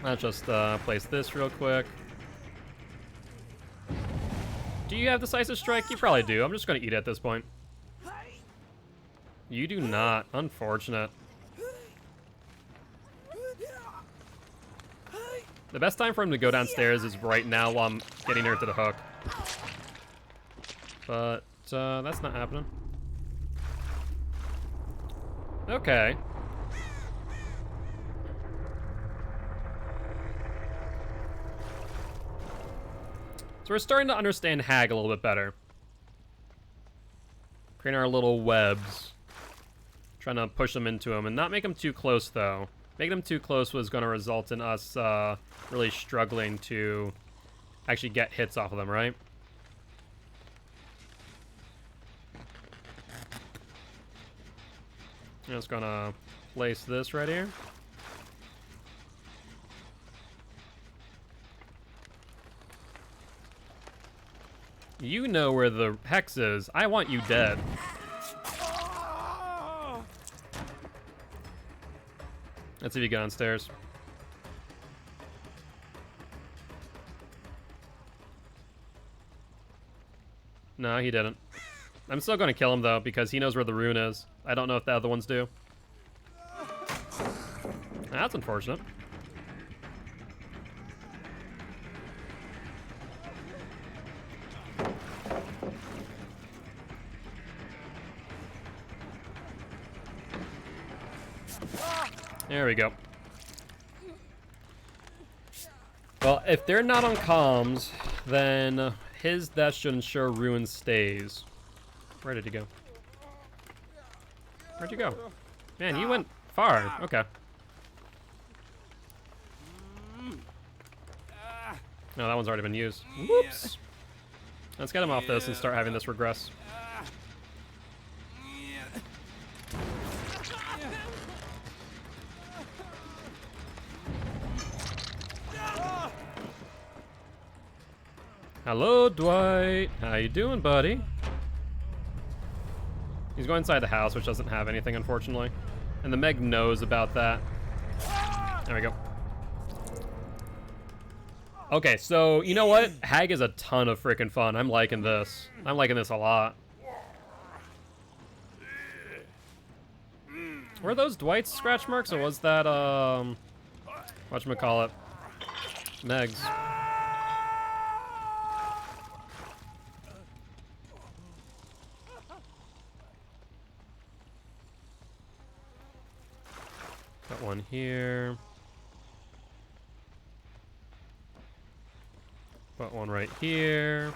Let's just place this real quick. Do you have Decisive Strike? You probably do. I'm just going to eat it at this point. You do not. Unfortunate. The best time for him to go downstairs is right now while I'm getting her to the hook. But that's not happening. Okay. So we're starting to understand Hag a little bit better. Creating our little webs. Trying to push them into him and not make them too close though. Making them too close was going to result in us really struggling to actually get hits off of them, right? I'm just going to place this right here. You know where the hex is. I want you dead. Let's see if you get downstairs. No, he didn't. I'm still going to kill him, though, because he knows where the rune is. I don't know if the other ones do. That's unfortunate. There we go. Well, if they're not on comms, then his death should ensure Ruin stays. Where did he go? Where'd you go? Man, you went far. Okay. No, that one's already been used. Whoops. Let's get him off this and start having this regress. Hello, Dwight. How you doing, buddy? He's going inside the house, which doesn't have anything, unfortunately. And the Meg knows about that. There we go. Okay, so, you know what? Hag is a ton of freaking fun. I'm liking this. I'm liking this a lot. Were those Dwight's scratch marks, or was that, whatchamacallit? Meg's. Got one here. Got one right here.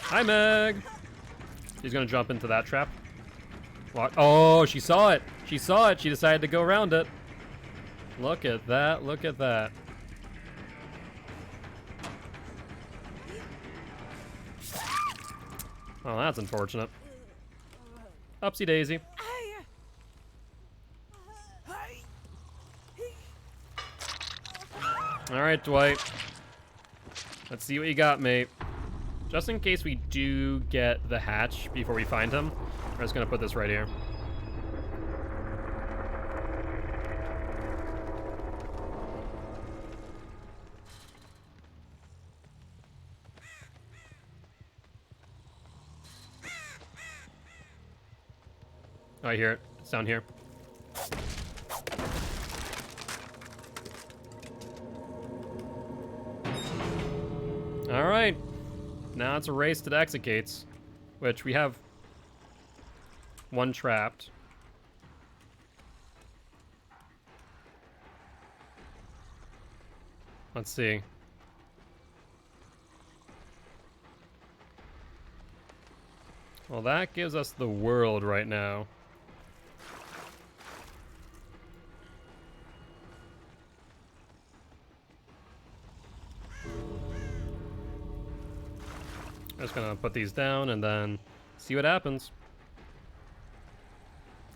Hi, Meg. She's gonna jump into that trap. What? Oh, she saw it. She saw it. She decided to go around it. Look at that. Look at that. Oh, that's unfortunate. Upsy daisy. Alright, Dwight. Let's see what you got, mate. Just in case we do get the hatch before we find him, we're just gonna put this right here. Oh, I hear it. It's down here. Alright. Now it's a race to the exit gates, which we have one trapped. Let's see. Well, that gives us the world right now. I'm just gonna put these down and then see what happens.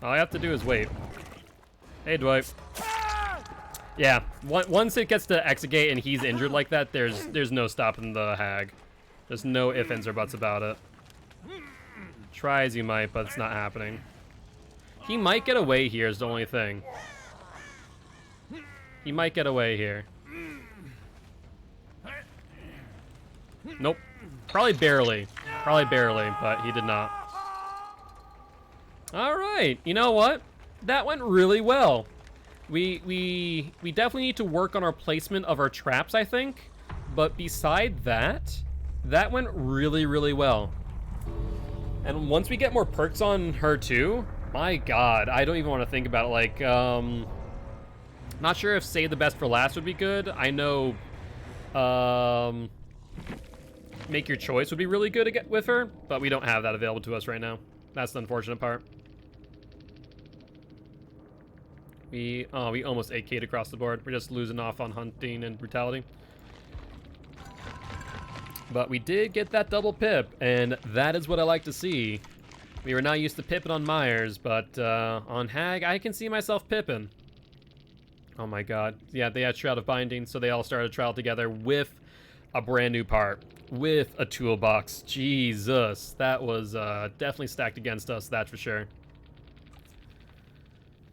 All I have to do is wait. Hey, Dwight. Yeah, once it gets to Exegate and he's injured like that, there's no stopping the hag. There's no ifs, ands, or buts about it. Try as you might, but it's not happening. He might get away here is the only thing. He might get away here. Nope. Probably barely. Probably barely, but he did not. All right. You know what? That went really well. We definitely need to work on our placement of our traps, I think. But beside that, that went really, really well. And once we get more perks on her too, my God, I don't even want to think about it. Like, not sure if save the best for last would be good. I know, make your choice would be really good to get with her, but we don't have that available to us right now. That's the unfortunate part. We almost 8K'd across the board. We're just losing off on hunting and brutality. But we did get that double pip, and that is what I like to see. We were not used to pipping on Myers, but on Hag, I can see myself pipping. Oh my God. Yeah, they had Shroud of Binding, so they all started a trial together with a brand new part, with a toolbox. Jesus, that was definitely stacked against us, that's for sure.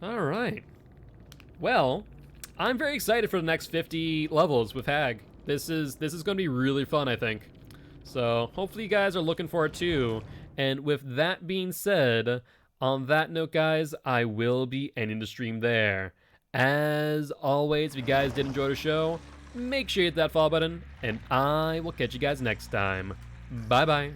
All right. Well, I'm very excited for the next 50 levels with Hag. This is going to be really fun, I think. So hopefully you guys are looking for it too. And with that being said, on that note, guys, I will be ending the stream there. As always, if you guys did enjoy the show, make sure you hit that follow button, and I will catch you guys next time. Bye-bye.